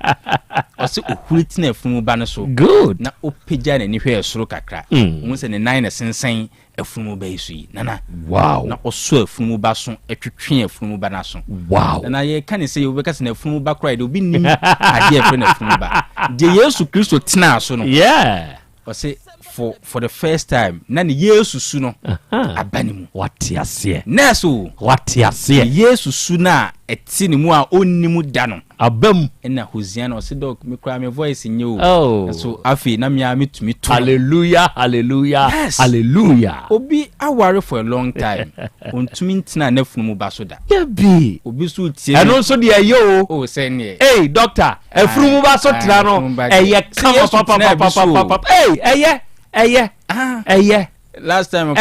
o se ehuri tena afunu ba no so good na opegya na ni hwe esoro kakra wo se ne nine na sensen afunu ba isu yi nana wow na oso afunu ba so etwetwe afunu ba na so wow na ye kan se ye obeka se na afunu ba kra de obi nim ade afunu na afunu ba de Yesu Kristo tena so no yeah o se for the first time na ne Yesu su no abanimu wati ase neso wati ase Yesu su na eti ne mu a onnimu da no abam na Hosea na o se dog me kra me voice nye o so afi na me ametumi to hallelujah hallelujah yes. hallelujah obi aware for a long time ontumi ntina na funu mu ba so da yeah bi obi so tie eno so de ayo o se ne hey doctor afunu mu ba so tra no eye kama papa hey eye last time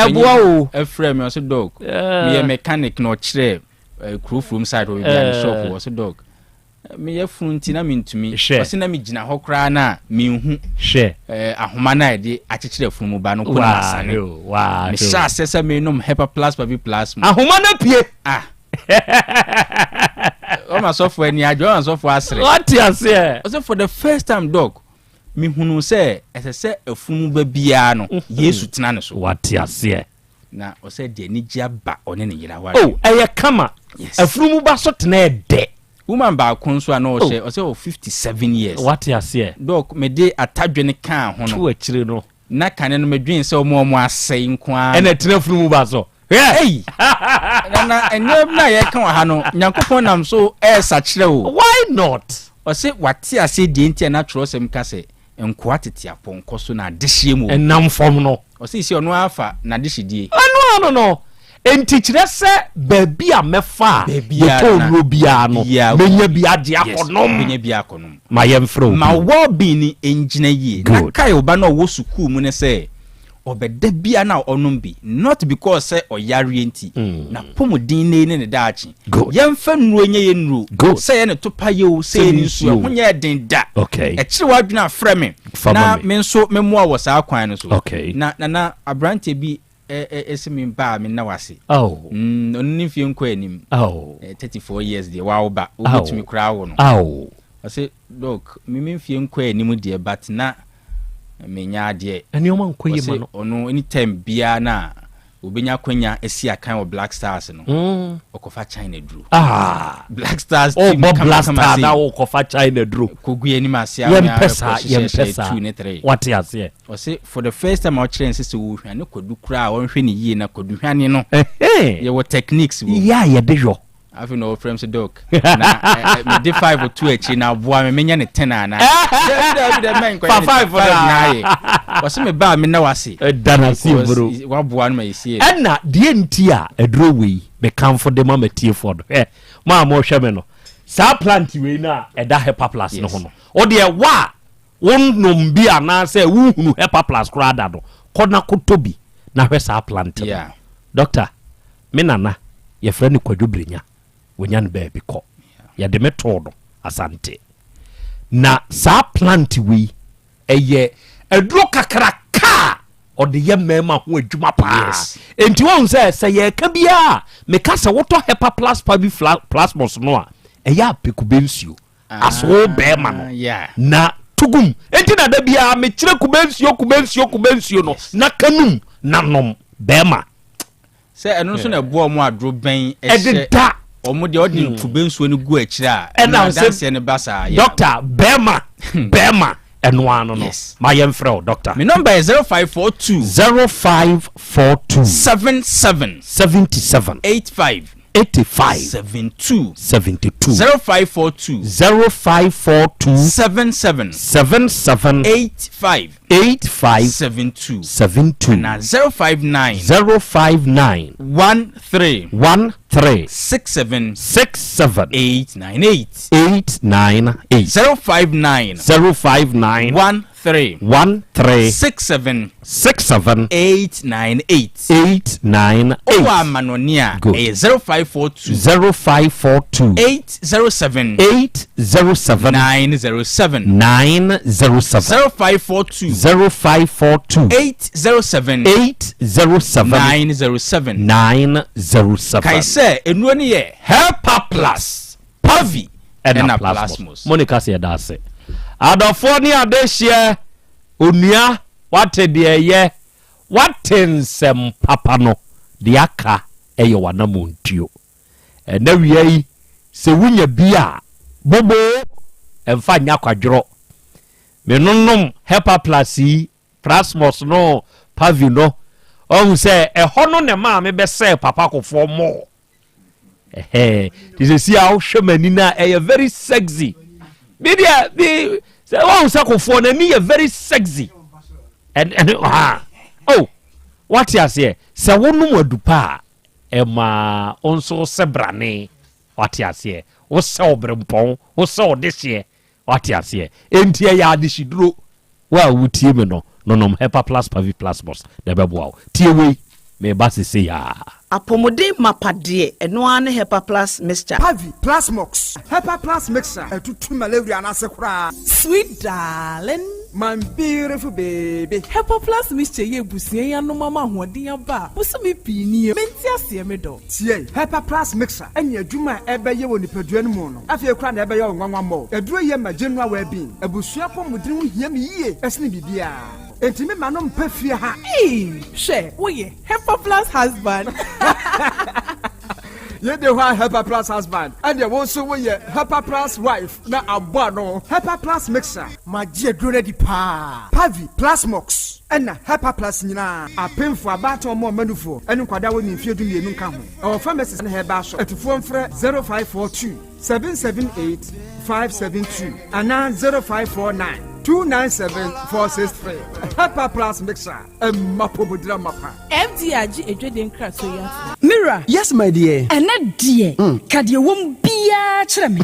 a frame was a dog me a mechanic no chere crew from side of the shop was a dog me a funtina mean to me was na me gina hokra na me hu she ahoma na de akekere funu ba no ko na sane wow me sha sesa me nom Hepa Plus Pavi Plasmos ahoma na pie o ma software ni ajo an software asre what you say also for the first time dog mi hunu se esese afunu ba bia no Yesu tena ne so wati ase na o se de ni gia ba one ne yira wa oh eye kama afunu ba so tena de woman ba konso ana o she o se 57 years wati ase dog me de atadwe ne kan ho no tu akire no na kan no medwen se omo asai nkoa ena tena afunu ba so hey na enyem na ye kan ha no nyankopon nam so sachire o why not o se wati ase de ntia na trosem ka se enkoa tete aponko so na adehye mu enam fom no o se ono afa na adehye no enti kire se baabi a mefa to no bia no menya bia de akonom menya bia akonom ma yemfro ma wo bi ni engyina yie na kai oba na wo sukuu mu ne se obeda bia na onom bi not because say oyare enti na pomodin ne daachi yemfa nuro nye nuro say ye ne topa ye o say ni nsuo ho nye den da e kire wadwena frɛ me na me nso memoa wo saa kwan no so na abrante bi esimi ba me na wase onni fie nkɔ anim 34 years de wa oba obetumi kra wo no I say look me fie nkɔ anim de but na menya de eni o man kɔ yema no ono anytime bia na obenya kwanya esi akan o Black Stars no okofa China dru Black Stars team Black Stars na okofa China dru kogu anim asia yempesa 2 ne 3 what you say o say for the first time I train sister wo hwane kodu kra won hwe ne yie na kodu hwane no ye wo techniques wo ye de jo afi no frame se doc na me de 5 or 2 echi na boa me menya ne 10 ana de man kwa 5 na ye wase me ba me na wase dana si bro wa boa no ma yesi na de enti a edro we me kan for de ma tie for ma mo hwe me no sa plant we na eda Hepa Plus no ho no o de wa wonnom bi ana se wuhunu Hepa Plus kra da do kona kotobi na hwe sa plant doctor me nana ye frani kwadwobrenya wonyan baby ko ya de metodo asante na sa plant we eye edro kakraka o de ye mema ho adwuma pa enti won se ye ka bia me ka se woto Hepa Plus pabi plasmos no a eya pekubensio aso be ma no na tugum enti na da bia me kire kubensio no na kanum nanom be ma se eno so na bo mo adro ben ehye omo de odin tubensuo ni gu akira a na dance ne basa doctor bema eno ano no ma yemfrɛ doctor me number is 0542 77 85 72 0542 77 85 72 na 059 13 67 898 059 13 67 898 Owa Manonia 0542 807 907 0542 807 907 Kaise enuo ni ye Hepa Plus Pavi and Plasmos Monica said that say adofo ni adehye onua wate de ye watensem papa no de aka eye wanamontuo na wiei se wunya bia bobo emfa nya kwadworo menonnom Hepa Plus Plasmos no Pavi no o se eho no ne ma me be se papa kofo mo this is how shemani na very sexy media the say one sakofo na me very sexy and oh what you say say wonu adupa ema onso sebrane what you say wo se obrempon wo se odehye what you say entia ya adishiduro wa wutie me no nonom Hepa Plus Pavi Plasmos na beboa tie we me ba se ya apomode mapade eno ane Hepa Plus mixture Pavi Plasmox Hepa Plus mixture etutu malaria na se kura sweet darling my beautiful baby Hepa Plus mixture ye busie ya no mama hoden aba busumi pini menti ase me do tie Hepa Plus mixture enya adwuma ebeye woni padua no mu no afie kura na ebeye onwanwa mo eduro ye ma genua wa bi abusua pomodin hu hia me yie esne bibia Entime manom pefie ha. She, oye, Hepa Plus husband. Ye de wa Hepa Plus husband. And ye won so we Hepa Plus wife na abo no. Hepa Plus mixer. Ma je drone di pa. Pavi Plasmox. Ena Hepa Plus nyina. Apemfo abato mo manufo. Enu kwada woni mfie du mienu nka ho. Our pharmacist na heba so. Etufo mfre 0542 778 572 ana 0549 297-463. Hepa Plus mixer. Mapobudra mapa. FDRG ejweden kraso ya. Mira. Yes, my dear. Ena dear. Kadie wom bia kyerɛ me.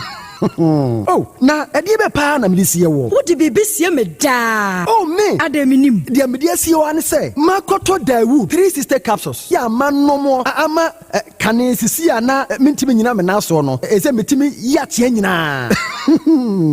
Oh, na ɛdeɛ bɛ paa na mede sie wɔ. Wode biribi sie me daa. Oh, me. Ade minim. Deɛ mede asie wɔ ane sɛ, makɔtɔ Dawood 360 capsules. Yɛ ama nom ama kane sisi a na mentimi nyina me naso no. Ɛsɛ metimi yateɛ nyinaa.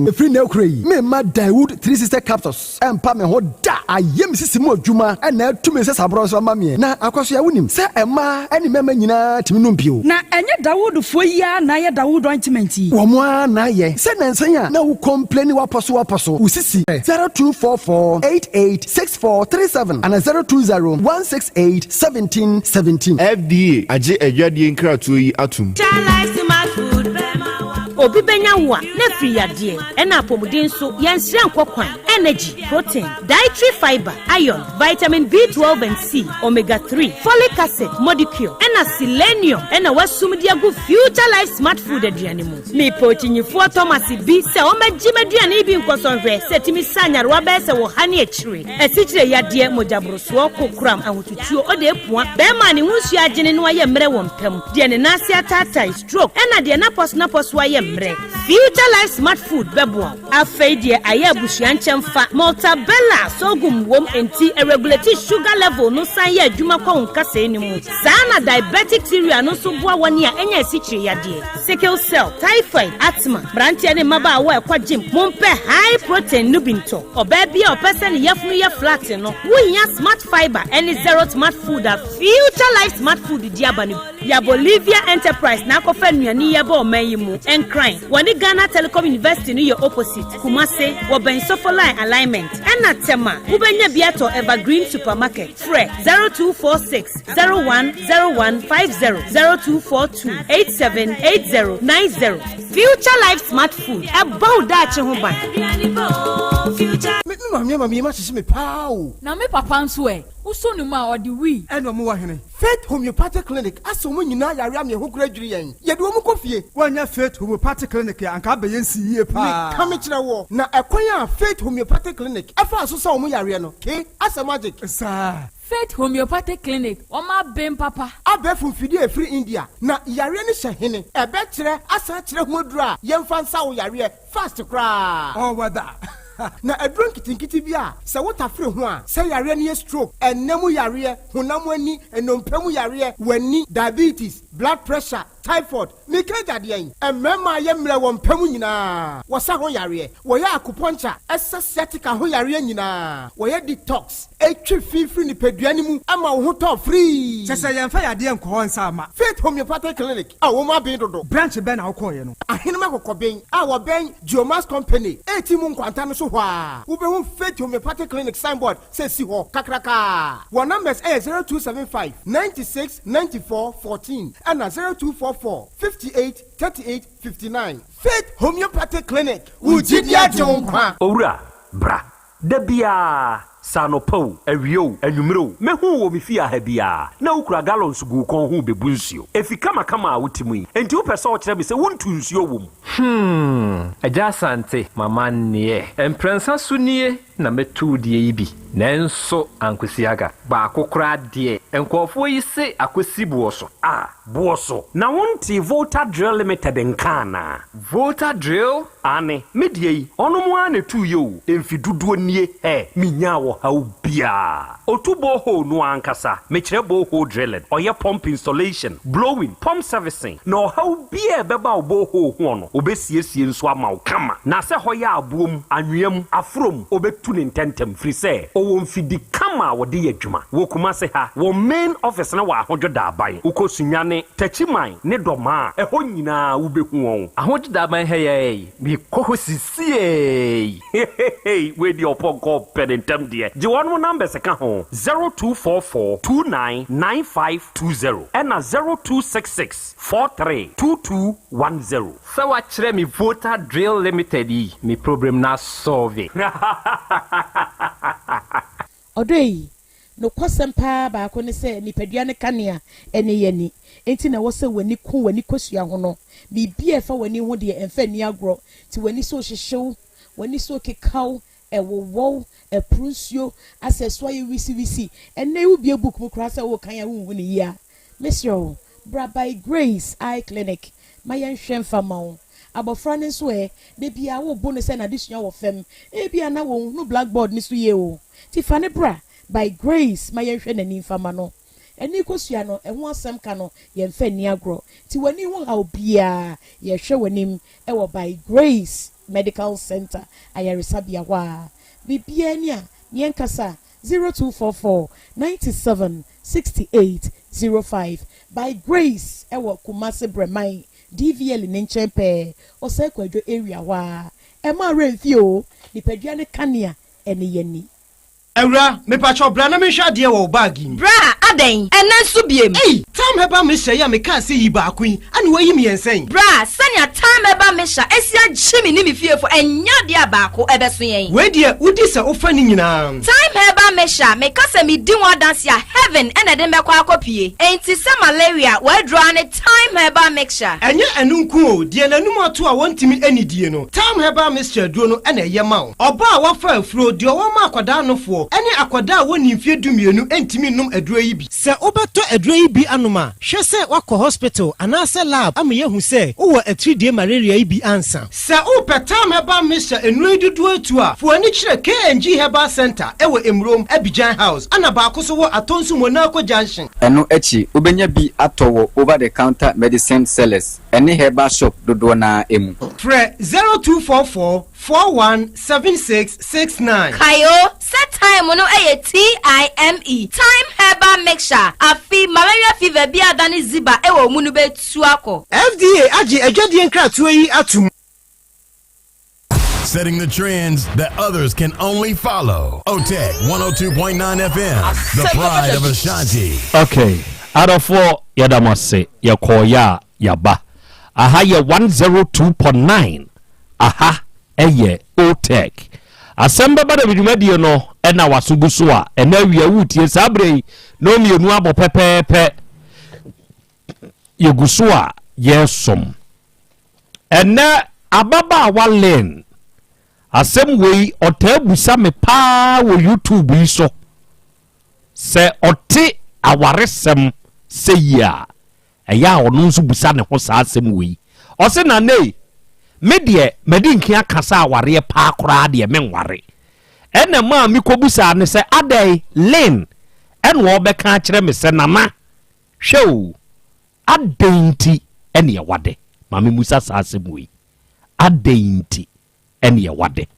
Efiri na ekura yi. Me ma Dawood 360 capsules. Ɛmpa me ho da. Ayɛ me sisi mu adwuma ɛna atumi sɛ sabrɔ so ama me. Na akɔso ya wonim sɛ ɛma ɛne mɛma nyinaa timi no mpio. Na ɛnyɛ Dawood fo yi a na yɛ Dawood ointment yi. Wɔn a na yɛ. Sɛ nansan a na wo complain waposo. Wo sisi 0244886437 and 02016871717. FDA agye adwadie nkratoɔ yi atum. Obi benya wa na free yade ena apomuden so yansire nkokwan energy protein dietary fiber iron vitamin B12 and C omega 3 folic acid molecule ena selenium ena wasum dia go future life smart food aduane mu me pochinyifo Thomas bi se o magime aduane bi nkosonhwe se timi sanyare wa be se wo ha ne akire esikyire yade mojabroso kokram ahotutuo o de epua be ma ne hunsu agene no aye mre wo mpam de ne nase atata stroke ena de na pos aye future life smart food bebo afeidie aye abusuan chemfa multabella sogum wom enti regulate sugar level no san ye adwuma kwa nkasa enimu sana diabetic cereal no so boa woni a enya esikyire yade sickle cell typhoid asthma brantia ne maba wa ekwa gym mompe high protein no binto oba bia opese ne yefunu ye flat no wunya smart fiber any zero smart food a future life smart food diabani ya Bolivia enterprise na akofa nuani ye ba omayimu crime. Wani Ghana Telecom University ni your opposite. Kumase, waben line alignment. Ena tema, ubenya biato Evergreen Supermarket. Fre 0246 010150 0242 878090. Future Life Smart Food. About that chehuban. Me ma sisi me pao. Na me papa nso e. Uso no ma odi wi. Eno mo wa hene. Faith Homeopathic Clinic aso mo nyina yare am ye hokura dwiri yen. Ye de wo kofie. Wanya Faith Homeopathic Clinic ya anka be yensi yie pa. Ka me kire wo. Na ekwan ya Faith Homeopathic Clinic afa aso sa wo yare no. Ke asa magic. Sa Faith Homeopathic Clinic, Oma Ben Papa. Abe fufidi e free India. Na yare ni hene. Ebe kire asa kire ho dura. Yemfa nsa wo yare fast cra. Oh wada. Na adron kitinkiti bia se wotafre ho a se yare ne stroke enemu yare honam ani enompam yare wani diabetes blood pressure typhoid mikaja de yen emema ye mre wo mpam nyina wo sa ho yare wo ya acupuncture sciatica ho yare nyina wo ye detox etwe fifiri ni peduane mu ama wo ho to free sese yemfa yade enko nsa ama Faith Homeopathic Clinic a wo ma ben dodo branch ben na wo koye no ahene ma kokoben a wo ben Geomas Company etimu nkwanta no so hwa wo be hu Faith Homeopathic Clinic signboard say si ho kakraka wo numbers 0275 96 94 14 and 0244 58 38 59 Faith Homeopathic Clinic Ujidia Jonkwa Owura bra Debia Sanopo awio anwumro mehu wo mefia ha bia na ukura gallons gu kon hu bebu nsuo efika makama a wotimu yi enti wo pese wo kire me se wontu nsuo wom Yaw Asante mama nie emprensa sunie na metu die yi bi nanso ankosiaga ba akokora de enkofo yi se akosibuo so buoso na wonti Volta Drill Limited nkana Volta Drill ane medie yi ono mo ane tu yo emfiduduo nie minya wo ha ubia otubo ho no ankasa mekire bo ho drilling oye pump installation blowing pump servicing no ha ubia beba obo ho ho no obesiesie nso ama kama na se hoya abuom anwem afrom obetu ne ntentem free se owo mfidi kama wode yadwuma wo kuma se ha wo main office na wa ahodwo da aban ukosunyane tachiman ne doma eho nyina wo behu won ahodwo da aban heye bi kohosie we di opoko penentem de je won number se ka ho 0244299520 and 0266432210 so wa kire mi Volta Drill Limited yi mi problem na solve Odoi no kwasempa ba ko ne se nipadua ne kanea ene yani enti na wo se wani ku wani kosua ho no bibia fa wani ho de emfa ni agro ti wani so hyehyew wani so kekaw ewowo eprunsio aseswa ye wisi ene wu bia book mu kra se wo kan ya wu ni ya Mr. Bra by Grace Eye Clinic mayen hwemfa ma wo abofra ne so de bia wo bo ne se na adesua wo fam e bia na wo no blackboard ni so ye o ti fa ne bra by grace ma ye hwe nani fama no eni kosua no eho asem ka no ye mfa ni agro ti wani ho ha obia ye hwe wanim e wo by grace medical center ayaresabia wa bibia ni a yen kasa 0244 97 68 05 by grace e wo Kumasi Bremai DVL ni nchempe osekwadwo area wa e ma renfio ni padua ne kanea ene yani Ewra, me pacho bra na me hwa de wo bag ni. Bra, aden, ena nso biem. Hey, time heba me hwa ya me ka se yi ba akun, ani wo yi me yensen. Bra, sanya time heba me hwa, esia gyimi ni me fiefo, enya de abako ebeso yen. We de udi se ofa ni nyina. Time heba me hwa, me ka se me di won dance ya heaven ena de me kwa akopie. Enti se malaria, we draw ne time heba me hwa. Enye enunku o, de nanum ato a wontimi anidie no. Time heba me hwa duro no ena ye ma wo. Oba a wafa afuro de wo ma akwada anofo. Ene akwada woni mfie dumienu entimi num aduro yi bi se obeto aduro yi bi anoma hwe se wakọ hospital anase lab am ye hu se wo atridie malaria yi bi ansa se upetam heba misha enuro dudu atu a fo ani kire KNG Herbal Center ewo Emrom Abidjan House ana ba ko so wo atonsu monako junction eno echi obenya bi atowo over the counter medicine sellers ene herbal shop dodo na emu Fre 0244 417669 Kayo set time no TIME time herbal mixture afi malaria fever bi adani ziba ewo munu betu akọ FDA agi adwade nkratoa yi atum Setting the trends that others can only follow. OTEC 102.9 FM, the pride of Ashanti. Okay, out of 4, Yadamase, Yakoya, Yaba. Aha, ye 102.9. Aha, eye, OTEC. Asem Beba Dabi medio no, ena wasugusua, ena wiawuti, sabre, no mi onuabo pepe, yegusua, yesom. Ena ababa walen. Asem wei otabusa me pa wo YouTube iso se ote awaresem se ya eya onu nso busa ne ho sa asem wei o se na nei me de medinki akasa aware pa akora de me nware ena ma mi kobusa ne se adai len en wo be ka kire me se nana hwew adenti ene ye wade ma me musa sa asem wei adenti ene ye wade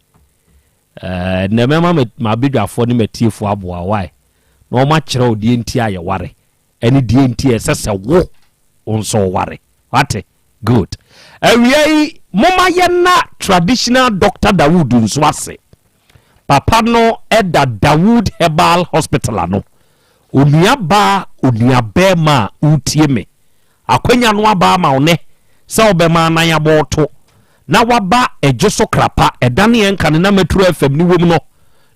na mema ma bidwafo ne matiefo aboa why no ma kire odie nti aye ware ene die nti esese wo onso ware wate good awiai moma ye na traditional Dr. Dawood nso ase papa no eda Dawood Herbal Hospital no onuaba onuabema utie me akwanya no aba ma one se obema nan aboto na waba ejoso krapa edane enka na metro FM ni wom no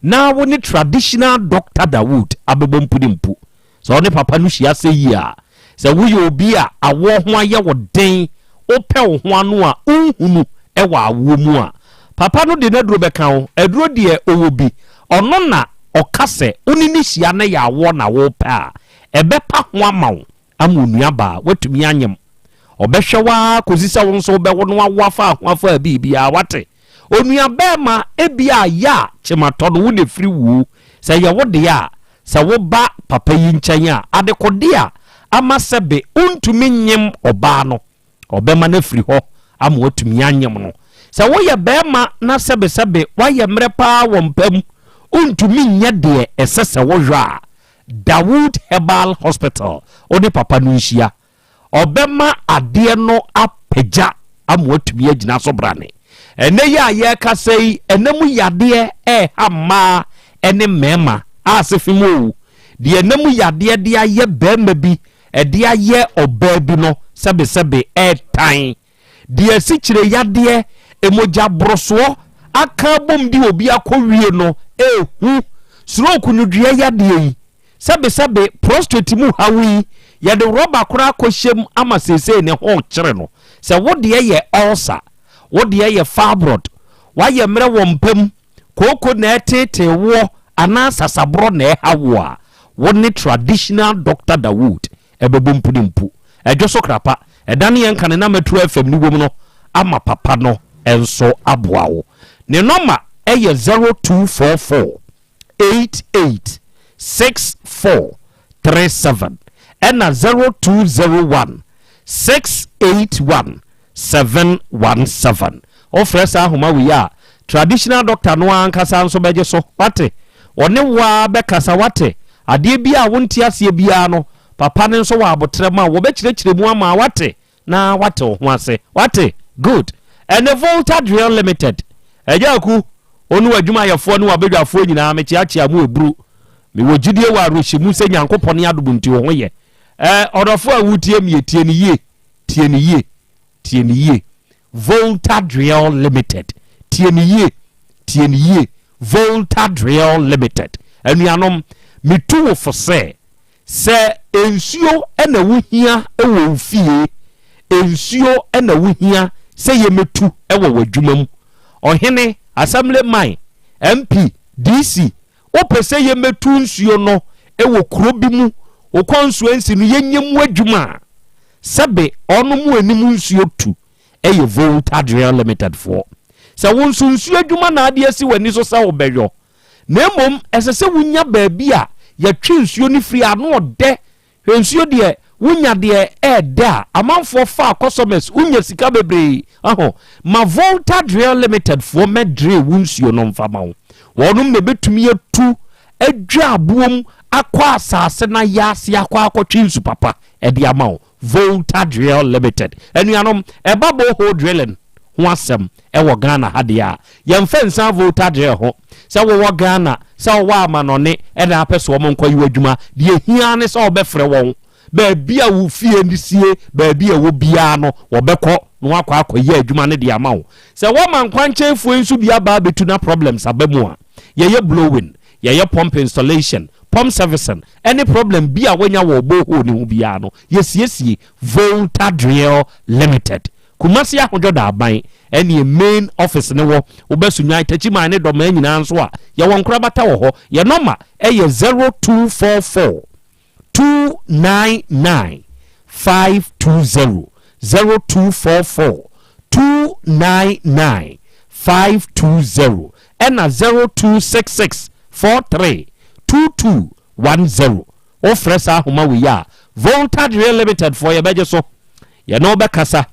na woni traditional Dr. Dawood abebompudimpu so ne papa no hia se yi a se wuye obi a awo ho aye woden ope wo ho anu a unhunu e wa awo mu a papa no de na duro beka ho eduro de owobi ono na okase oni ni hia na ya awo na wo pa ebepa ho amawo amonu aba watumi anyem obehwewa kozisa won so bewo no wafa afa bibia wate onua bema ebia ya chemato no wone firi wu se ye wode ya se wo ba papa yi nchen a adekode a amasebe untumi nyem oba no obema na firi ho ama watumi anyem no se wo ye bema na sebe waye mrepa wo mpam untumi nya de esese wo hwa Dawood Herbal Hospital odi papa no nhia obema ade no apeja amwatumi agina so brane ene ya ye kasei enemu yade hama ene mema asefimo de enemu yade de aye bema bi de aye oba bi no sebe tan de asichire yade emoja broso aka bom di obi akowie no ehu stroke no dua yade yi sebe prostate mu hawi ya de roba kura kohyem ama sese ne ho kire no se wode ye ulcer wode ye fibroid wa ye mre wo mpam koko na etete wo ana sasabro na hawo a woni traditional Dr. Dawood ebebompudimpu ejoso krapa edane yen kan na metro FM ni wom no ama papa no enso aboa wo ne number eye 0244 886437 ena 0201 681 717 ofresa ahoma wi a traditional doctor no ankasa nso beje so wate one wa be kasa wate ade bia wonti ase bia no papa ne nso wa abotrema wo be kirekire mu ama wate na wate ho ase wate good and the Volta Drill Limited ejaku onu adwuma yefo ne wa bedwafo nyina me chiachia mu ebru me wogidie wa rohyimu se nyankopon ne adobunti ho ye odofo awutie me tie ni ye Volta Drill Limited tie ni ye Volta Drill Limited anuanom metu wo fo se ensuo ena wohia ewo fie ensuo ena wohia se ye metu ewo wadwuma mu ohene assemblyman MP DC opese ye metu nsuo no ewo krobi mu o constituency no yenyem wadwuma sebe onu mu anim nsuo tu eye Volta Drill Limited for se wonsu nsuo adwuma na ade asi wani so sa obedwo na mom esese wunya baabi a ya twi nsuo ni free ano ode nsuo de wunya de da amanfo fa customers unya sika bebre ma Volta Drill Limited for medre wunsuo no mfama wo wonum ne betumi atu adwa abuom akwa asase na yase akwa twi nsu papa e de ama Volta Drill Limited anuanom ebabo ho drilling ho asem e wo Ghana hade a yemfensa Volta Drill ho se wo Ghana se wo amanone e na apeso wo nkwayi wadwuma de hia ne se wo befre won baabi a wo fie ni sie baabi a wo bia no wo bekọ no akwa adwuma ne de ama wo se wo man kwanchenfo nsu bia ba betu na problems abamu a ye blowing ye pump installation pump servicing any problem bia wonya wo boho ni hu bia no yesiesie Volta Drill Limited Kumasi ahojoda aban ene main office ne wo obesunwa itachiman ne doma nyina nso a ye won krabata wo ho ye number eye 0244 299 520 0244 299 520 and 0266 43 2210 ofresa homa we ya Volta Drill Limited for your beje so ye no be kasa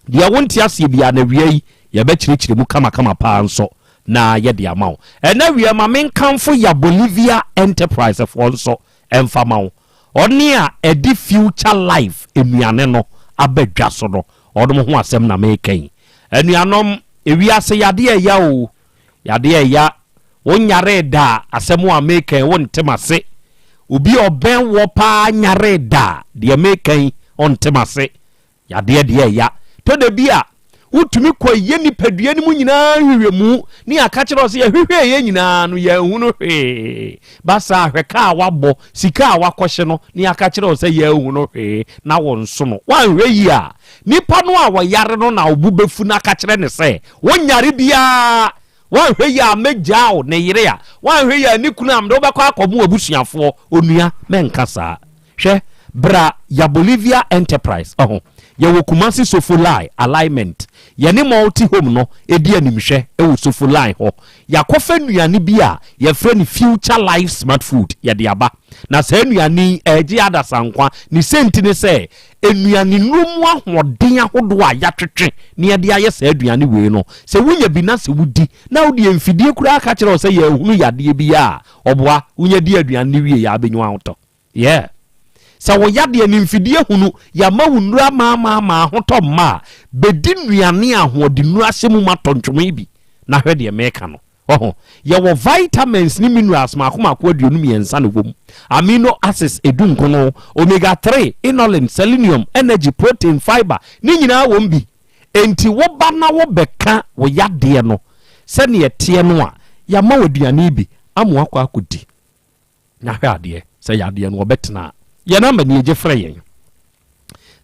dia wonti ase bia na wiei ye be kirikire mu kama pa nso na ye de amawo ena wie ma menkamfo ya Bolivia Enterprise for nso emfamawo oni a edi future life enuane no abadwa so no odom ho asem na mekan enuanom ewiase yade ya o yade ya wonyare da asem a mekan wontemase obi oben wo pa nyare da de mekan ontemase yade ya to de bia utumi kwa ye nipadua ni mu nyina hwehwe mu ni aka kire ose ye hwehwe ye nyina no ye hu no hwe basa hweka wabo sika wakohye no ni aka kire ose ye hu no hwe na wonso no wanhwe yi a nipa no a woyare no na obubefu na aka kire ne se wonyare bia wanhwe yi a megyaw ne yire a wanhwe yi ni kunu amde obekọ akomu abusuafo onua menkasa hwe bra ya Bolivia Enterprise ye Kumasi Sofulai alignment ye ni multi home no edi animhwe e Sofulai ho ya kofa nuane bia ye frɛ future life smart food ye de aba na sa nuane eji adasankwa ni senti ne se enuane numu ahoden ahodo a ya twetwe ne ye de aye sa aduane we no se wunya bi na se wudi na wudi emfidie kura aka kire o se ye hunu yade bia oboa wunya di aduane wie ya benyu ahoto yeah sa wo yade ni mfidie hunu ya ma wunura ma hotomma bedi nuane ahode nura asemu matontwome bi na hwede meka no ya wo vitamins ni minerals ma akoma akwa aduonu miensa no wom amino acids edunkono omega 3 inulin selenium energy protein fiber ni nyina wom bi enti wo ba na wo beka wo yade no se ne tie no a ya ma waduane bi amu akwa akodi na hwade se yade no wo betena your number ni eje frɛ yen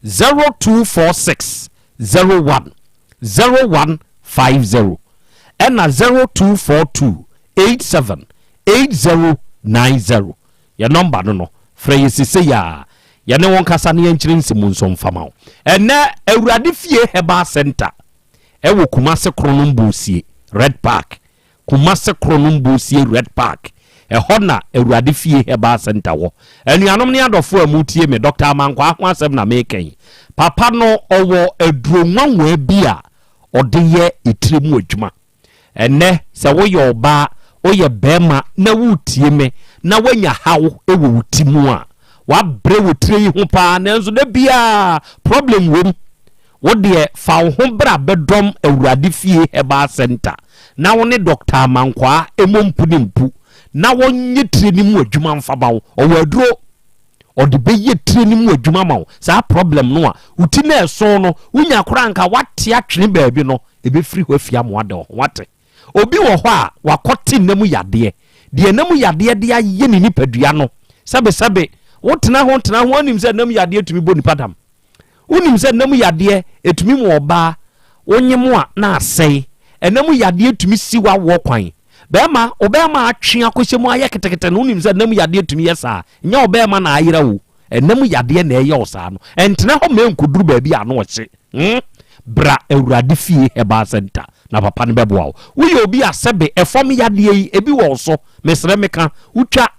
0246 01 0150 and 0242 87 8090 your number no frɛ yesise ya ne won kasa ne yenkyire nsemu nso mfama and na awurade fie heba center ewo Kumase Kronom Bosie Red Park Kumase Kronom Bosie Red Park ehona Awurade fie Herbal Center wo anuanom ne adofo amutie me Dr. Amankwa ho asem na meken papa no owo adronwanwa bia odeye etiremu adwuma ene se wo ye oba oye bema na wutie me na wanya hawo ewo wutimu a wa bre wotire yi ho pa na enso da bia problem wom wo de fa ho bra bedom Awurade fie Herbal Center na wo ne Dr. Amankwa emompu ne mpu na wonye training mu adwuma mfa wo owaduro odi beye training mu adwuma ma wo sa problem no a uti na eso no unya koranka wate atwene baabi no ebe free ho afia mo ade ho wate obi wo ho a wakote namu yade de namu yade de aye ni nipadua no sabe wotena ho anim se namu yade tumi boni padam unim se namu yade etumi mo oba onye mo a na asei enamu yade tumi siwa wo kwan bema obema atwe akohyemu aye ketekete no nim se namu yade tumi yesa nya obema na ayira wo namu yade na eye osa no entena ho menkuduru baabi ano oche bra Awurade fie Herbal Center na papa ne bebo wo uye obi asebe efom yade yi ebi wo so mesre meka utwa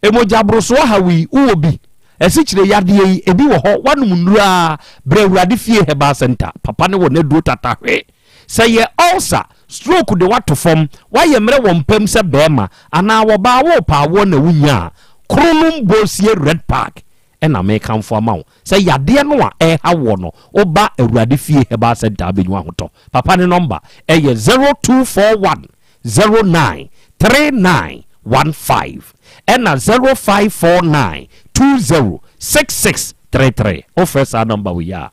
emoja broso hawi uobi esichire yade yi ebi wo ho wanum nura bra Awurade fie Herbal Center papa ne wo na duro tatahwe say ulcer stroke de what form why ye mre wo mpam se bema ana wo ba wo pa wo na wunya Kronom Bosie Red Park ena me kan fo ma wo say yade no a ha wo no oba Awurade fie Herbal Center abenyu ahoto papa ne number ye 0241 093915 ena 0549 206633 officer number we ya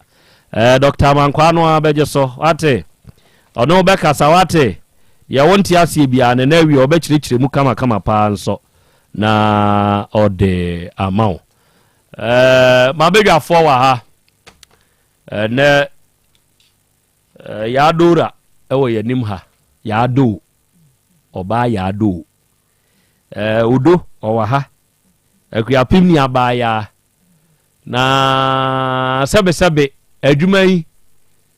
Dr. Amankwa no abeje so ate ono beka sawate ya wonti asie bia na nawi obekirikire mu kama pa nso na ode amao mabega fo wa ha ne ya dora ewo yanim ha ya do oba ya do udo owa ha akuya pimni abaya na sebe adwuma yi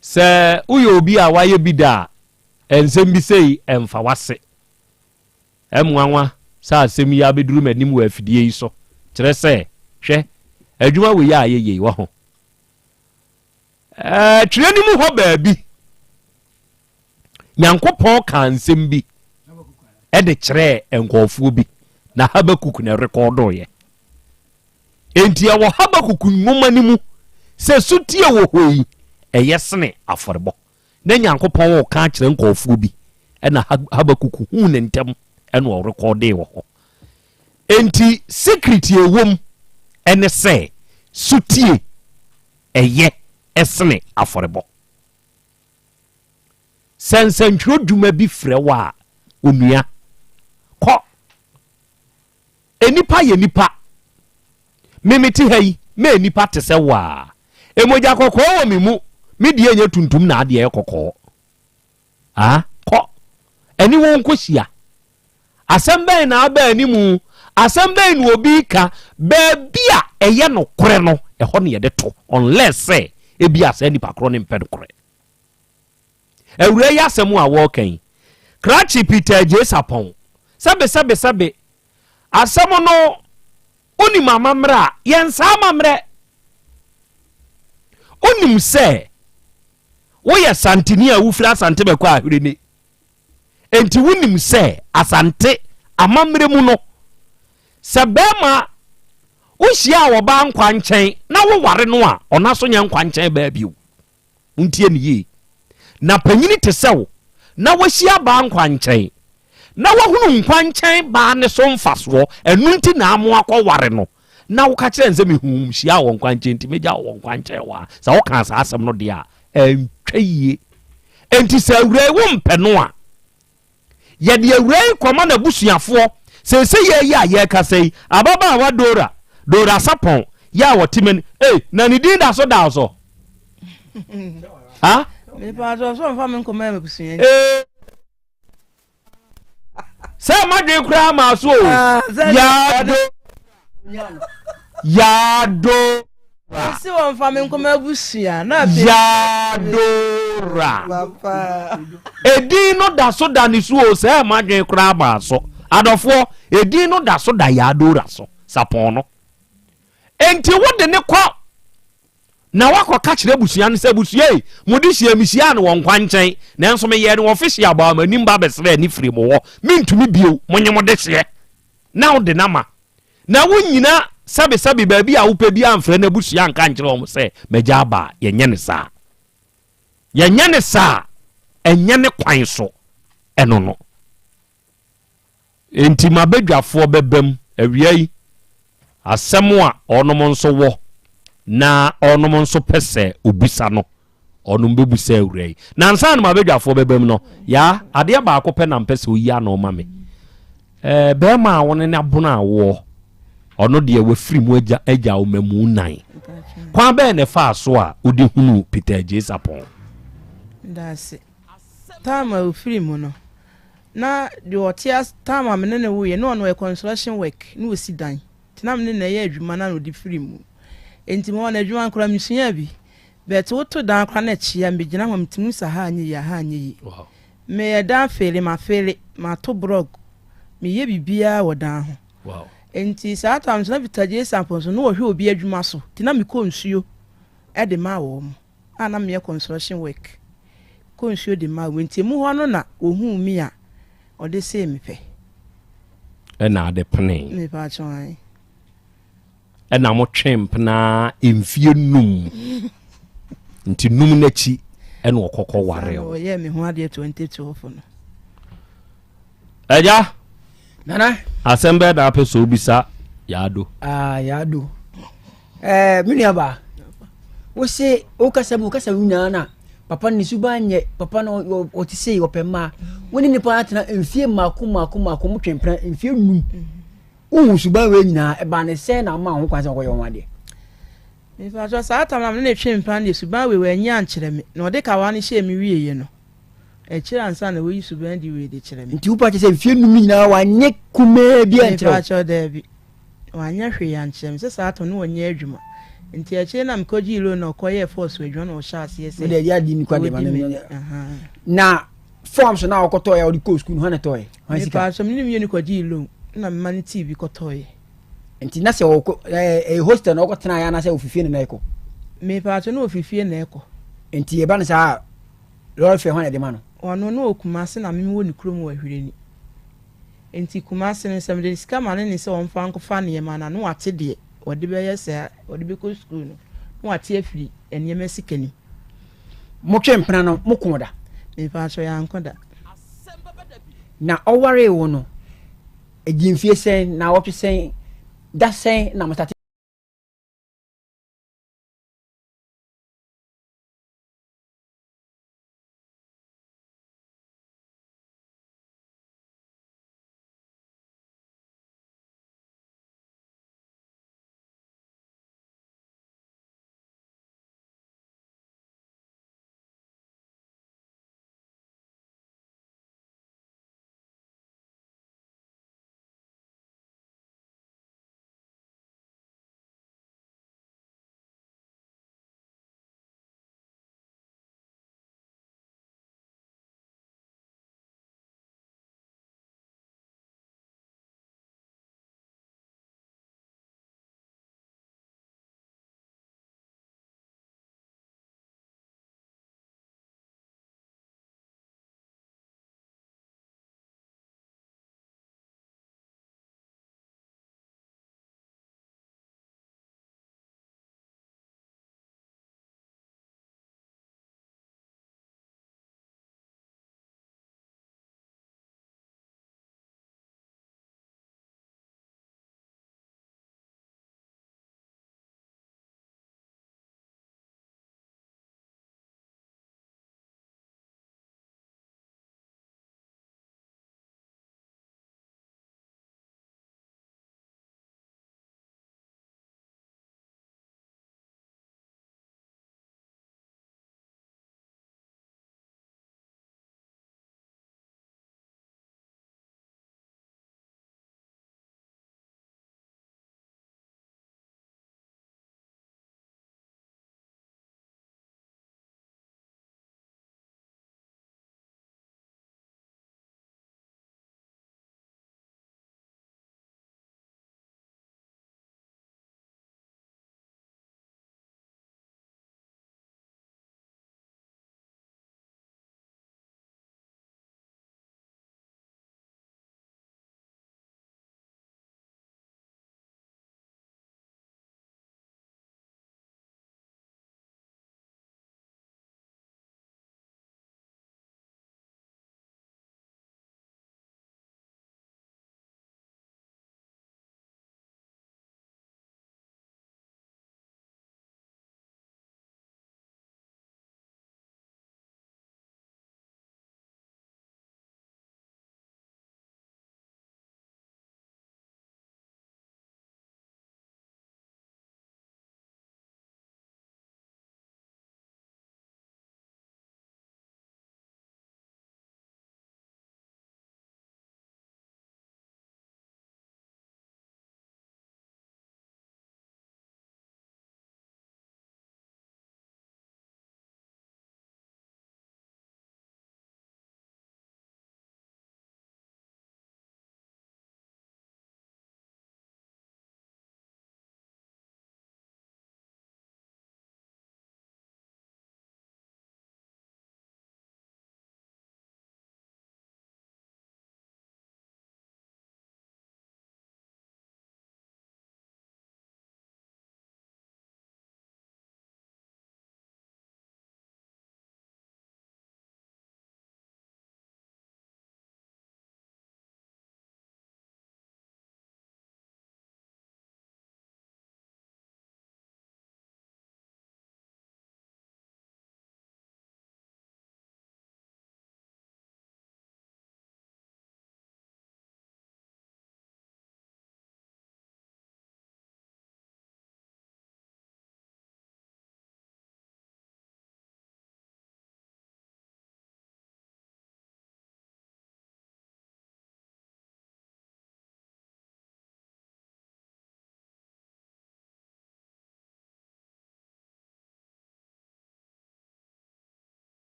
se uyo obi a waye bida ensem bi sei emfa wase emwanwa sa asem ya beduru manim wa afidie yi so kire se hwe adwuma we ya ayeye wo ho kire ni mu ho baabi Nyankopon kan nsem bi de kire enkofuo bi na Habakuk na recordo ye enti ya wo Habakuk nwoma ni mu se sutie wo hoyi eyesene aforebo na Nyankopon wo ka kire enkofuo bi na Habakuk hu ne ntem ene wo recorde wo ho enti secret ewom ene se sutie eye esene aforebo sensentro duma bi frewa onua ko enipa ye nipa memeti hai me enipa tese wa emoja kokko wo mimu midie nya tuntum na ade ye kokko ko eni won kosia asembe na aba animu asembe nu obi ka bebia eye no kore no eho ne ye de to unless say ebi asa nipa kro ne mped kore ewure ya asemu a wo kan krachi Peter Jesapon sabe asemu no oni mama mra yensa mamre onim se wo ye santini a wufira sante be kwa ahwere ni enti wonim se asante amamre mu no sebema wohia wo ba nkwa nchen na wo ware no a ona so nya nkwa nchen ba biu untie ni yi na panyini tesewo na wohia ba nkwa nchen na wohunu nkwa nchen ba ne so mfaso enunti na amo akọ no na wo ka kire nze mehum hia wo nkwa nchen ti meja wo nkwa nchen wa sa wo kan sa asem no de a entweye enti sa awure wo mpe no a ye de awure koma na busuafo se ye ya ye ka sei ababa wa dora sapon ya wotimen na ni din da so ha me pa so fa men koma me busuan se madwe kura ma so ya do Si won fa me nkoma abusua na be Yadora. Papa. Edi no da so da ni so o se ma dwen kra ba so. Adofo edi no da so da Yadora so. Sapon no. Enti wo de ne kwa na wakọ ka kire busua ne se busua mudi hia misia ne won kwanchen nanso me ye ne official ba ma nim ba besre ni firi mo wo mintumi bio monyemo de hye na wo de nama na wo nyina sabe ba bi a wo pe bi amfre na busua nka nkire wo se meja ba ye nye ne sa enye ne kwan so eno no enti mabadwafo bebam awiai asɛm a ɔnom nso wɔ na ɔnom nso pɛsɛ obisa no ɔnom bɛbusa awurai na nsa no mabadwafo bɛbam no ya adeɛ baako pɛ na mpɛsɛ oyi ana ɔma me bɛrima a wɔne ne abono awoɔ ɔno deɛ wafiri mu agya wo mamu nan kwan bɛɛ ne faa so a wode hunu Peter Jesapon ndase tama ofiri mu no na de otia tama me ne wo ye no no construction work no osi dan tinam ne na ye adwuma na no di firi mu enti mo na adwuma nkora misua bi bet wo to dan kra na chia mbegina ho mtimu sa ha anyi ya ha anyi me ye dan fele ma to blog me ye bibia wo dan ho enti sa tam so na Peter Jesapon so no wo hwe obi adwuma so tinam ko nsuo e de ma wo mo ana me construction work ko nsuo de ma wo enti mu ho no na ohun mi a ode se me pe na ade pene me pa chon na mo twemp na emfie num nti num na chi na okokọ ware o ye me ho ade 2012 no eja nana Asem Beba Dabi so bisa Yado Yado miniaba wo se o kasa na papa ni suba nye papa no o ti sei opema woni ni pa atena emfie mako mo twempra emfie num o suba we nyina e ba ne se na ma ho kwase ko yo wade me fa so sa atam na ne twempra ne suba we nya nkyere me na ode ka wa ne hye me wieye no e kire ansa na we suba ndi we de kyere me nti upa che se emfie num nyina wa nye kume bi enkyere fa cho da bi wa nya hwe ya nkyere me se sa atam no nya adwuma nti a che na mkoji lo na koye force we dwon o sha se se de ya di ni kwa de na forms na okoto ya odi ko school ho na toy han sika pa so mini mi ni koji lo na man TV kotoye nti na se hostel na okotena ya na se ofifie na eko me pa so na ofifie na eko nti e ba na sa lo fe ho na de ma no ono no okumase na mimi woni krom wa hwireni nti kumase ne sem de sika ma ne se on fa nkofa ne ma na no ate de odi be yesa odi be ko school no ate afiri enye sikani mo twempena no mo koda me pa so ya nkoda na oware wo no ejimfie sen na wo twesen da sen na mata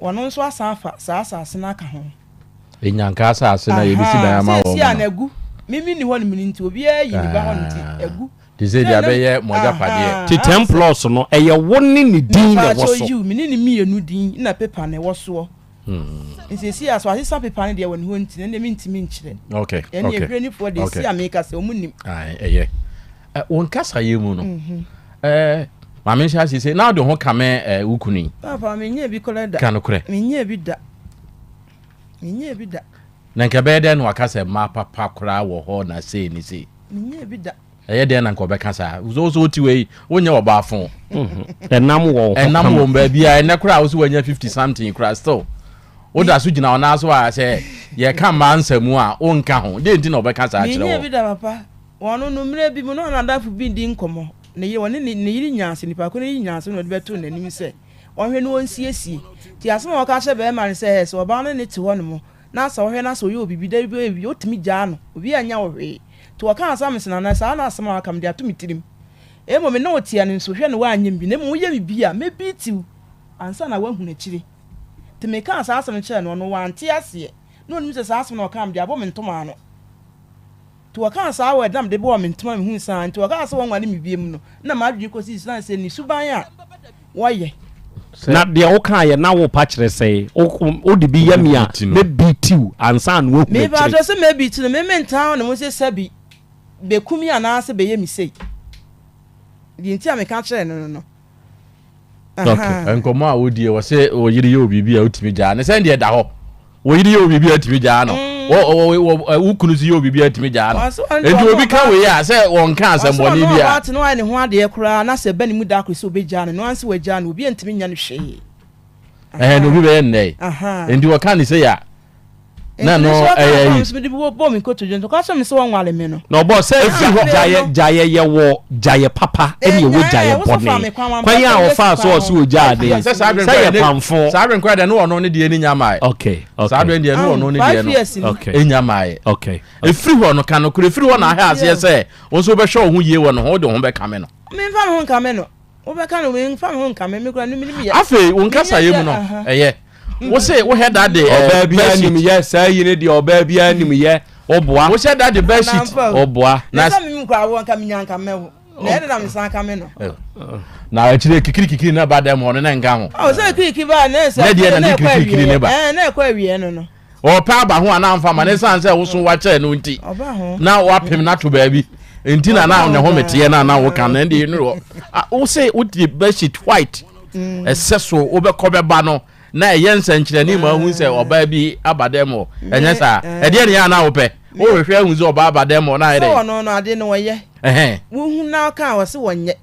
wono nso asafa saa na ka ho enyanka asase na yebisi dan ma wo si anagu mimi ni ho ni minti obi ayi ni ba ho nti agu dize dia be ye moja pade ti 10 plus no eye woni ni din na wo so mini ni mienu din na paper na wo so nti si aso asisa paper ne dia woni ho nti na mi ntimi nkyire okay eni ehwe ni for de si ameka se omunim eye won kasa ye mu no mama sha si say now do ho kame ukuni papa menye bi koleda kanokure menye bi da na nke be de no akasa ma papa kura wo ho na say ni say menye bi da eye de na nke obekasa so ti we wonye oba afon enam wo ba bia ene kura wo so wanya 50 something kura still wo da so gina ona so a say ye ka ma ansamu a o nka ho de nti na obekasa a kire wo menye bi da papa wono no mre bi mu no na dafu bi di nkomo ne ye woni ne yiri nyanse nipa ko ne yiri nyanse no de beto nanim se ohwe no onsiesie ti asem o ka hye be man se so oba no ne ti ho no mo na sa ohwe na so ye obibi da bi otimi gya no obi anya ohwe to o ka asam se na sa na asem aka me de atumi tirim emo me na otia ne so hwe no wa anyem bi ne mo ye bibi a me bi ti ansa na wa hu na chire ti me ka asa asem kire no no wa ante ase no nim se sa asem na o ka me de abo me ntoma no to waka asa wa dam de bo me ntoma me hu san to waka asa won wane me biem no na ma adwi ko si san se ni suban a woye na de o kan ye na wo pa kire sei o de bi yami a me bitiu ansa no wo me ba to se me bitiu me mentan no mo se sabi be kumi ana se be yemi sei di nti a me ka kire no okay enkomo a odie wo se o yiri ye obibi a otimi ja ne se de da ho wo yiri ye obibi a otimi ja no ukunu si yo bibia timi ja no enti obi ka we ya se won ka asem boni bia ati no ne ho ade kura na se bani mu da akro se obi ja no anse we ja no obi ntimi nya no hwe no bi be nne enti wo ka ni se ya na no bi bo mi ko to jonto ka so mi se won wale me no no bo se jaye ye wo jaye papa eni wo jaye boni kwan ya wo fa so so ja de se ye pamfo sabren kwa de no ono ne de ni nyamai okay sabren de no ono ne de no okay enyamai okay efiri ho no kan no kure efiri ho na ha ase se wo so be hwe ho yie wo no ho de ho be kame no me fa ho kame no wo be ka no me fa ho kame me kura no mi ya afi won kasa ye mu no eye wo say wo head that day oba bia nim ye say yire de oba bia nim ye oboa wo say that the bed sheet oboa na sa mi nkwa wo nka mi nyanka mewo na ede na mi san ka me no na achire kikiri na ba dem ho na nka ho o say kikiri ba na say na de na kikiri ne ba na ekwa wie no o pa ba ho ana mfa ma ne san say wo so wa che no nti na wa pem na to ba bi nti na ne ho metie na wo kan na de no wo say wo the bed sheet white excesso wo be ko be ba no na yensa nkyire ni ma hu se oba bi abademo enye sa e de ne ya na wo pe wo hwehwe hu se oba abademo na ere so no ade no ye wo hu na ka wo se wonye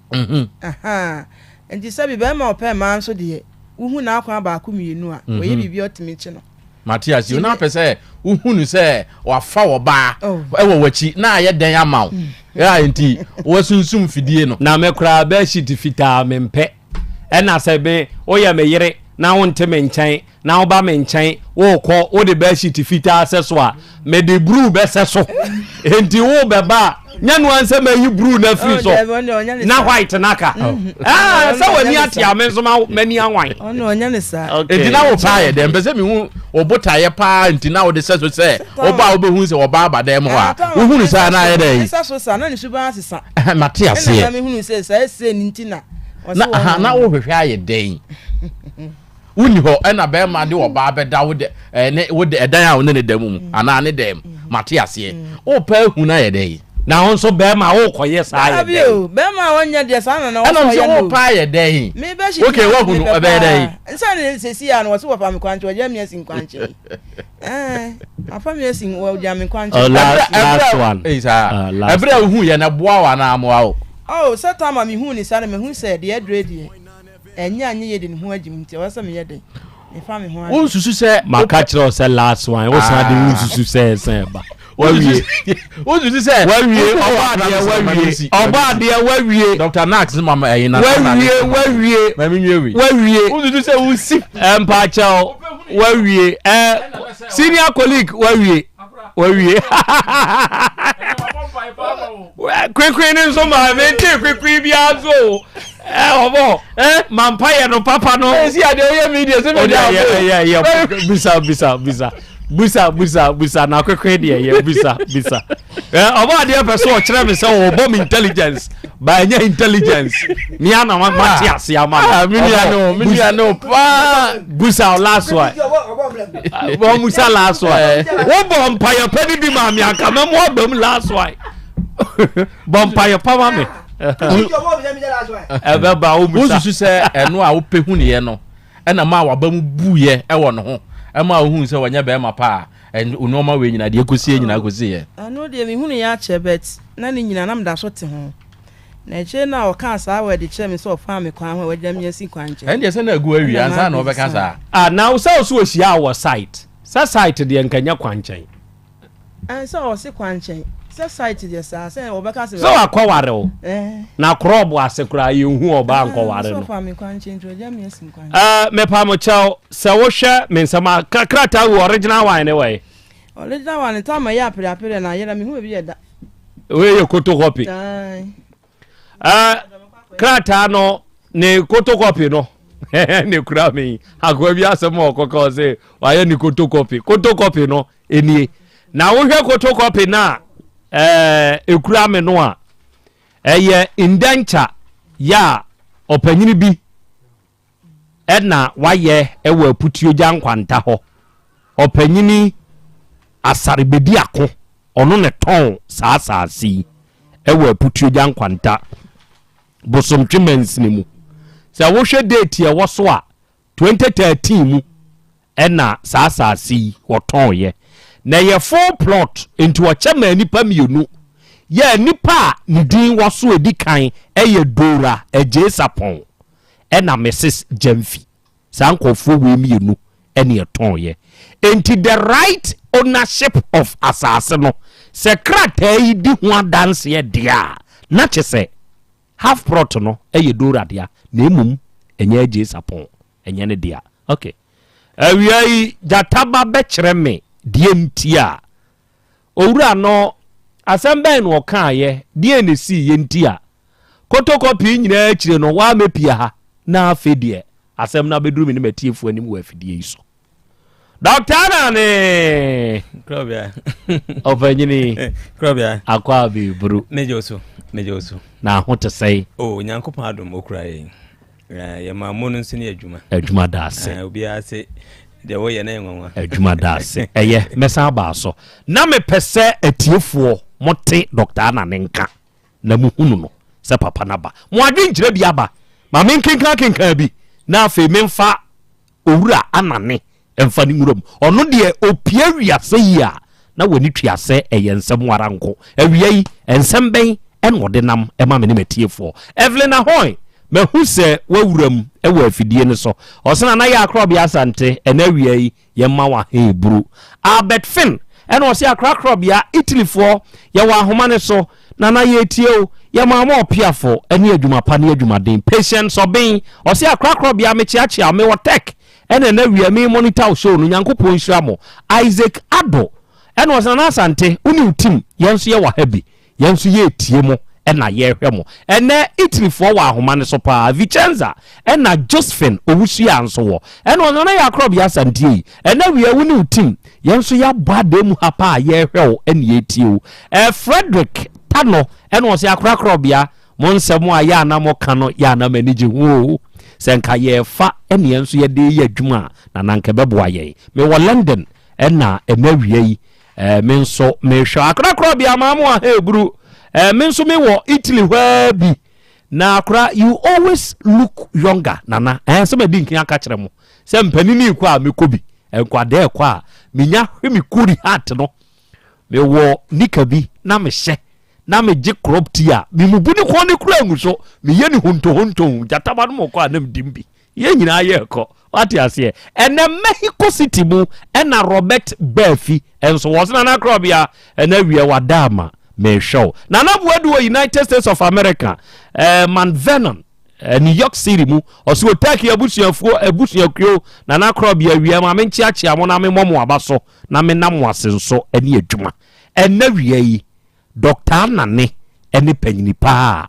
enti sabi be ma opa ma nso de wo hu na akwa ba ko mienu a wo ye bibi otimi chi no Matias you na pese wo hu nu se wa fa wo ba e wo wachi na ye den amaw ya enti wo sunsum fidie no na me kra ba shit fita mempe ena se be o ya me yire na won teme nkyɛn na wo ba me nkyɛn wo kɔ wo de ba shit fita aseso a me de bru be seso enti wo be ba nya no anse ma yi bru na free so na white naka so wani ati ame so ma mani anwan ono nya ne sa enti na wo pa ye dem pese me hu obota ye pa enti na wo de seso se oba wo be hu se oba abada mo a wo hu ni sa na ye dey seso sa na ni suba asesa Matias ye na me hu se sa ese ni ntina na wo hwehwe aye den uni ho na be ma de oba abeda wo de ne wo de edan a wo ne dem mu ana ne dem Matias ye o pa hu na ye den na won so be ma wo koye sa ye den be ma wonya de sa na wo so wo pa ye den me be shi okay wo hu no be den nsa ne se si ya no wo so wo fa me kwanche wo je me sin kwanche afa me sin wo ja me kwanche last one isa ebre hu ye na boa wa na amoa o satama me hu ni sa na me hu se de edredi enya anye ye de ne ho agim nti wa sa me ye de e fa me ho agim won susu se maka kire se last one wo sa de won susu se ba wawie won susu se wawie oba de wawie Dr. Nax mama na wawie mami nyewi won susu se wo si empa chao wawie senior colleague wawie kwenkwen nso ma mente kwekwe bia zo obo mampire no papa no see ade oye media say me busa na kwekwe de ye busa obo ade person o kire me say obo me intelligence ba nya intelligence mi ana Matias ya ma mi no pa busa last one bo musa last one wo bompire pani bi ma mi aka me mo bam last one bompire pa ma me ebe ba o musa so say eno a wo pehu ne ye no na ma wa ba mu buye e wo no ho e ma wo hu say wanya be ma pa eno ma we nyina de ekosie nyina akosie ano de mi hu ne ya chebet na ne nyina nam da so te ho na che na o kan sa we de che me so fa me kwan ho we dem yesi kwan che en de se na agu awi ansa na obeka sa na wo say so ohia our site site de nkanya kwan chen so o se kwan chen site de sa se obeka se so akwaware o na krobo asekura yehu oba ankoware no so fa me kwan chen tro dem yesi kwan me pa mo chao se wo hwe me nsama krata wo original wine ne we original wine ta ma ya apere na yera me hu bi yeda we ye photocopy krata no ne photocopy no ne kura me agwa bi asem okoko se wa ye ni photocopy no enie na wo hwe photocopy na ekura me no a eye indenture ya opanyini bi na waye ewa putio jankwanta ho opanyini asarebedi ako ono ne ton saasasi ewa putio jankwanta bosom twemens ni mu sa wo hwe date ye wo so a 2013 mu na saasasi wo ton ye na ye full plot into a chama nipa mienu ye nipa ndin waso edikan eye dora eje sapon na Mrs Jemfi sankofo we mienu ene eton ye enti the right ownership of asase no secretary yi di ho adanse ye dia na chese half plot no eye dora dia na emum enye eje sapon enye ne dia okay awiai jataba be kire me die ntia owura no Asem ben wo kan ye die ne si ye ntia photocopy nyina akire no wa mepia ha na afedie asem na beduru me ne matiefu anim wa afedie iso doctor na ne Krobea ofanyini Krobea akwa bi buru nejoso na hote sei nyankopon adom okura ye mamonu nsini adwuma da ase obi ase de wo ye na enwanwa adwuma da ase eye mesa ba so na me pese atiefuo mote doctor na nenka na muhunu no se papa na ba mo adwen kire bi aba ma men kenka bi na afa memfa owura anane emfa ni murom ono de opia wiase yi a na woni twiase eye nsem waranko awia yi ensem ben enwode nam ema me ne matiefuo Evelyn Ahoy mehu se wawuram ewa afidie ne so osena na ya Krobea Asante enawia yi yemma wa hebru Albert Finn ena osi Krobea Italy fo ya wa ahoma ne so na ye tieo ya mama opiafo ene adwuma pa ne adwuma den patience obin osi Krobea mechiachia me wotek ena nawia me monitor show no nyankopon hyiamo Isaac Ado ena osena Asante uni utim yenso ye wa habi yenso ye tie mo ena ye hwemo ene Italy fo wa ahoma ne so pa Vicenza ena Josephine owusu anso wo ena ono ya Krobea Asante ena wi awuni utim yenso ya bade mu hapa ye hwewo ene ye tiwo Frederick Tano ena osi Krobea monsemo aya na mo kano ya na maniji wo senka ye fa ene yenso ye de ye adwuma na nanka beboa ye me wo London ena emawie yi menso me hwa Krobea mamu a hebru menso me wo Italy where bi na akra you always look younger nana se ma di nkin aka kire mo se mpanini kwa me kobi enkwade kwa menya hwemi kuri hat no me wo nika bi na me hye na me je crop tia me mubuni ko ne kura nguso me ye ni honto jataba no mo kwa na mdimbi ye nyina ye ko wati ase ene Mexico City mu ena Robert Berfi enso wo se na Krobea ena wie wadama me show na buadu United States of America man Vernon New York City mu osi otaki abusuakuo na Krobea wie ma menchiachia mo na me momo abaso na me nam asenso ene adwuma ena wie yi Dr. Nane ene panyini pa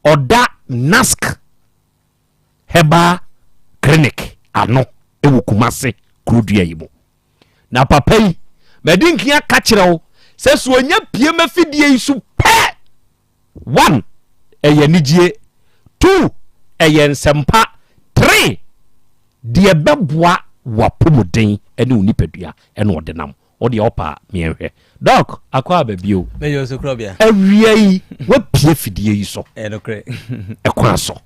oda nask Herbal Clinic ano ewu Kumase Krudua yibo na papa yi medinkia ka kireo se so onya pie mafidie isu pe 1 eye nigye 2 eye nsempa 3 de beboa wapomuden ene unipadua ene odenam odi opa mienhwe doc akwa babio me yo so Krobea awia yi wapie fidie yi so nokre ekwa so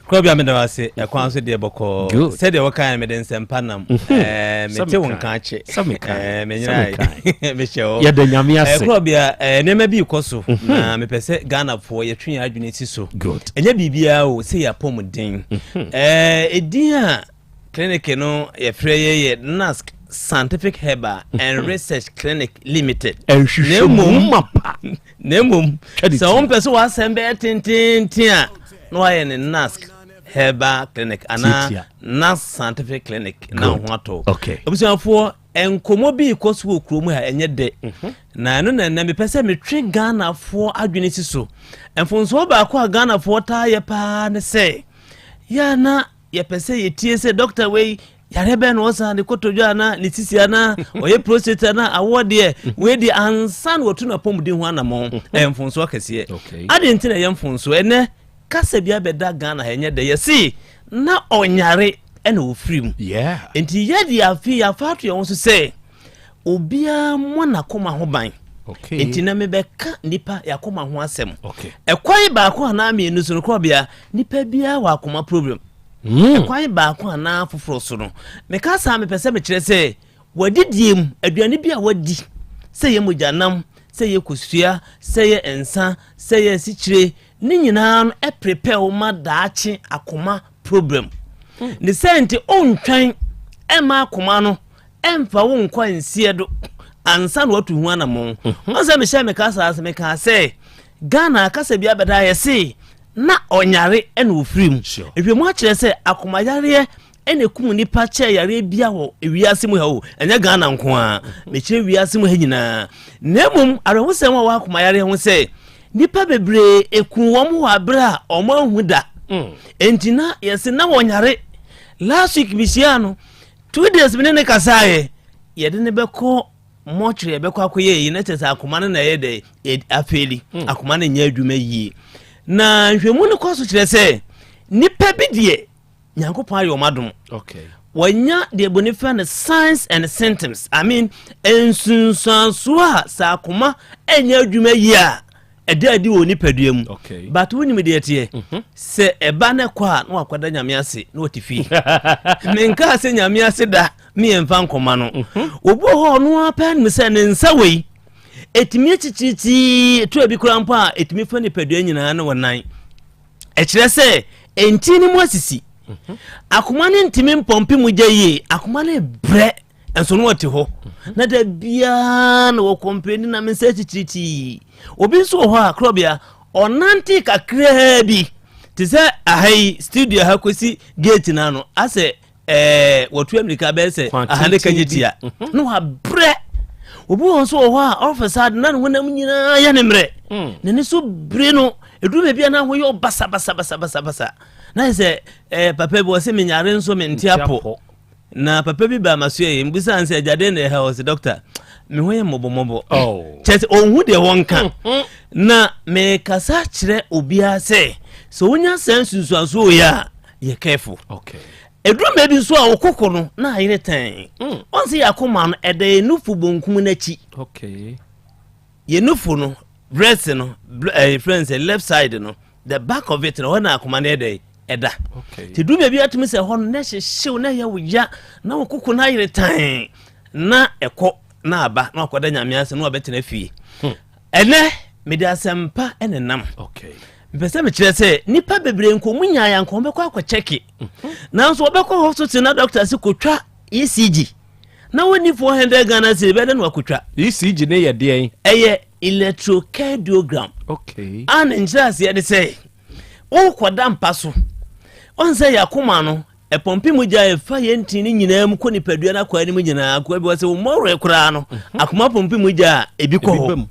Krobea me da se ekwa so de boko se de wokan me den sempanam me te wonka ache me nyina me shewo ya da nyame ase Krobea nema bi koso na me pese Ghana fo ye twen adwene ti so enya bibia o se ya pomuden edin a clinic no ye freye ye NASC Scientific Herbal and Research Clinic Limited. Nemum. So on person was sembe tintin no aye ne NASC Herbal Clinic ana NASC Scientific Clinic na hoato. Okay. Obusuafo enkomo bi koso okromu ha enye de. Na no na me pese me twe Ghana fo adwene si so. Enfonso ba ko Ghana fo ta ye pa ne se. Ya na ye pese ye tie se doctor we yarebe no osa ne kotodwa na ne sisi ana oye prostate na award ye we di ansan wotu na pomudi ho anamo emfonso akese ade ntina ye mfonso ene kasa bia beda Ghana henye de ye si na onyare ene ofrim enti ye di afi ya fatu ye wonso se obia mo na koma ho ban enti na mebeka nipa yakoma ho asem ekwai ba ko na me enu so no Krobea nipa bia wa akoma problem ekwan ba ko na foforo so no me ka sa me pese me kire se wadidiem aduane bi a wadi se ye mojanam se ye kosua se ye ensa se ye sikire ni nyina no e prepare o ma daachi akoma problem ni senti ontwan e ma akoma no emfa wo nkwa nsie do ansa no watu hu anamo onse me hye me ka sa me ka se Ghana kasa bia beda ye se na onyare ene ofrim ehwemu a kire se akomayare ene kum nipa che yare bia wo ewiase mu ha wo enya Ghana nko a me kire wiase mu ha nyina nemum areho se wa akomayare ho se nipa bebre ekun wo mu wa bra omo ahuda entina yesi na wonyare last week bisiano 2 days mene kasaye yede ne beko mochre beko akoye yi na tesa akoma na ye de afeli akoma na nya adwuma yi na hwemu ne koso kire se nipa bidie nyankopon ayo madum wanya de bonifa na signs and symptoms I mean ensunsanso a sa akoma enya adwuma yi a edi wo nipadua mu but woni me de tie se eba ne kwa na wakwada nyame ase na otifi menka se nyame ase da me emfa nkoma no obo ho no apen me se ne nsa wei etimi chichiti to ebi kura mpo a etimi fa nipadua nyina na wonan e kire se entini mu asisi akoma ne ntimi mpompi mu gye akoma ne bre enso no wote ho na da bia na wo kompeni na me se chichiti obi nso ho a Krobea onanti kakra bi te se ahai studio ha kwesi gate na no ase wotu America be se ahane kanyetia no ha bre obi nso ho a officer na no nam nyina ya ne mre ne ne so bre no edu be bia na ho yo basa na se papa bi wo se menyare nso mentiapo na papa bi ba masoe mbisa anse ajade na ha was doctor me hoye mobo chese onhu de wonka na me kasa kire obia se so wonya sensu anso ya ye careful edu me bi so a okoko no na ayire tan onse yakoma no ede nufu bonkum na chi ye nufu no breast no friends left side no the back of it no na akoma na ede eda ti du me bi atumi se ho no na hyehyew na ye woya na okoko na ayire tan na eko na aba na akwada nyame ase na obetena fie ene me de asempa enenam mpese me kire se nipa bebre nkomu nya ya nkom be kwa akwa cheki nanso obekọ hospital na doctor se kotwa ECG na woni 400 Ghana se be de no akotwa ECG ne ye de eye electrocardiogram an injase ye de se o kwada mpa so onse yakoma no epompi mu gya efa ye ntini nyina mu ko nipadua na kwa ni mu nyina akwa bi wose mo re kura no akoma pompi mu gya ebi ko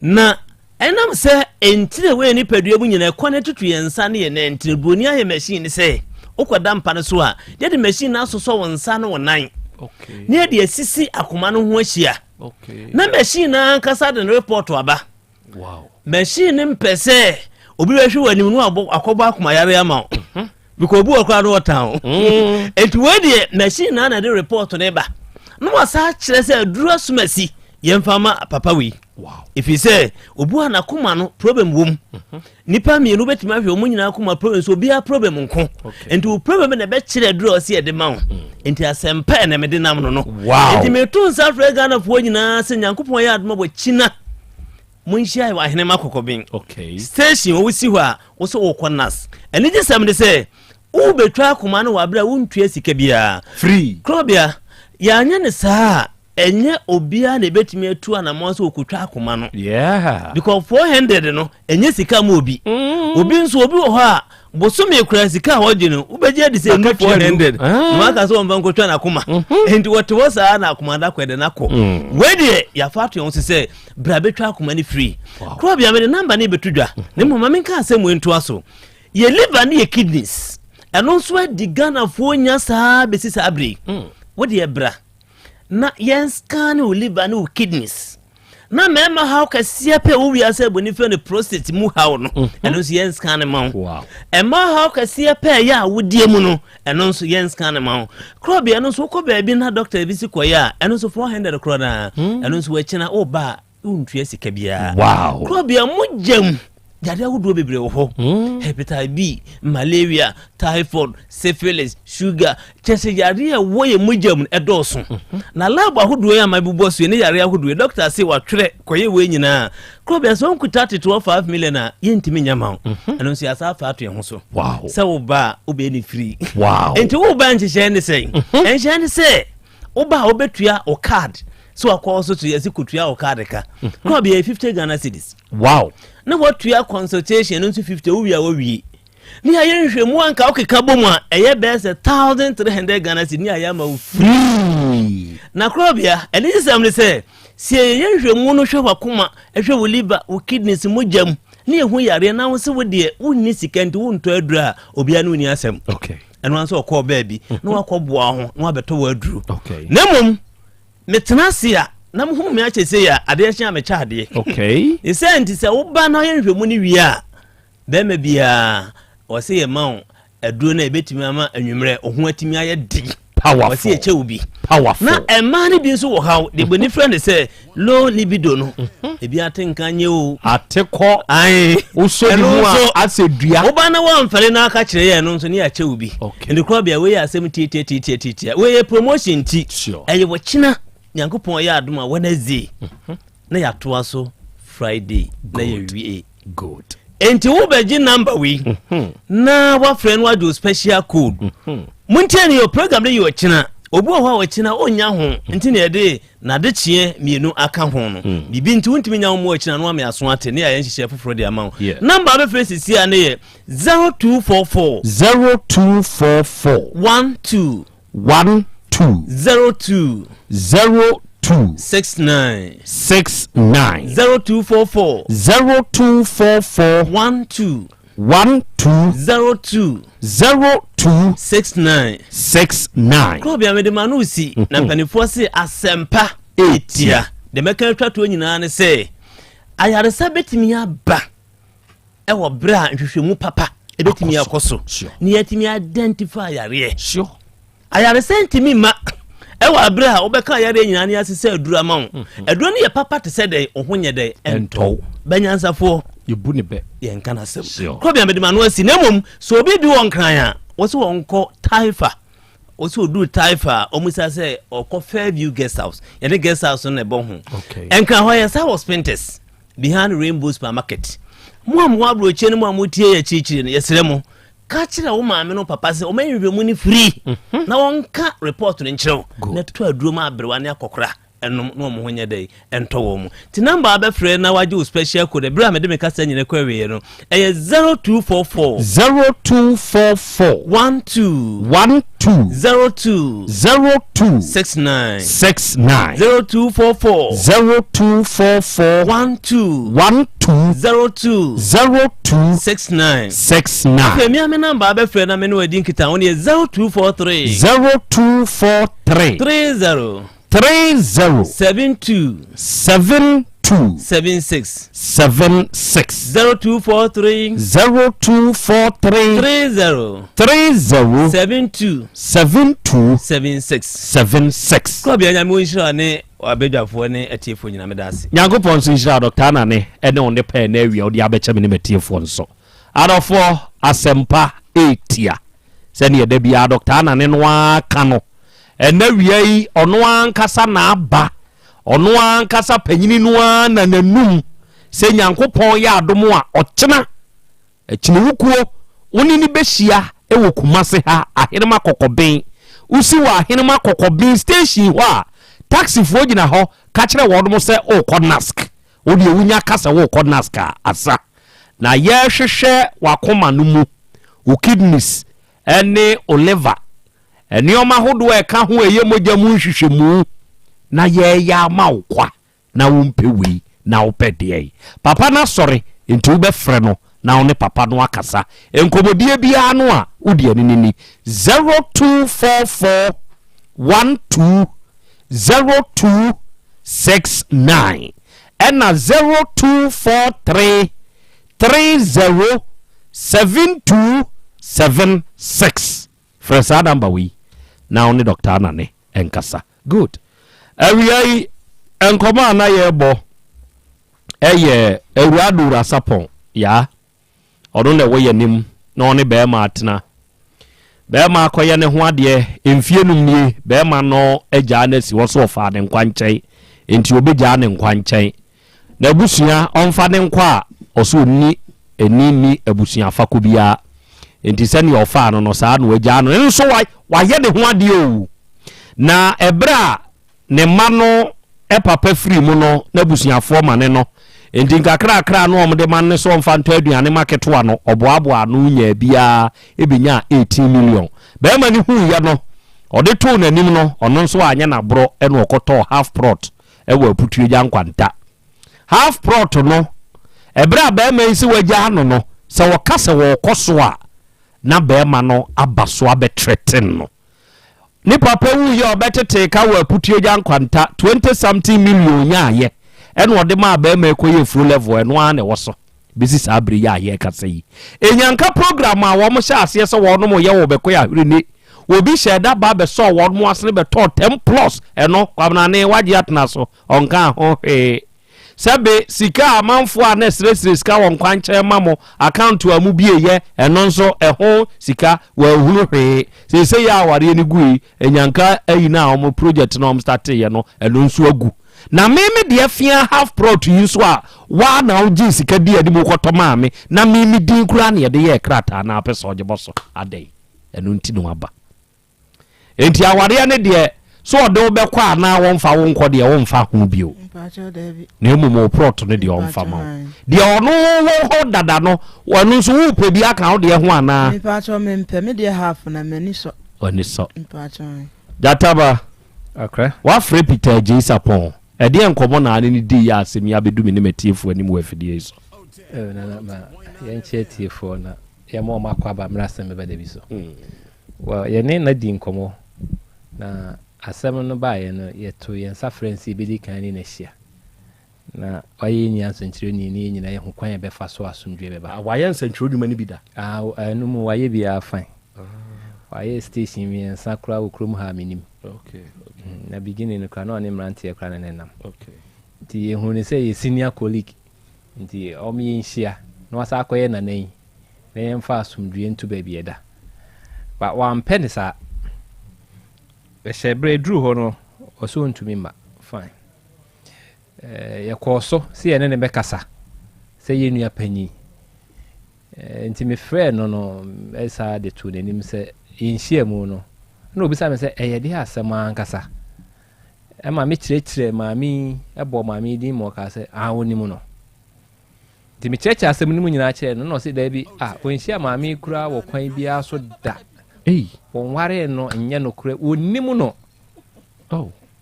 na enam se entire we ni padua mu nyina kwane tutu yensa ne ye na entire broni aye machine se ukoda mpa ne so a de machine na asoso wonsa ne wonan okay ne de asisi akoma no ho ahia okay na machine na kasa de report aba wow machine mpese obi we hwe wani nu akoba akoma yare ama because obi okra no town enti we de machine na de report ne ba no wasa kire se duru asumasi yemfama papa wi wow if you say obu anakoma no problem wom nipa mienu betima hwe omu nyina akoma problem so bia problem nko enti o problem na be kire duru ose de ma enti asempa na me de nam no wow enti me tun sa frega na fo nyina se nyankopon ya adoma bo china munhia wa hene makokobin okay station wo si ho a wo so wo konas eni je sam de se u betwa akoma no wa bra wo ntua sika bia free Krobea ya nya ne saa enye obia na betimi atu anamo so okutwa akoma no yeah because 400 no enye sika ma obi obi nso obi wo ha bosome kura sika hoje no ubeje de se 400 maka so mba nkotwa na akoma enti wote wo saa na akoma da kwede na ko we de ya fatu yon se bra betwa akoma ni free Krobea me de number ni betudwa ne mo mama nka asem entu aso ye liver ni ye kidneys eno so di Ghana fo nya saa besi saa bre wo de bra na yenscan o liver no kidneys na mema how ka siape wo wi ase boni fe no prostate mu how no eno so yenscan ma wow ema how ka siape ya wodie mu no eno so yenscan ma Krobea no so ko ba bi na doctor bi si koya eno so 400 krona eno so wachina o ba untua sika bia wow Krobea mujam yare wodo bebre wo ho hepatitis B malaria typhoid syphilis sugar chese yare wo ye mujam edoso na lab ahodo ya mabubo so ne yare ahodo doctor say watwere koye we nyina Krobea so nkuta 5 million a yentimi nyama eno so asa fa ato ye ho so wow se wo ba obe ni free wow enti wo ba nche ne say enche ne say wo ba obetua o card so akọ so to yesi kutua o card ka Krobea 50 Ghana cedis wow na what you are consultation into 50 we are we ni ayen hwemu anka okeka bomu a eye best 1300 Ghana cedi ni ayama free na Krobea elisam ne say si ayen hwemu no hwe wakoma ehwe wo liver wo kidneys mojam ni ehu yare na wo se wo de wonni sikenti wo nto adura obia no ni asem okay eno anso okọ baabi na wakọboa ho na wabeto wo aduru okay nemom metenasia na muhu me achese ya ade ahia me chaade okay isenti se wo ba na yenhwemu ni wi a be ma bia o se ye ma aduro na ebetimi ama anwumre ohu atimi aye di powerful o se ye chewubi powerful na ema ni bi nso wo haw de boni friend say low libido no e bi atenka nye o ateko ai wo so di mu a asedua wo ba na wo mfere na aka kire ye no nso ni ya chewubi ndi Krobea we ya asem titi we ye promotion ti eye wo china Nyankopon ya adoma Wednesday na ya toa so Friday na ya wie good enti wo beji number we na wa friend wa do special code muntiani your program na you china obu ho wa china onya ho enti na de na de chie mienu aka ho no bibi nti wontimi nya mo china no ame aso ate na ya nhihye foforo de ama number be face sia na ye 0244 12 02 69 0244 12 69 Krobea me de manusi na panifo se asempa etia de meka twato nyina ne se ayaresa betimi aba ewo bra nhwehwemu papa ebetimi akoso ne yatimi identify yare sure ayaresa ntimi ma ewa abra obeka yare nyina ne asese adura ma wo adura ne ye papa te se de ohonye de ento banyansafo yebu ne be ye nka na sem Krobea me de manusi nemom so obi bi won kran a wo se won ko taifa wo se odu taifa omusa se okọ Fairview guest house ye de guest house no ebo ho enka ho ye sa hospitals behind Rainbow supermarket mo abro che ne mo amutie ye chichiri ne yesremo ka kire wo maame no papa se o manhwehwemu ni free na wonka report no nkyerɛw na to aduro ma abrewa ne akokora enom no mo honya dai ento wo mu ti number abefre na waje special code bra me de me kasa nyine kwawe no 0244 12 02 69 0244 12 69 okay me am number abefre na me no adi nkita won 0243 30 72 76 0243 30 72 76 Krobea nya mo nshira ne abedwafo ne atiefo nyina medase Nyankopon so nshira Dr. Anane ene on de pa na awia odi abecha me ne matiefo nso adofo asempa etia se ne de bia Dr. Anane no aka no ena wia yi ono ankasa na aba ono ankasa panyini no na nanum se Nyankopon ya adom a ochena echiniwukuo woni ni behia ewo kumase ha ahenema kokoben usi wa ahenema kokoben station ho a taxi fo gina ho ka kire wodom se o konask odi ewunya kasa wo konask asa na ye hwehwe wakoma no mu o kidneys ene o liver eni oma hodo e ka ho eye mogya mu hwehwemu na ye ya ma okwa na wo mpewi na wo pede papa na sori nti be frɛ no na one papa no akasa enkomodie bia no a udi anini 0244 12 0269 ena 0243 30 72 76 fresa number we na one Dr. Anane enkasa good awiai enkoma na yebo eye ewuadura sapon ya odun le woye nim na one be ma atena be ma akoye ne ho ade emfie num nie be ma no agya na si wo so fa ne nkwankyɛn enti obegya ne nkwankyɛn na abusua onfa ne nkwa oso ni enini abusua fako bia enti sɛ ne ofa no no saa no agya no nso wa ye ne ho ade o na ebra ne ma no papa free mu no na abusuafo ma ne no enti nkakra no omde man ne so mfa nto aduane maketo ano oboaboa no nya bia ebenya 18 million be ma ni hu ya no ode to nanim no ono nso anya na bro eno okoto half prot ewa aputu ya nkwanta half prot no ebra be ma isi wagya no no se wokase wo koso a na be ma no abaso abetretin no ni papa wu ya obetete ka wa aputu ya nkwanta 20 something million nya ye eno ode ma ba ma ekoye full level eno a na woso bisi sabri ya ye kasa yi enyanka program a wo mo sha ase se wo no mo ye wo bekoya hwere ni obi sheda ba be so wo mo asene be to 10 plus eno kwamna ne waje atna so onka ho sebe sika amanfo a na sresre sika won kwanche mamo account amu bieye eno nso eho sika wa huru se ya aware ni gui enyanka ayi na omo project no start ye no eno nso agu na meme de afia half pro to use wa na oji sika di adi mo koto maame na meme din kura na de ye krata na apese ogeboso adai eno nti no aba enti aware ne de so de obekwa na wonfa wonko de wonfa ho bio na mo prot ne de wonfa ma de ono wo dada no wonu so wo pe bi aka ho de ho ana me pa cho me mpe me de half na mani so oni so pa cho databa akra wa free Peter J Sapon e de enkomo na ani di ya asem ya bedu me ne matiefo ani mu afidie so na ma yen chetiefo na ye mo makwa ba mra Asem Beba Dabi so wa ye ne na di nkomo na asem no ba ye no ye to ye nsa friends bi di kan ni na hia na waye nya nsankyire ni nyina ye ho kwan ye befa so asomdwe beba waye nsankyire ni mani bi da anu mu waye bi afan waye station mi nsa kura okrom ha minim okay na beginning no kra no ne mrante ye kra na nenam okay ti ye hu ni say ye senior colleague nti omi nhia no wasa akoye na nan na ye mfa asomdwe ntu ba bi eda ba wa mpene sa shebre dru ho no oso ntumi ma fine ye koso si ene ne bekasa se ye nua panyi nti me frɛ no esa de to nanim se inhia mu no na obi sa me se eye de asɛm ankasa ɛma me kyerɛkyerɛ maame ɛbɔ maame din mu ɔka sɛ wonim no nti me kyerɛkyerɛ asɛm no mu nyinaa kyerɛ no na ɔsɛ daa bi ɔnhyia maame kura wɔ kwan biara so da wɔnware no nyɛ no kora wɔnim no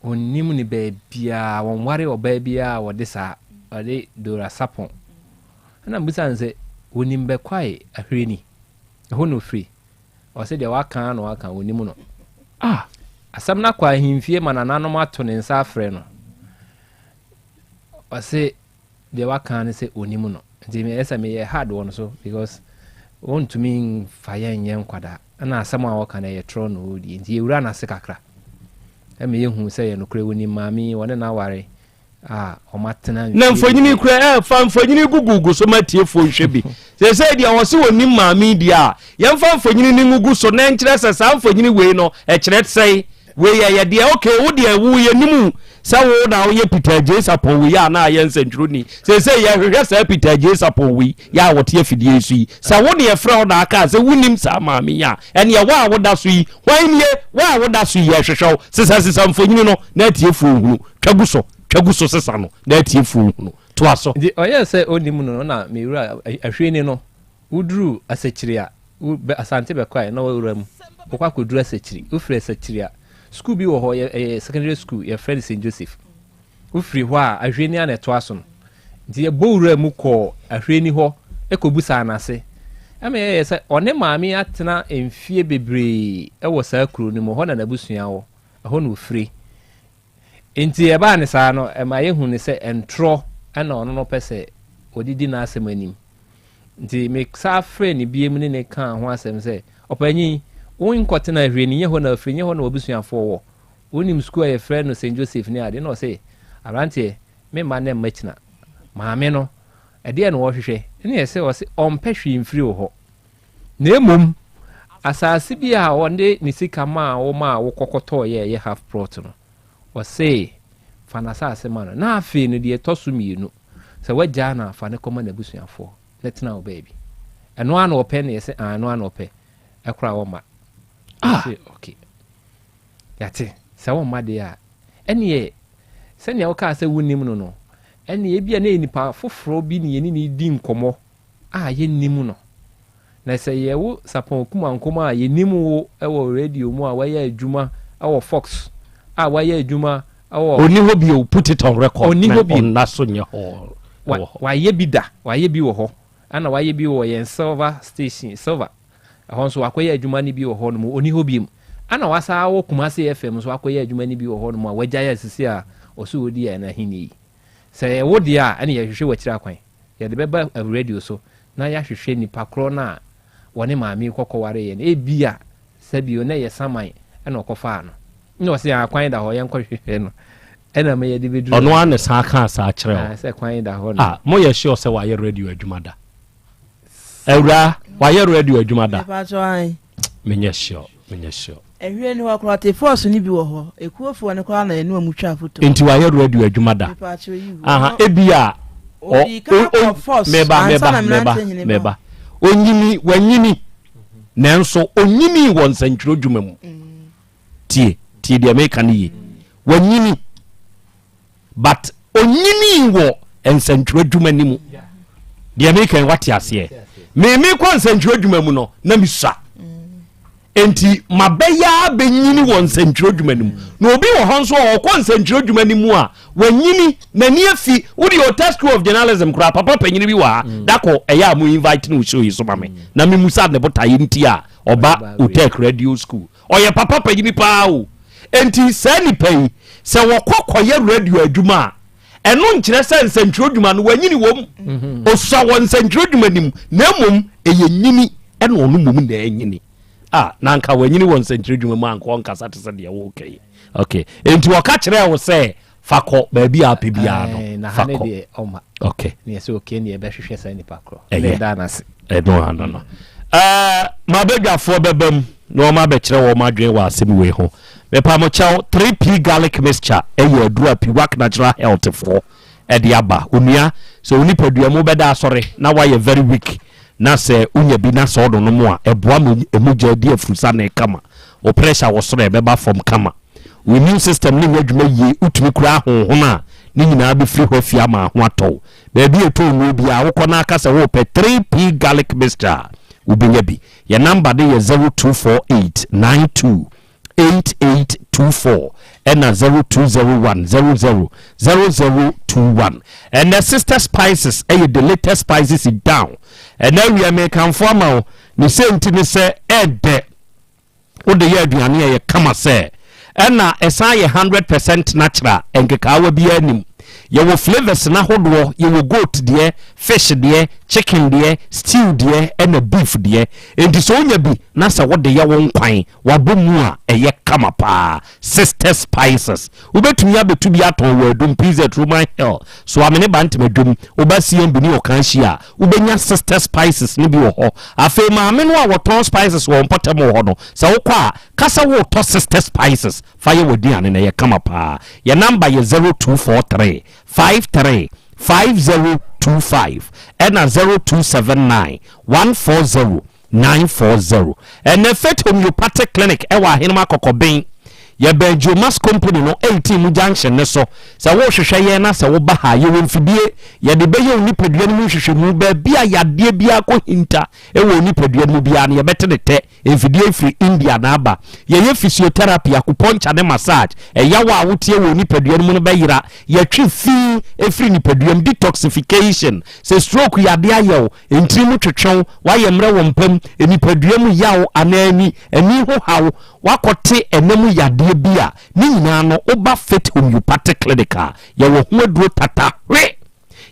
wɔnim ne baabiaa wɔnware ɔbaa biara wɔde saa ɔde dora sapɔn ɛna mbisa no sɛ wɔnim bɛkwae ahwere ni ɛhɔ no firi ɔsɛ deɛ waka na waka wɔnim no asɛm no akɔ ahemfie ma nananom ato ne nsa afrɛ no ɔsɛ deɛ waka no sɛ ɔnim no nti ɛsɛ meyɛ hard wɔ no so because wɔntumi mfa yɛ nyɛ nkwadaa ɛna asɛm a wɔka no yɛ trɔ no ɔdi nti yɛwura no ase kakra ɛma yɛhu sɛ yɛ nokorɛ wɔnim maame wɔne no aware ɔmatena na mfonyini kura fa mfonyini gugu so matie fo hwɛ bi sɛ dia wɔ se woni maame dia yɛmfa mfonyini ni gugu so na nkyerɛ sɛ saa mfonyini wei no ɛkyerɛ sɛ wei yɛ dia okay wo dia wo yɛ nimu sɛ wo na wo yɛ Peter Jesapon wei ya na yɛ nsɛntweroni sɛ yɛ hwehwɛ sɛ Peter Jesapon wei ya wɔte afidie so yi sɛ wo ne yɛfrɛ wo na aka sɛ wonim saa maame ya ɛne yɛ wo a woda so yi hwan nie wo a woda so yi hwehwɛ wo sesa mfonyini no na tie fo hunu twagu so sesa no na atie fu no to aso di oyɛ sɛ onim no na mewura ahwene no wuduru asakyiri a asante bɛkwae na wawura mu wokɔ akɔduru asakyiri wofiri asakyiri a school bi wɔ hɔ yɛ secondary school yɛ friend St Joseph wofiri hɔ a ahwene a na ɛto aso no nti yɛbɔ wura mu kɔ ahwene hɔ ɛkɔbu saa n'ase ɛma yɛ sɛ ɔne maame atena mfie bebree ɛwɔ saa kuro no mu hɔ na n'abusua wɔ ɛhɔ na ofiri nti eba ne saa no ema yehu ne se entro ana ono no pese odidi na asem anim nti me sa frɛ ne biem ne ne kan ho asem se opanyi won kote na hwe ne ho na afrinye ho na obusuafo wo onim school ye frɛ no St Joseph ne ade no se abrantie me ma na machina maame no ade no wo hwehwɛ ne ye se wo se ompe hwe mfiri wo ho na emom asase bi a wonde ne sika ma wo ma wo kokoto ye half plot no ɔse fanasa asema no na afi no de ɛtɔ mienu sɛ wagya na afa ne kɔma na busuafoɔ na tena wo baabi ɛno ana ɔpɛ ne yɛsɛ ɛno ana ɔpɛ ɛkora wɔ ma okay yate sɛ wɔ ma de a ɛneɛ sɛnea wokaa sɛ wonim no no ɛneɛ ebia na nipa foforɔ bi ne yɛni ne di nkɔmmɔ a yɛnim no na sɛ yɛwo sapɔn kuma nkɔmmɔ a yɛnim wo ɛwɔ radio mu a wɔyɛ adwuma ɛwɔ Fox wayɛ adwuma oni ho bi o put it on record oni ho bi na so nye ho wayɛ bi da wayɛ bi wɔ hɔ ana wayɛ bi wɔ yɛn silver station silver ɛhɔ nso akɔyɛ adwuma ne bi wɔ hɔ no mu oni ho bi mu ana wasa wɔ Kumasi FM nso akɔyɛ adwuma ne bi wɔ hɔ no mu a wagya yɛ sisi a ɔso odi yɛ na hini sɛ wo de a ɛne yɛhwehwɛ wɔ kyerɛ akwan yɛde bɛba radio so na yɛahwehwɛ nipa korɔ na wɔne maame kɔkɔware yɛ no ebi a sɛbio na yɛ saman ɛna ɔkɔfaa no no se akwan da ho yankɔhwehwɛ no ɛna me yɛde beduru ɔno ane saa ka saa kyerɛ sɛ kwan da ho no mo yɛ sure sɛ wayɛ radio adwuma da awura wayɛ radio adwuma da menyɛ sure ehwe ni wakora te force ni bi wɔ hɔ ekuofo ne kwa na enu amutwa foto enti wayɛ radio adwuma da ebia meba onyini wanyini nanso onyini wɔ nsɛntwerɛ dwuma mu tie de America ni wanyini but onyini wo ensentro dwuma ni mu de America wate ase me kwa ensentro dwuma mu no na misa enti mabeya benyini wo ensentro dwuma ni mu na obi wo honso wo kwa ensentro dwuma ni mu a wanyini na ni afi wo the hotel school of journalism kura papa panyini bi wa dako eya mu invite no show yi so mame na me musa ne botaye nti a oba hotel radio school oye papa panyini pa o enti sa nipa yi sɛ wɔkɔkɔyɛ radio adwuma a ɛno nkyerɛ sɛ nsɛntwerɛ adwuma no wanyini wom ɔsua wɔ nsɛntwerɛ adwuma nim na mmom ɛyɛ nyini ɛna ɔno mmom na ɛnyini na anka wanyini wɔ nsɛntwerɛ adwuma mu anka ɔnkasa te sɛ deɛ wɔkɛyi okay enti wɔka kyerɛ wo sɛ fakɔ baabi a apɛ biara no fakɔ okay ne yɛsɛ okay ne yɛbɛhwehwɛ sɛ nipa korɔ no mabɛdwafoɔ bɛbam na ɔma bɛkyerɛ wɔ ma adwene wɔ asɛm wei ho mepa mo kyɛw 3p garlic mixture ɛyɛ adura piwak natural health for ɛde aba onua sɛ onipadua mu bɛda asɔre na wayɛ very weak na sɛ unya bi na sɛ ɔdo no mu a ɛboa mo emugya di afurusa na kama o pressure wɔ soro ɛbɛba from kama immune system ne wadwuma yie utumi kura honhona ni nyina be free ho fia ma ho atɔ baabi eto no bia wo kɔ na aka sɛ wo pɛ 3p garlic mixture ubenya bi ya number de 0248928824 and 0201000021 and the sister spices the latest spices is down and now we are making formal ni say ntini say ede wo de ya aduane ye kama say and na esa ye 100% natural enkekawa bi anim ye wo flavors na hodo ye wo goat de fish de chicken de stew de and beef de enti so nya bi na sa wo de ye wo nkwan wa bomu a eye kama pa sister spices ubetumi abetu bi aton wo adum pizza Roman Hill so amene bantam adum obasiem bi ni okanhia ubenya sister spices ni bi wo ho afa ma ameno a wo ton spices wo potem wo ho no sa wo kwa kasa wo to sister spices fa ye wodi ane na ye kama pa ye number ye 0243 535025 and 0279 140 940 and the Fet Homeopathic Clinic ewa hinma kokoben ye Benjo Mass Company no 18 junction ne so sa wo hwehwe ye na sa wo ba ha ye wonfidie ye de be ye onipadua no hwehwe mu ba bia yade bia ko hinta ewo onipadua no bia na ye bete de te enfidie free India na aba ye physiotherapy akupuncture ne massage yawa a wotie wo onipadua no be yira ye twi fi efri nipadua detoxification se stroke yade ayew entri mu twetwen wa ye mre wo mpam enipadua mu yaw anani ani ho haw wakote enemu yade bia ni nyina no oba Fet Homeopathic Clinic ya wo ho aduro tata we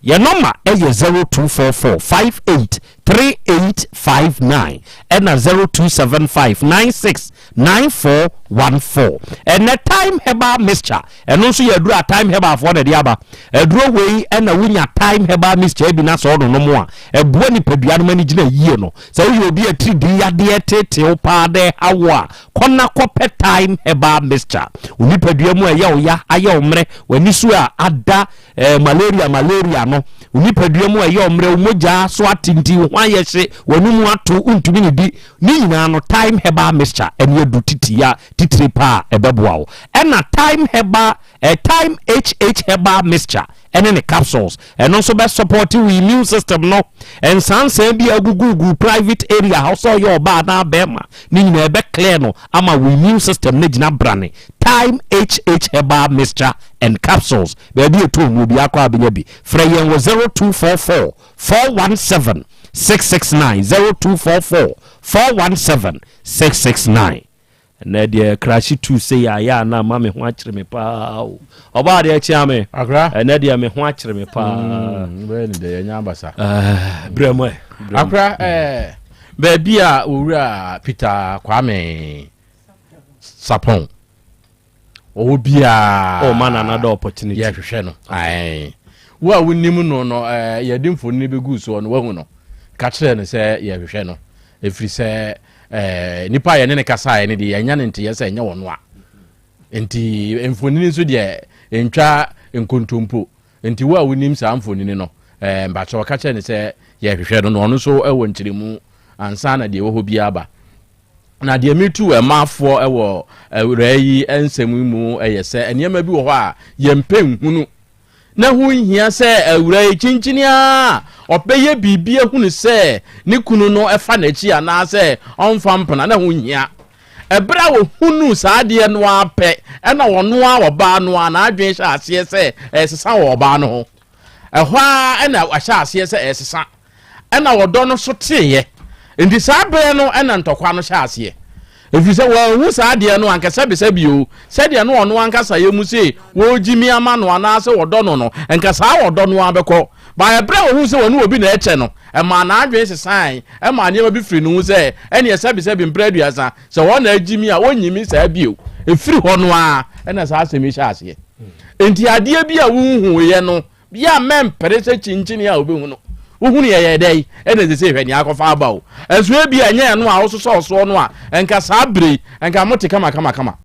ya number e 0244583859 and 0275969414 and the time heba mixture and also ya aduro time heba for the diaba aduro we and na wunya time heba mixture bi na so no mo a ebo ni padua no mani gina yie no so we obi atri di yade tete o pa de hawa konna kope time heba mixture uni padua mu ya o ya aya omre wani su a ada malaria no uni padua mu ya omre umoja so atinti hwan ye hye wani mu ato untumi ni di ni nyina no time heba mixture ene adu titiya titire pa ebeboa and na time heba time HH heba mixture and the capsules and also best supporting the immune system no and sanse bi agugugu private area house your ba na bema ni nyina be clear no ama we immune system ne gina brane time HH heba mixture and capsules be bi eto mu bi akwa abenya bi freyen wo 0244 417 669 0244 417 669 na de crash to say ya na ma me ho akire me pa oba de achi ame akra na de me ho akire me pa be ni de nya abasa bremo akra be bia owura Peter Kwame Sapon o bia o man another opportunity ya hwehwe no ai wo a wonim no ya dimfo ni be gu so no wahu no ka kire ne se ya hwehwe no efri se nipa ye ne kasa ye ne de anya ne nte ye se nya wono a enti emfonini nso de entwa enkontompo enti wo a wonim sa amfonini no mba cho ka kire ne se ye hwehwe no no so ewo nkyiremu ansa na de wo ho bia ba na de metu emafo ewo awurayi ensemu mu eyese enema bi wo ho a ye mpem hunu na hu hia se awurayi chinchinia opeye bibie hunu se ne kunu no efa na chi ana se onfa mpana na hu hia ebra wo hunu saade no ape na wono a oba no na adwen hya ase se esesa wo oba no ho ehwa na ahya ase se esesa na wodo no so teye ndi sabe no na ntokwa no hya ase efi se wo hu saade no ankasa be se bio saade no ono ankasa ye mu se wo jimi ama no ana se wodo no no ankasa wodo no abekọ ba ebra wo hu se wonu obi na eche no ma na adwen sesan ma ne ma bi firi no se ene se bi mpraduasa se wo na ajimi a wonyimi sa bio efiri ho no a na sa asemi hya ase enti ade bia wo hu ye no bia mempere se chinchini a obi hu no uhunu ye dai ene se hwani akofa abawo enso bia nya no a wo so no a enka sa bre enka mote kama